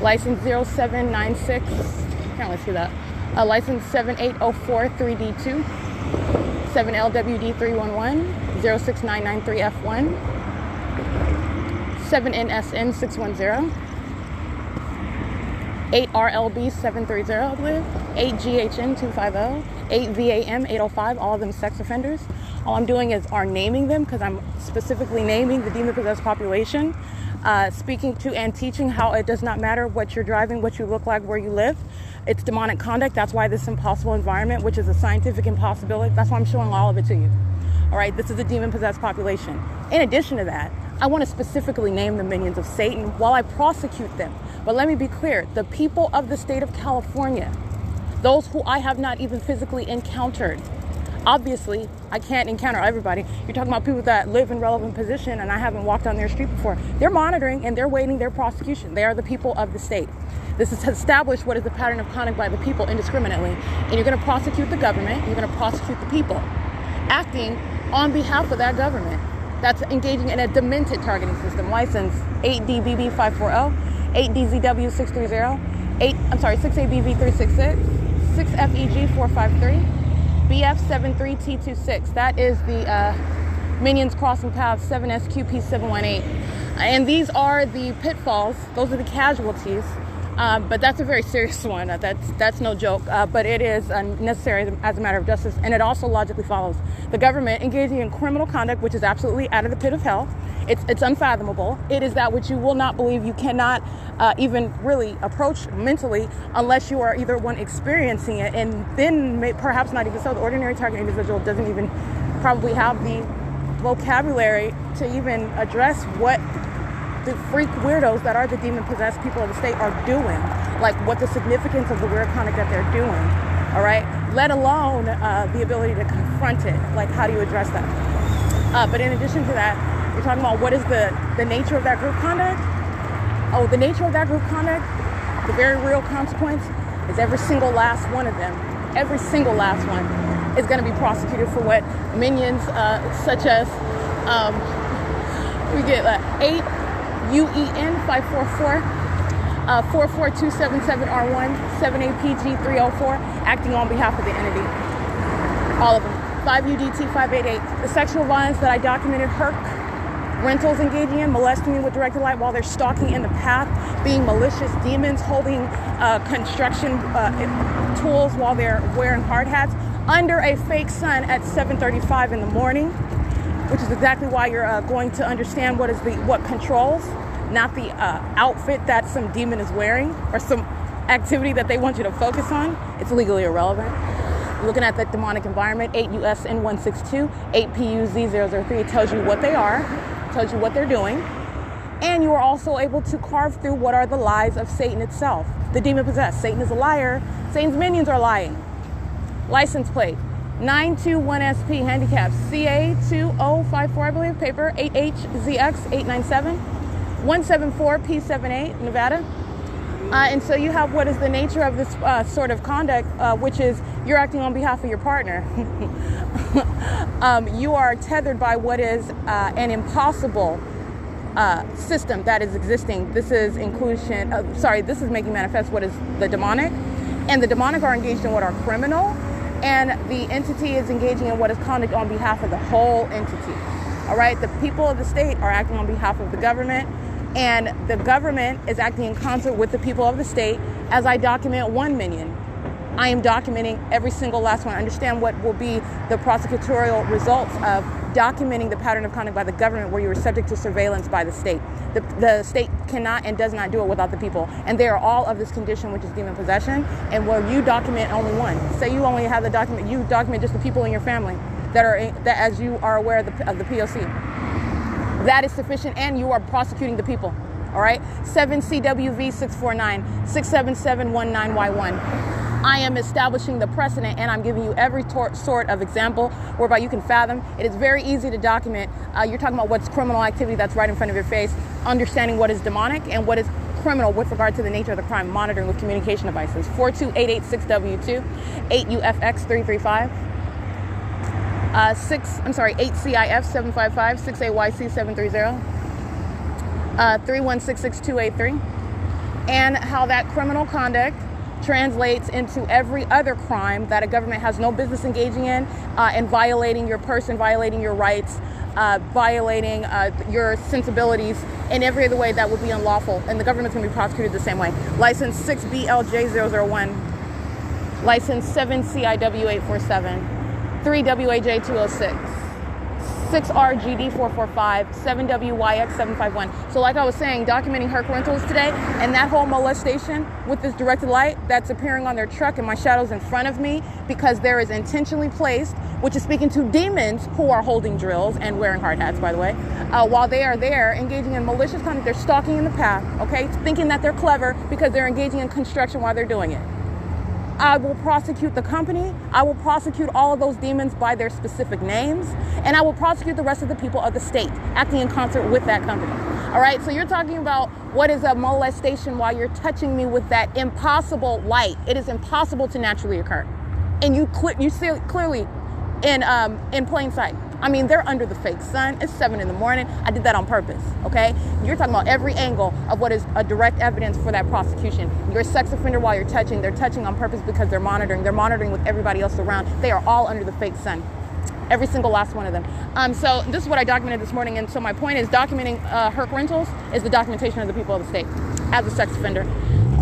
License 0796, can't really see that. License 7804 3D2, 7LWD 311, 06993F1, 7NSN 610, 8RLB 730, I believe, 8GHN 250, 8VAM 805, all of them sex offenders. All I'm doing is naming them because I'm specifically naming the demon-possessed population, speaking to and teaching how it does not matter what you're driving, what you look like, where you live. It's demonic conduct. That's why this impossible environment, which is a scientific impossibility, that's why I'm showing all of it to you. All right, this is a demon-possessed population. In addition to that, I want to specifically name the minions of Satan while I prosecute them. But let me be clear, the people of the state of California, those who I have not even physically encountered, Obviously, I can't encounter everybody. You're talking about people that live in relevant position and I haven't walked on their street before. They're monitoring and they're waiting their prosecution. They are the people of the state. This is to establish what is the pattern of conduct by the people indiscriminately. And you're going to prosecute the government. You're going to prosecute the people acting on behalf of that government that's engaging in a demented targeting system. License 8DBB540, 8DZW630, 6ABV366, 6FEG453, BF73T26. That is the Minions Crossing Paths 7SQP718. And these are the pitfalls. Those are the casualties. But that's a very serious one. That's no joke. But it is necessary as a matter of justice. And it also logically follows. The government engaging in criminal conduct, which is absolutely out of the pit of hell. It's unfathomable. It is that which you will not believe. You cannot even really approach mentally unless you are either one experiencing it, and then perhaps not even so. The ordinary target individual doesn't even probably have the vocabulary to even address what the freak weirdos that are the demon-possessed people of the state are doing, like what the significance of the weird conduct that they're doing, all right? Let alone the ability to confront it. Like, how do you address that? But in addition to that, you're talking about what is the nature of that group conduct? Oh, the nature of that group conduct, the very real consequence is every single last one of them, every single last one is going to be prosecuted for what minions such as, we get 8 UEN 544, 44277R1, 7APG304, acting on behalf of the entity. All of them. 5UDT 588. The sexual violence that I documented, Herc rentals engaging in, molesting me with directed light while they're stalking in the path, being malicious demons, holding construction tools while they're wearing hard hats under a fake sun at 7:35 in the morning, which is exactly why you're going to understand what controls, not the outfit that some demon is wearing or some activity that they want you to focus on. It's legally irrelevant. Looking at the demonic environment, 8 U.S. N162, 8 PUZ003, it tells you what they are, tells you what they're doing, and you are also able to carve through what are the lies of Satan itself. The demon possessed. Satan is a liar. Satan's minions are lying. License plate 921SP, handicap CA2054, I believe, paper 8HZX897, 174P78, Nevada. And so you have what is the nature of this sort of conduct, which is you're acting on behalf of your partner. You are tethered by what is an impossible system that is existing. This is inclusion, this is making manifest what is the demonic. And the demonic are engaged in what are criminal. And the entity is engaging in what is conduct on behalf of the whole entity. All right? The people of the state are acting on behalf of the government. And the government is acting in concert with the people of the state. As I document one minion, I am documenting every single last one. Understand what will be the prosecutorial results of documenting the pattern of conduct by the government where you are subject to surveillance by the state. The state cannot and does not do it without the people. And they are all of this condition, which is demon possession. And where you document only one. Say you only have the document, you document just the people in your family that as you are aware of the P.O.C. That is sufficient, and you are prosecuting the people. All right? 7CWV649, 67719Y1. I am establishing the precedent, and I'm giving you every sort of example whereby you can fathom. It is very easy to document. You're talking about what's criminal activity that's right in front of your face, understanding what is demonic and what is criminal with regard to the nature of the crime, monitoring with communication devices. 42886W2, 8UFX335. 8 CEASELESS 755, 6 AYC 730, 3166283, and how that criminal conduct translates into every other crime that a government has no business engaging in, and violating your person, violating your rights, violating your sensibilities in every other way that would be unlawful, and the government's going to be prosecuted the same way. License 6BLJ001, license 7CIW847, 3WAJ206, 6RGD445, 7WYX751. So like I was saying, documenting Herc rentals today, and that whole molestation with this directed light that's appearing on their truck and my shadows in front of me, because there is intentionally placed, which is speaking to demons who are holding drills and wearing hard hats, by the way, while they are there engaging in malicious conduct. They're stalking in the path, okay, thinking that they're clever because they're engaging in construction while they're doing it. I will prosecute the company. I will prosecute all of those demons by their specific names. And I will prosecute the rest of the people of the state acting in concert with that company. All right, so you're talking about what is a molestation while you're touching me with that impossible light. It is impossible to naturally occur. And you see it clearly in plain sight. I mean, they're under the fake sun. It's 7 in the morning. I did that on purpose, okay? You're talking about every angle of what is a direct evidence for that prosecution. You're a sex offender while you're touching. They're touching on purpose because they're monitoring. They're monitoring with everybody else around. They are all under the fake sun. Every single last one of them. So this is what I documented this morning. And so my point is documenting Herc rentals is the documentation of the people of the state as a sex offender.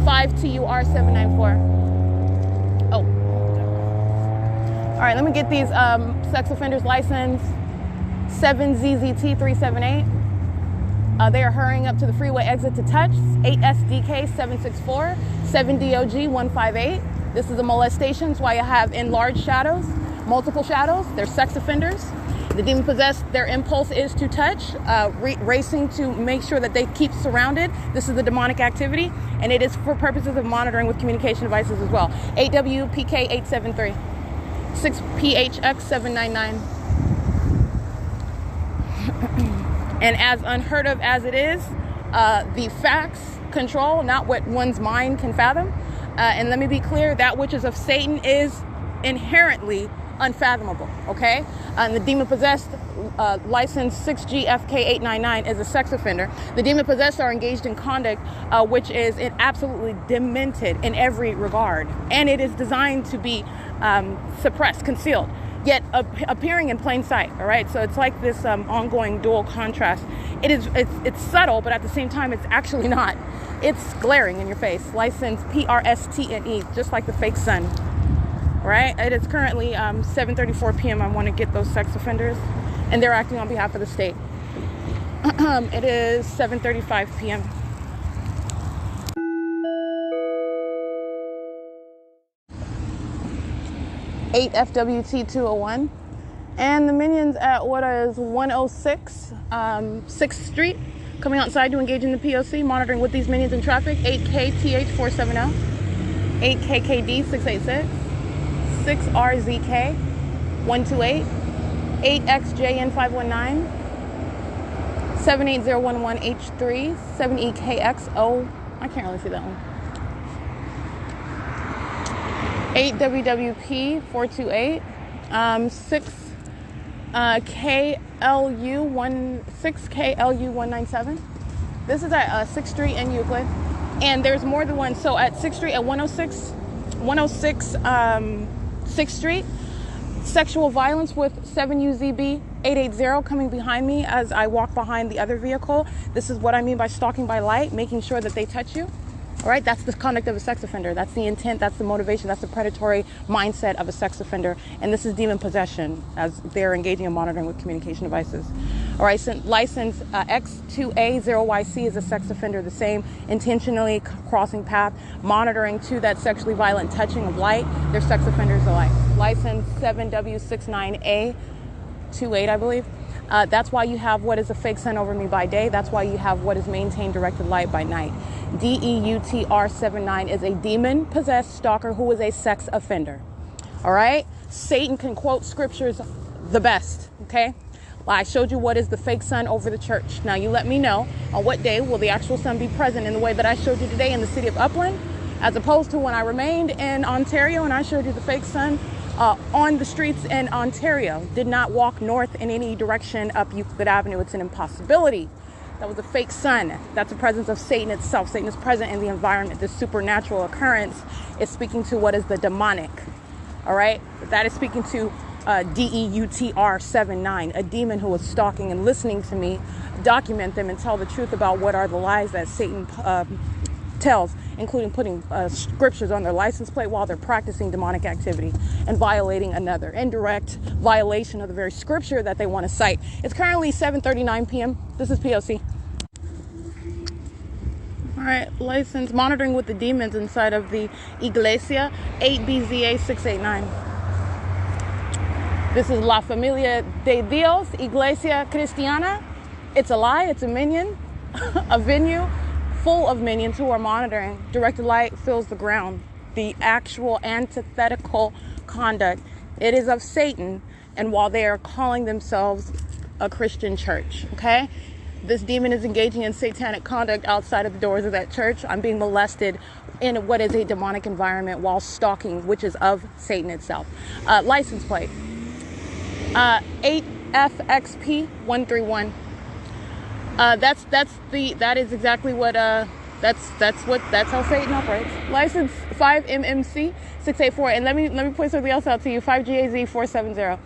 5TUR794. Oh. All right, let me get these sex offenders license. 7ZZT378. They are hurrying up to the freeway exit to touch. 8SDK764. 7DOG158. This is a molestation. That's why you have enlarged shadows, multiple shadows. They're sex offenders. The demon possessed, their impulse is to touch, racing to make sure that they keep surrounded. This is the demonic activity, and it is for purposes of monitoring with communication devices as well. 8WPK873. 6PHX799. And as unheard of as it is, the facts control, not what one's mind can fathom. And let me be clear, that which is of Satan is inherently unfathomable, okay? And the demon-possessed license 6GFK899 is a sex offender. The demon-possessed are engaged in conduct which is absolutely demented in every regard. And it is designed to be suppressed, concealed, yet appearing in plain sight, all right? So it's like this ongoing dual contrast. It's subtle, but at the same time, it's actually not. It's glaring in your face. License PRSTNE, just like the fake sun. Right? It is currently 7:34 p.m. I want to get those sex offenders, and they're acting on behalf of the state. It is 7:35 p.m. Eight FWT201, and the minions at what is 106 6th Street, coming outside to engage in the P.O.C, monitoring with these minions in traffic. 8KTH470, 8KKD686. 6RZK128, 8XJN519, 78011H3, 7EKXO, I can't really see that one, 8WWP428, 6KLU197. This is at 6th Street in Euclid, and there's more than one. So at 6th Street at 106 6th Street, sexual violence with 7UZB880 coming behind me as I walk behind the other vehicle. This is what I mean by stalking by light, making sure that they touch you. All right, that's the conduct of a sex offender. That's the intent, that's the motivation, that's the predatory mindset of a sex offender. And this is demon possession as they're engaging in monitoring with communication devices. All right, so license X2A0YC is a sex offender, the same, intentionally crossing path, monitoring to that sexually violent touching of light. They're sex offenders alike. License 7W69A28, I believe. That's why you have what is a fake sun over me by day. That's why you have what is maintained directed light by night. DEUTR79 is a demon-possessed stalker who is a sex offender. All right? Satan can quote scriptures the best, okay? I showed you what is the fake sun over the church. Now you let me know on what day will the actual sun be present in the way that I showed you today in the city of Upland, as opposed to when I remained in Ontario and I showed you the fake sun on the streets in Ontario. Did not walk north in any direction up Euclid Avenue. It's an impossibility. That was a fake sun. That's the presence of Satan itself. Satan is present in the environment. This supernatural occurrence is speaking to what is the demonic. All right? That is speaking to DEUTR79, a demon who was stalking and listening to me document them and tell the truth about what are the lies that Satan tells, including putting scriptures on their license plate while they're practicing demonic activity and violating another indirect violation of the very scripture that they want to cite. It's currently 7:39 p.m. This is P.O.C. All right, license monitoring with the demons inside of the Iglesia, 8BZA689. This is La Familia de Dios, Iglesia Cristiana. It's a lie, it's a minion, a venue full of minions who are monitoring. Directed light fills the ground the actual antithetical conduct. It is of Satan, and while they are calling themselves a Christian church, okay? This demon is engaging in satanic conduct outside of the doors of that church. I'm being molested in what is a demonic environment while stalking, which is of Satan itself. License plate 8FXP131. That is exactly what that's how Satan operates. License 5MMC 684. And let me point something else out to you. 5GAZ 470.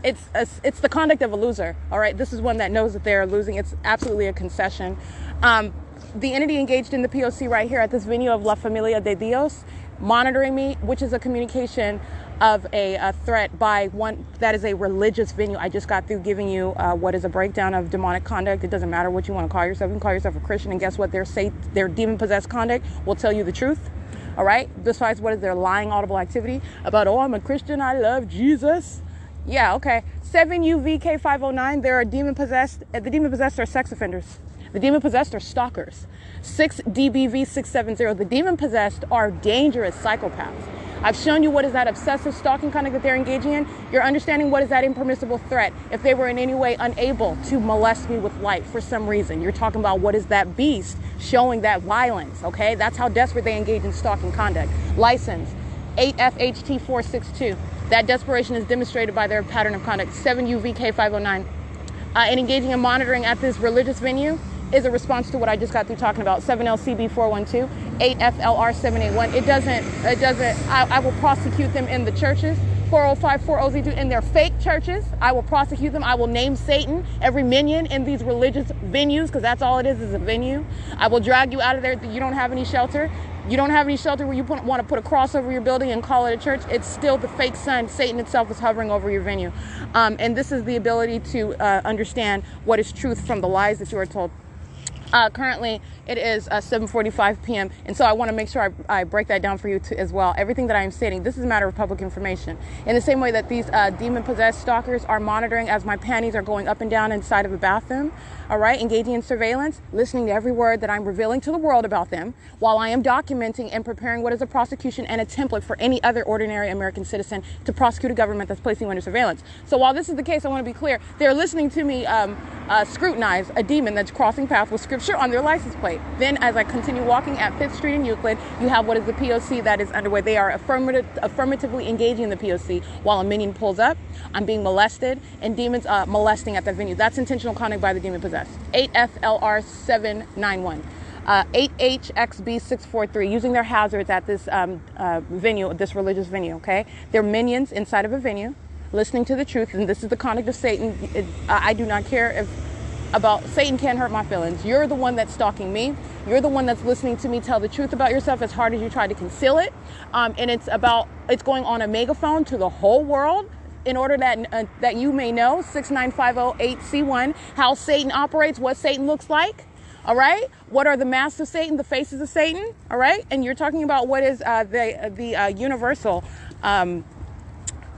It's the conduct of a loser. All right, this is one that knows that they are losing. It's absolutely a concession. The entity engaged in the P.O.C. right here at this venue of La Familia de Dios, monitoring me, which is a communication of a threat by one that is a religious venue. I just got through giving you what is a breakdown of demonic conduct. It doesn't matter what you want to call yourself. You can call yourself a Christian, and guess what? Their demon-possessed conduct will tell you the truth. All right? Besides, what is their lying audible activity about, oh, I'm a Christian, I love Jesus. Yeah, okay. 7UVK509, there are demon-possessed. The demon-possessed are sex offenders. The demon-possessed are stalkers. 6DBV670, the demon-possessed are dangerous psychopaths. I've shown you what is that obsessive stalking conduct that they're engaging in. You're understanding what is that impermissible threat. If they were in any way unable to molest me with light for some reason, you're talking about what is that beast showing that violence, okay? That's how desperate they engage in stalking conduct. License 8FHT462. That desperation is demonstrated by their pattern of conduct. 7UVK509. And engaging in monitoring at this religious venue is a response to what I just got through talking about. 7LCB412, 8FLR781. It doesn't, I will prosecute them in the churches. 405, 402, in their fake churches. I will prosecute them. I will name Satan, every minion in these religious venues, because that's all it is a venue. I will drag you out of there. You don't have any shelter. You don't have any shelter where you want to put a cross over your building and call it a church. It's still the fake sun. Satan itself is hovering over your venue. And this is the ability to understand what is truth from the lies that you are told. Currently, it is 7:45 p.m. And so I want to make sure I break that down for you as well. Everything that I am stating, this is a matter of public information. In the same way that these demon-possessed stalkers are monitoring as my panties are going up and down inside of a bathroom, all right, engaging in surveillance, listening to every word that I'm revealing to the world about them, while I am documenting and preparing what is a prosecution and a template for any other ordinary American citizen to prosecute a government that's placing you under surveillance. So while this is the case, I want to be clear, they're listening to me scrutinize a demon that's crossing paths with scripture on their license plate. Then as I continue walking at 5th Street in Euclid, you have what is the P.O.C. that is underway. They are affirmatively engaging in the P.O.C. while a minion pulls up. I'm being molested, and demons molesting at that venue. That's intentional conduct by the demon-possessed. 8FLR791. 8HXB643, using their hazards at this venue, this religious venue, okay? They're minions inside of a venue, listening to the truth, and this is the conduct of Satan. I do not care about Satan. Can't hurt my feelings. You're the one that's stalking me. You're the one that's listening to me tell the truth about yourself as hard as you try to conceal it. And it's going on a megaphone to the whole world in order that you may know, 69508C1, how Satan operates, what Satan looks like. All right. What are the masks of Satan, the faces of Satan? All right. And you're talking about what is the universal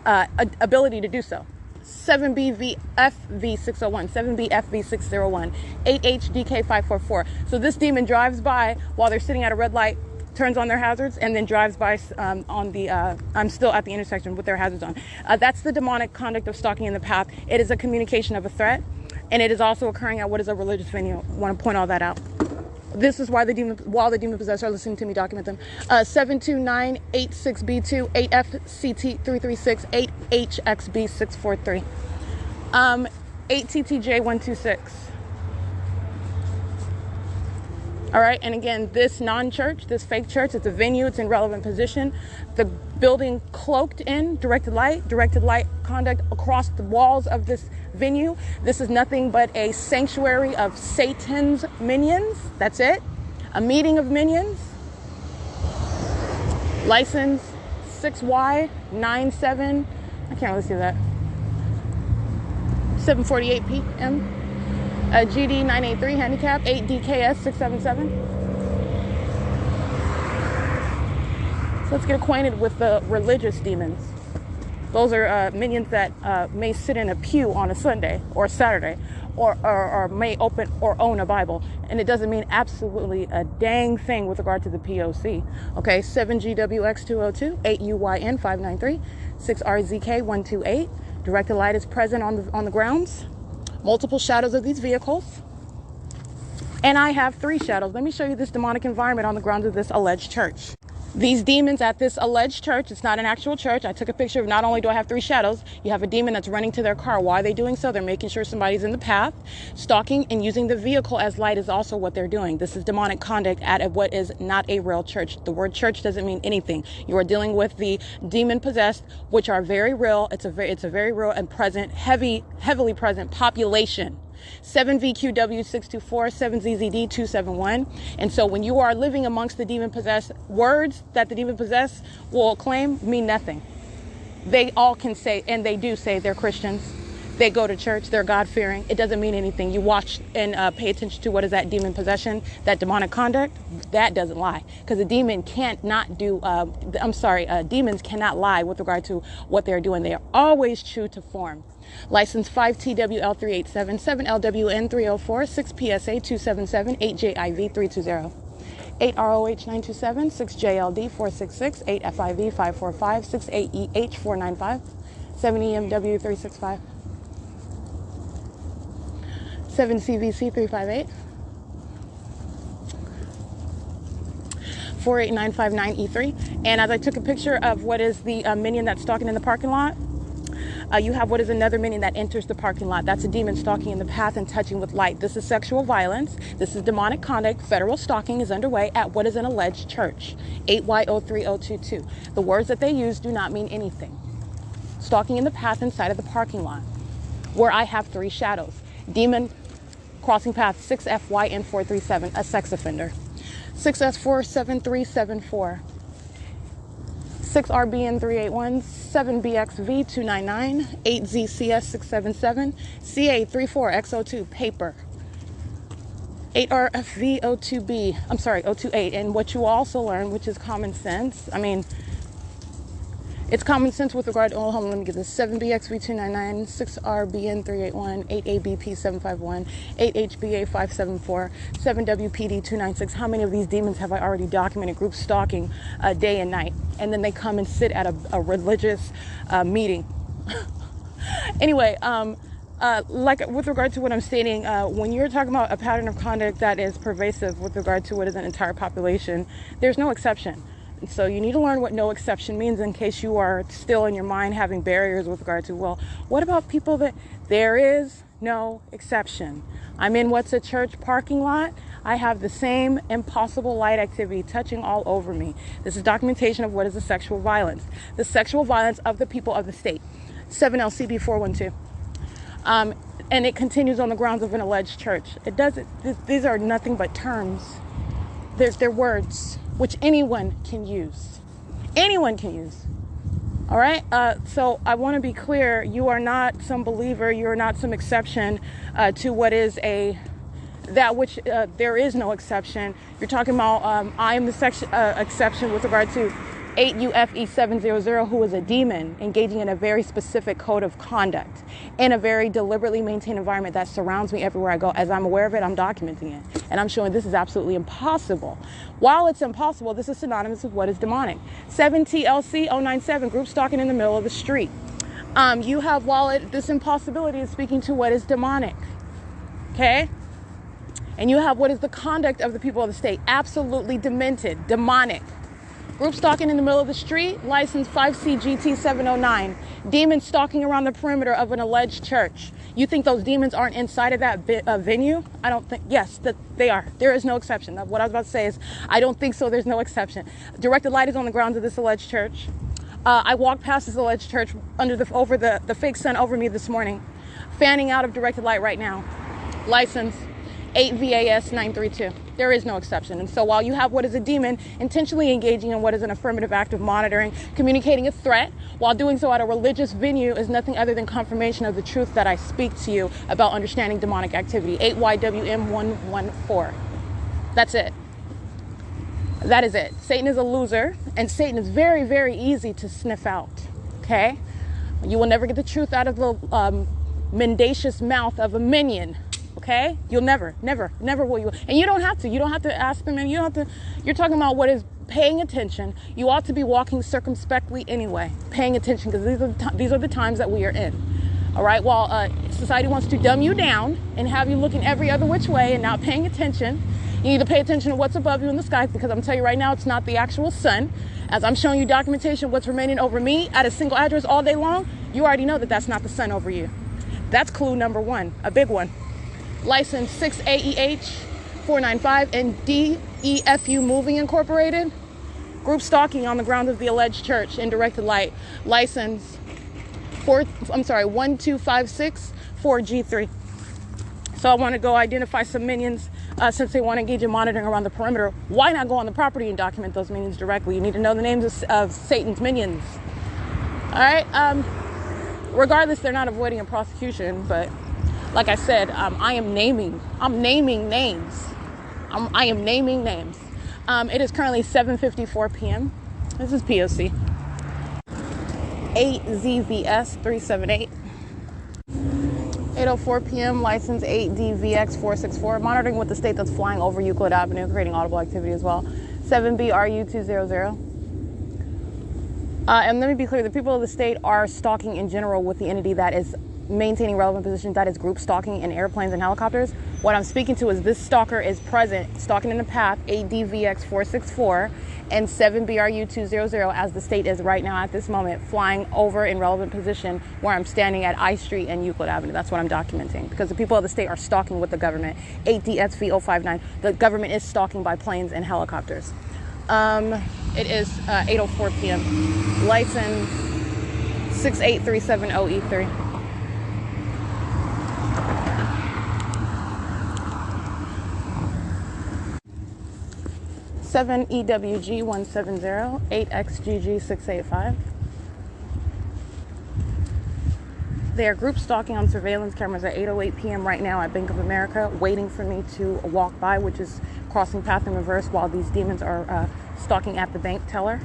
ability to do so. 7BVFV601, 7BFV601, 8HDK544. So this demon drives by while they're sitting at a red light, turns on their hazards, and then drives by I'm still at the intersection with their hazards on. That's the demonic conduct of stalking in the path. It is a communication of a threat, and it is also occurring at what is a religious venue. I want to point all that out. This is why while the demon-possessed are listening to me document them. 72986B2, 8FCT336, 8HXB643, 8TTJ126. All right, and again, this non-church, this fake church, it's a venue, it's in relevant position. The building cloaked in directed light conduct across the walls of this venue. This is nothing but a sanctuary of Satan's minions. That's it. A meeting of minions. License 6Y97. I can't really see that. 7:48 p.m. GD 983 handicap 8DKS 677. So let's get acquainted with the religious demons. Those are minions that may sit in a pew on a Sunday or Saturday, or may open or own a Bible. And it doesn't mean absolutely a dang thing with regard to the P.O.C. Okay, 7GWX202, 8UYN 593, 6RZK 128. Directed light is present on the grounds. Multiple shadows of these vehicles. And I have 3 shadows. Let me show you this demonic environment on the grounds of this alleged church. These demons at this alleged church, it's not an actual church. I took a picture of, not only do I have 3 shadows, you have a demon that's running to their car. Why are they doing so? They're making sure somebody's in the path. Stalking and using the vehicle as light is also what they're doing. This is demonic conduct at what is not a real church. The word church doesn't mean anything. You are dealing with the demon possessed, which are very real. It's a very real and present, heavily present population. 7VQW624, 7ZZD271. And so when you are living amongst the demon-possessed, words that the demon-possessed will claim mean nothing. They all can say, and they do say, they're Christians. They go to church. They're God-fearing. It doesn't mean anything. You watch and pay attention to what is that demon possession, that demonic conduct. That doesn't lie, because a demon can't not do. Demons cannot lie with regard to what they're doing. They are always true to form. License 5TWL387, 7LWN304, 6PSA277, 8JIV320. 8ROH927, 6JLD466, 8FIV545, 68EH495, 7EMW365, 7CVC358, 48959E3. And as I took a picture of what is the minion that's stalking in the parking lot, you have what is another minion that enters the parking lot. That's a demon stalking in the path and touching with light. This is sexual violence. This is demonic conduct. Federal stalking is underway at what is an alleged church. 8Y03022. The words that they use do not mean anything. Stalking in the path inside of the parking lot, where I have 3 shadows. Demon crossing path 6FYN437, a sex offender. 6S47374. 6RBN381, 7BXV299, 8ZCS677, CA34X02, paper. 8RFV02B, O28. And what you also learn, which is common sense, it's common sense with regard to, hold on, let me get this, 7BXV299, 6RBN381, 8ABP751, 8HBA574, 7WPD296. How many of these demons have I already documented group stalking day and night? And then they come and sit at a religious meeting. Anyway, like with regard to what I'm stating, when you're talking about a pattern of conduct that is pervasive with regard to what is an entire population, there's no exception. So you need to learn what no exception means in case you are still in your mind having barriers with regard to, well, what about people that there is no exception? I'm in what's a church parking lot. I have the same impossible light activity touching all over me. This is documentation of what is a sexual violence. The sexual violence of the people of the state. 7LCB412. And it continues on the grounds of an alleged church. It doesn't, these are nothing but terms. They're words which anyone can use. Anyone can use. All right? So I want to be clear. You are not some believer. You are not some exception to what is that which there is no exception. You're talking about I am the exception with regard to 8UFE700, who is a demon engaging in a very specific code of conduct in a very deliberately maintained environment that surrounds me everywhere I go. As I'm aware of it, I'm documenting it. And I'm showing this is absolutely impossible. While it's impossible, this is synonymous with what is demonic. 7TLC097, group stalking in the middle of the street. You have, this impossibility is speaking to what is demonic. Okay? And you have what is the conduct of the people of the state. Absolutely demented, demonic. Group stalking in the middle of the street, license 5CGT709. Demons stalking around the perimeter of an alleged church. You think those demons aren't inside of that venue? I don't think, yes, that they are. There is no exception. What I was about to say is, I don't think so, there's no exception. Directed light is on the grounds of this alleged church. I walked past this alleged church over the fake sun over me this morning, fanning out of directed light right now. License 8VAS932. There is no exception. And so while you have what is a demon intentionally engaging in what is an affirmative act of monitoring, communicating a threat, while doing so at a religious venue is nothing other than confirmation of the truth that I speak to you about understanding demonic activity. 8YWM114. That's it. That is it. Satan is a loser, and Satan is very, very easy to sniff out. Okay? You will never get the truth out of the mendacious mouth of a minion. Okay? You'll never will you. And you don't have to. You don't have to ask them, and you don't have to. You're talking about what is paying attention. You ought to be walking circumspectly anyway, paying attention, because these are the times that we are in. All right? While society wants to dumb you down and have you looking every other which way and not paying attention, you need to pay attention to what's above you in the sky, because I'm telling you right now, it's not the actual sun. As I'm showing you documentation of what's remaining over me at a single address all day long, you already know that that's not the sun over you. That's clue number one, a big one. License 6AEH495 and DEFU Moving Incorporated. Group stalking on the grounds of the alleged church in directed light. License 12564 G3. So I want to go identify some minions since they want to engage in monitoring around the perimeter. Why not go on the property and document those minions directly? You need to know the names of Satan's minions. All right. Regardless, they're not avoiding a prosecution, but like I said, I am naming names. I am naming names. It is currently 7:54 p.m. This is P.O.C. 8ZVS 378. 8:04 p.m. License 8DVX464. Monitoring with the state that's flying over Euclid Avenue, creating audible activity as well. 7BRU200. And let me be clear, the people of the state are stalking in general with the entity that is maintaining relevant position, that is group stalking in airplanes and helicopters. What I'm speaking to is this stalker is present, stalking in the path 8DVX464 and 7BRU200 as the state is right now at this moment, flying over in relevant position where I'm standing at I Street and Euclid Avenue. That's what I'm documenting, because the people of the state are stalking with the government. 8DSV059, the government is stalking by planes and helicopters. It is 8:04 p.m. License 68370E3. Seven EWG 170 8XGG 685. They are group stalking on surveillance cameras at 8:08 p.m. right now at Bank of America, waiting for me to walk by, which is crossing path in reverse, while these demons are stalking at the bank teller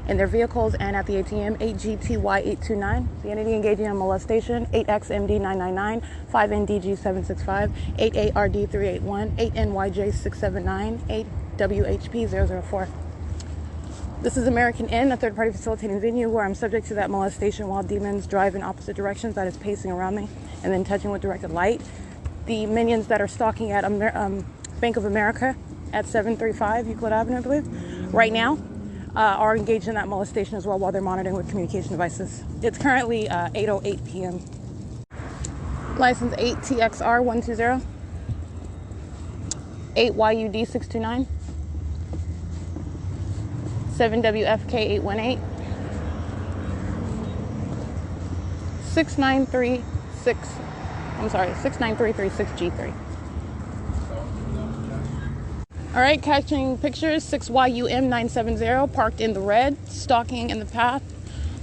in their vehicles and at the ATM. 8GTY829, the entity engaging in molestation. 8XMD999, 5NDG765, 8ARD381, 8NYJ679, 8WHP004. This is American Inn, a third-party facilitating venue where I'm subject to that molestation while demons drive in opposite directions, that is pacing around me and then touching with directed light. The minions that are stalking at Bank of America at 735 Euclid Avenue, I believe, right now, are engaged in that molestation as well while they're monitoring with communication devices. It's currently 8:08 p.m. License 8TXR120, 8YUD629, 7WFK818, 69336G3. All right, catching pictures, 6YUM970, parked in the red, stalking in the path.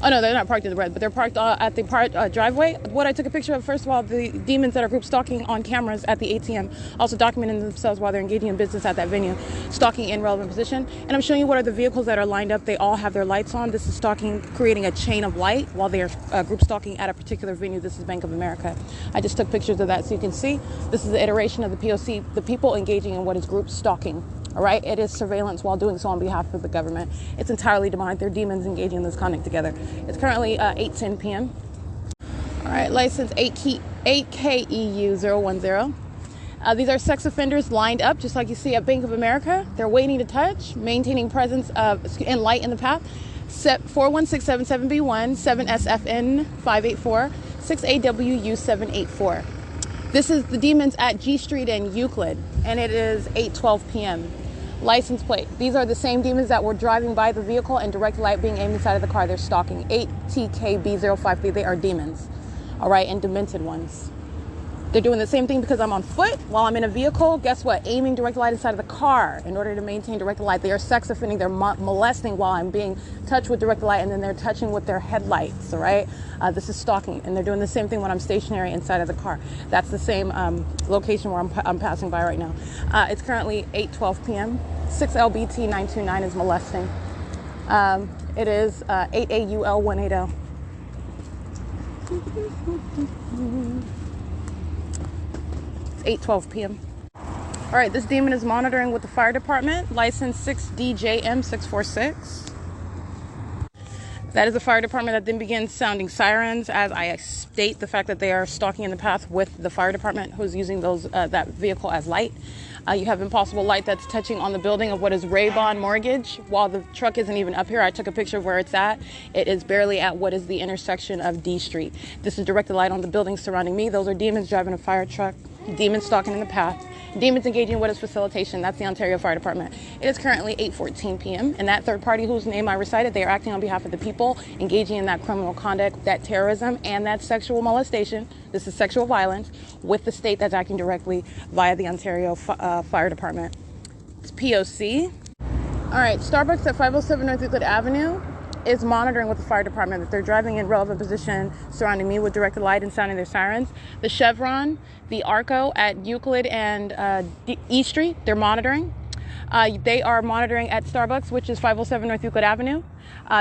Oh no, they're not parked in the red, but they're parked at the driveway. What I took a picture of, first of all, the demons that are group stalking on cameras at the ATM, also documenting themselves while they're engaging in business at that venue, stalking in relevant position. And I'm showing you what are the vehicles that are lined up. They all have their lights on. This is stalking, creating a chain of light while they are group stalking at a particular venue. This is Bank of America. I just took pictures of that so you can see. This is the iteration of the P.O.C, the people engaging in what is group stalking. All right, it is surveillance while doing so on behalf of the government. It's entirely demonic. They're demons engaging in this conduct together. It's currently 8:10 p.m. All right, license 8KEU010. These are sex offenders lined up, just like you see at Bank of America. They're waiting to touch, maintaining presence in light in the path. 41677B1, 7SFN584, 6AWU784. This is the demons at G Street and Euclid, and it is 8:12 p.m. License plate. These are the same demons that were driving by the vehicle and direct light being aimed inside of the car. They're stalking. 8TKB053. They are demons. All right, and demented ones. They're doing the same thing because I'm on foot while I'm in a vehicle. Guess what? Aiming direct light inside of the car in order to maintain direct light. They are sex offending. They're molesting while I'm being touched with direct light, and then they're touching with their headlights. All right. This is stalking, and they're doing the same thing when I'm stationary inside of the car. That's the same location where I'm passing by right now. It's currently 8:12 p.m. 6LBT929 is molesting. It is 8AUL180. It's 8:12 p.m. All right, this demon is monitoring with the fire department, license 6DJM646. That is the fire department that then begins sounding sirens as I state the fact that they are stalking in the path with the fire department who's using that vehicle as light. You have impossible light that's touching on the building of what is Raybon Mortgage. While the truck isn't even up here, I took a picture of where it's at. It is barely at what is the intersection of D Street. This is directed light on the buildings surrounding me. Those are demons driving a fire truck, demons stalking in the path, demons engaging in what is facilitation. That's the Ontario Fire Department. It is currently 8:14 p.m. and that third party whose name I recited, they are acting on behalf of the people, engaging in that criminal conduct, that terrorism, and that sexual molestation. This is sexual violence with the state that's acting directly via the Ontario Fire Department. It's P.O.C. All right, Starbucks at 507 North Euclid Avenue is monitoring with the fire department that they're driving in relevant position surrounding me with directed light and sounding their sirens. The Chevron, the Arco at Euclid and E Street, they're monitoring. They are monitoring at Starbucks, which is 507 North Euclid Avenue.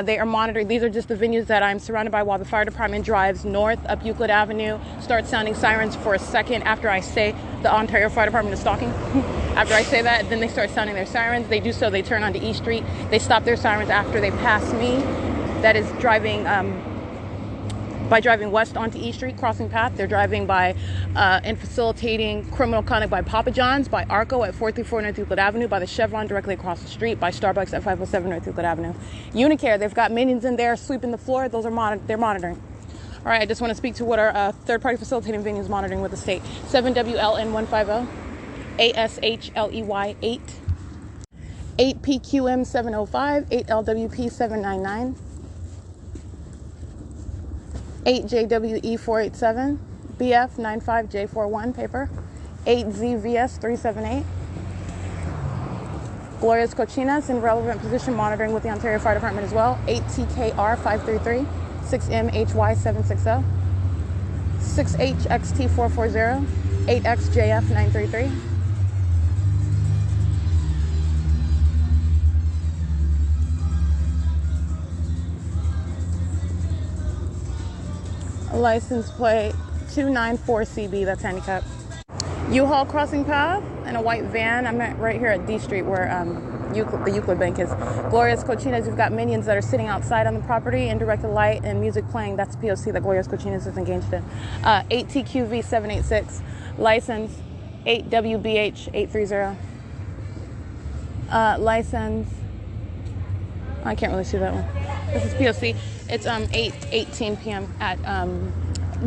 They are monitoring. These are just the venues that I'm surrounded by while the fire department drives north up Euclid Avenue, starts sounding sirens for a second after I say the Ontario Fire Department is stalking. After I say that, then they start sounding their sirens. They do so. They turn onto E Street. They stop their sirens after they pass me. That is driving by driving west onto E Street, crossing path. They're driving by and facilitating criminal conduct by Papa John's, by Arco at 434 North Euclid Avenue, by the Chevron directly across the street, by Starbucks at 507 North Euclid Avenue. Unicare, they've got minions in there sweeping the floor. Those are they're monitoring. All right, I just want to speak to what our third-party facilitating venue is monitoring with the state. 7WLN150, ASHLEY 8, 8PQM 705, 8LWP 799, 8JWE 487, BF 95J41 paper, 8ZVS 378. Gloria's Cochinas in relevant position monitoring with the Ontario Fire Department as well. 8TKR 533, 6MHY 760, 6HXT 440, 8XJF 933. License plate 294CB, that's handicap. U-Haul crossing path and a white van. I'm right here at D Street where the Euclid Bank is. Gloria's Cochinas, you've got minions that are sitting outside on the property in directed light and music playing. That's P.O.C. that Gloria's Cochinas is engaged in. 8TQV 786, license 8WBH 830. License, I can't really see that one. This is P.O.C. It's 8:18 p.m. at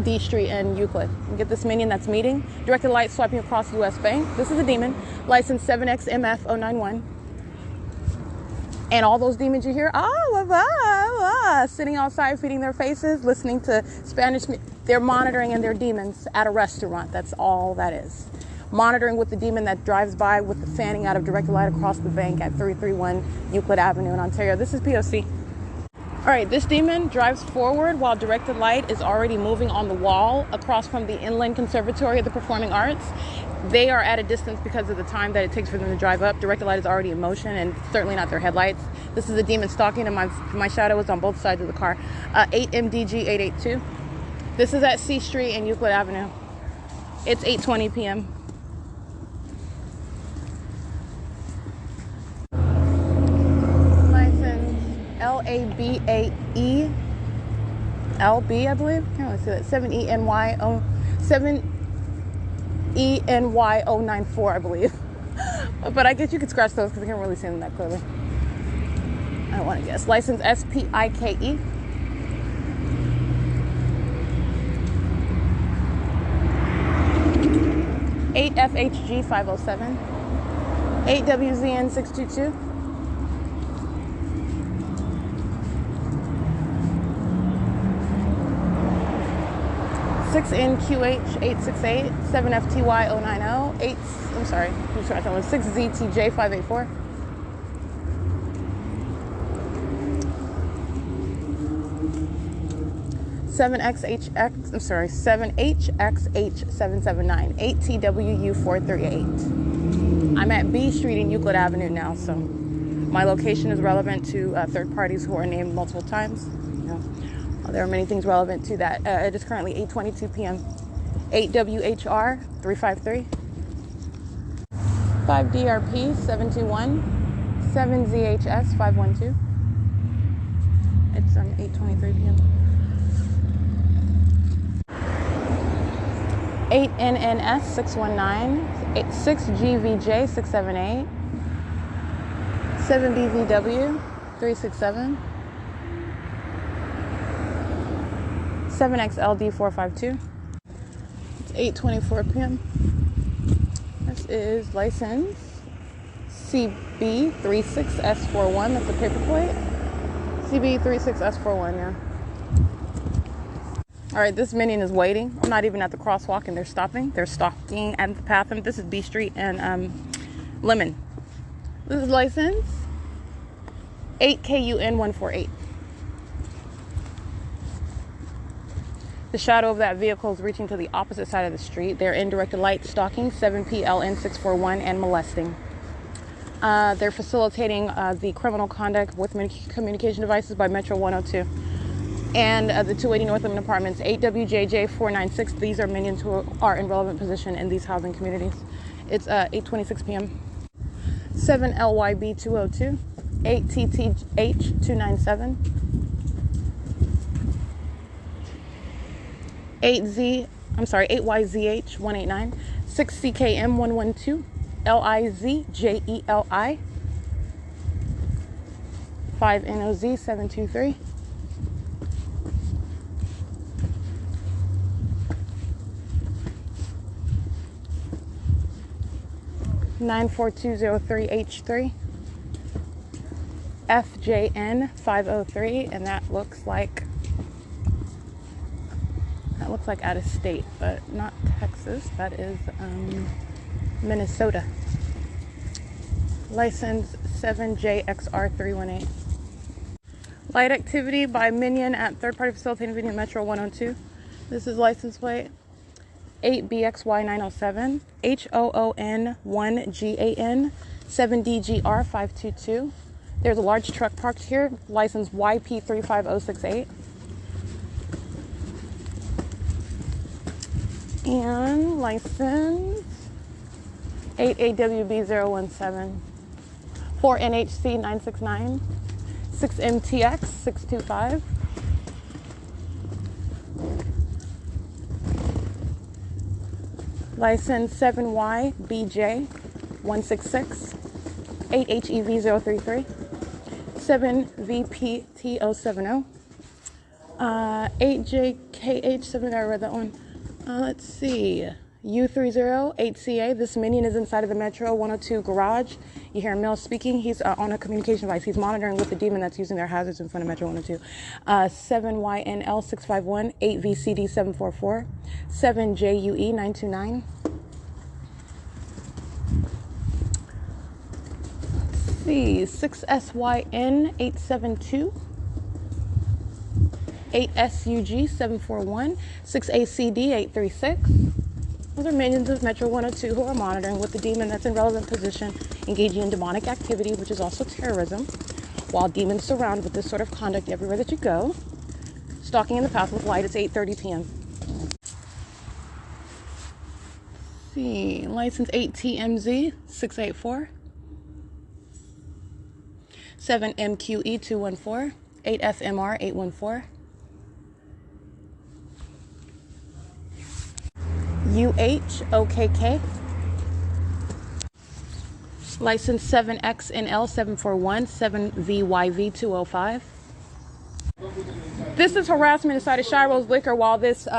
D Street and Euclid. You get this minion that's meeting. Directed light swiping across U.S. Bank. This is a demon. License 7XMF091. And all those demons you hear, sitting outside feeding their faces, listening to Spanish. They're monitoring and they're demons at a restaurant. That's all that is. Monitoring with the demon that drives by with the fanning out of directed light across the bank at 331 Euclid Avenue in Ontario. This is P.O.C. All right, this demon drives forward while directed light is already moving on the wall across from the Inland Conservatory of the Performing Arts. They are at a distance because of the time that it takes for them to drive up. Directed light is already in motion and certainly not their headlights. This is a demon stalking and my shadow is on both sides of the car. 8MDG882. This is at C Street and Euclid Avenue. It's 8:20 p.m. LABAE LB, I believe. Can't really see that. 7ENY094, I believe. But I guess you could scratch those because I can't really see them that clearly. I don't want to guess. License SPIKE. FHG 507, 8WZN 622, 6NQH 868, 7FTY 090, 6ZTJ 584. Seven HXH779, 8TWU438. I'm at B Street in Euclid Avenue now, so my location is relevant to third parties who are named multiple times. There are many things relevant to that. It is currently 8:22 p.m. 8WHR 353. 5DRP 721, 7ZHS 512. It's 8:23 p.m. 8NNS 619, 6GVJ 678, 7BVW 367, 7XLD 452. It's 8:24 p.m. This is license CB36S41. That's the paper plate. CB36S41, yeah. All right, this minion is waiting. I'm not even at the crosswalk and they're stopping. They're stalking at the path. And this is B Street and Lemon. This is license 8KUN148. The shadow of that vehicle is reaching to the opposite side of the street. They're in directed light stalking 7PLN641 and molesting. They're facilitating the criminal conduct with communication devices by Metro 102. And the 280 North Lemon Apartments, 8WJJ496. These are minions who are in relevant position in these housing communities. It's 8:26 p.m. 7LYB202, 8TTH297, 8YZH189, 6CKM112, LIZJELI, 5NOZ723. 94203H3, FJN 503, and that looks like out of state, but not Texas. That is Minnesota. License 7JXR318. Light activity by minion at third party facilitating video Metro 102. This is license plate 8BXY907, HOON1GAN, 7DGR522. There's a large truck parked here, license YP35068. And license 8AWB017, 4NHC969, 6MTX625. License 7YBJ166, 8HEV033, 7VPTO70, 8JKH7, I read that one. Let's see, U30, 8CA. This minion is inside of the Metro 102 garage. You hear Mel speaking. He's on a communication device. He's monitoring with the demon that's using their hazards in front of Metro 102. 7YNL651, 8VCD744, 7JUE929. Let's see, 6SYN872. 8SUG741, 6ACD836. Those are minions of Metro 102 who are monitoring with the demon that's in relevant position, engaging in demonic activity, which is also terrorism, while demons surround with this sort of conduct everywhere that you go. Stalking in the path with light. It's 8:30 p.m. Let's see, license 8TMZ684, 7MQE214, 8FMR814. UHOKK, license 7XNL741, 7VYV205. This is harassment inside of S.I.I.S Liquor while this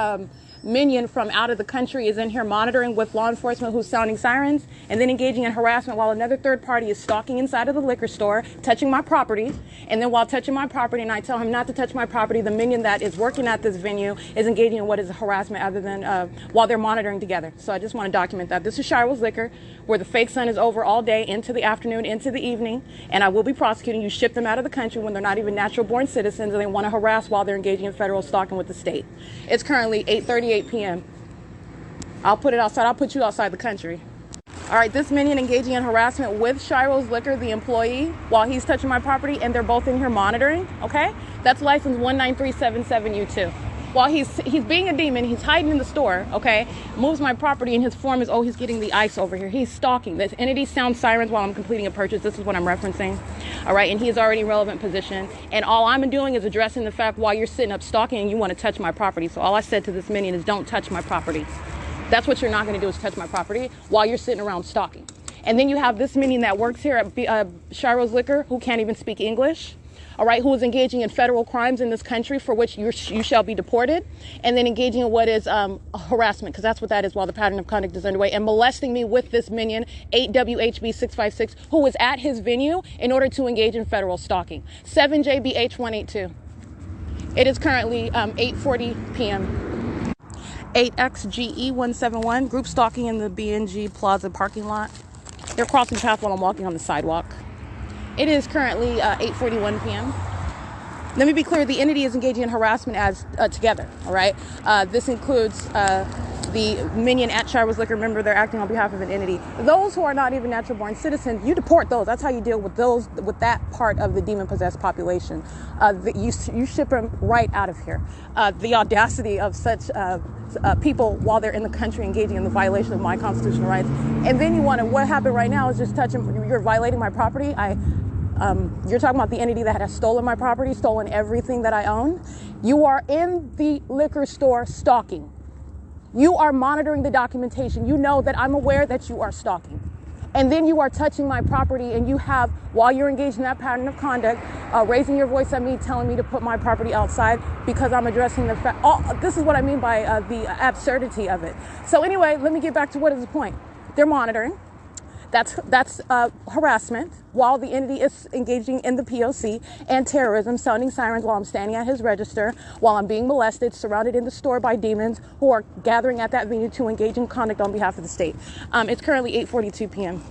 minion from out of the country is in here monitoring with law enforcement who's sounding sirens, and then engaging in harassment while another third party is stalking inside of the liquor store, touching my property. And then while touching my property and I tell him not to touch my property, the minion that is working at this venue is engaging in what is harassment other than while they're monitoring together. So I just want to document that. This is S.I.I.S Liquor, where the fake sun is over all day into the afternoon, into the evening, and I will be prosecuting you. Ship them out of the country when they're not even natural born citizens and they want to harass while they're engaging in federal stalking with the state. It's currently 8:38 p.m. I'll put it outside. I'll put you outside the country. All right, this minion engaging in harassment with S.I.I.S Liquor, the employee, while he's touching my property, and they're both in here monitoring, okay? That's license 19377U2. while he's being a demon, he's hiding in the store, okay, moves my property, and his form is, oh, he's getting the ice over here. He's stalking. This entity sounds sirens while I'm completing a purchase. This is what I'm referencing, all right, and he is already in relevant position, and all I'm doing is addressing the fact while you're sitting up stalking and you want to touch my property. So all I said to this minion is, don't touch my property. That's what you're not going to do, is touch my property while you're sitting around stalking. And then you have this minion that works here at Shiro's Liquor, who can't even speak English, all right, who is engaging in federal crimes in this country for which you shall be deported, and then engaging in what is harassment, because that's what that is while the pattern of conduct is underway, and molesting me with this minion, 8WHB656, who was at his venue in order to engage in federal stalking. 7JBH182. It is currently 8:40 p.m. 8XGE171, group stalking in the BNG Plaza parking lot. They're crossing the path while I'm walking on the sidewalk. It is currently 8:41 p.m. Let me be clear, the entity is engaging in harassment as together, all right? This includes the minion at Shiro's Liquor. Remember, they're acting on behalf of an entity. Those who are not even natural-born citizens, you deport those. That's how you deal with those, with that part of the demon-possessed population. You ship them right out of here. The audacity of such people while they're in the country engaging in the violation of my constitutional rights. And then you want to, what happened right now is just touching, you're violating my property. You're talking about the entity that has stolen my property, stolen everything that I own. You are in the liquor store stalking. You are monitoring the documentation. You know that I'm aware that you are stalking. And then you are touching my property, and you have, while you're engaged in that pattern of conduct, raising your voice at me, telling me to put my property outside because I'm addressing the fact. This is what I mean by the absurdity of it. So anyway, let me get back to what is the point. They're monitoring. That's harassment while the entity is engaging in the P.O.C. and terrorism, sounding sirens while I'm standing at his register, while I'm being molested, surrounded in the store by demons who are gathering at that venue to engage in conduct on behalf of the state. It's currently 8:42 p.m.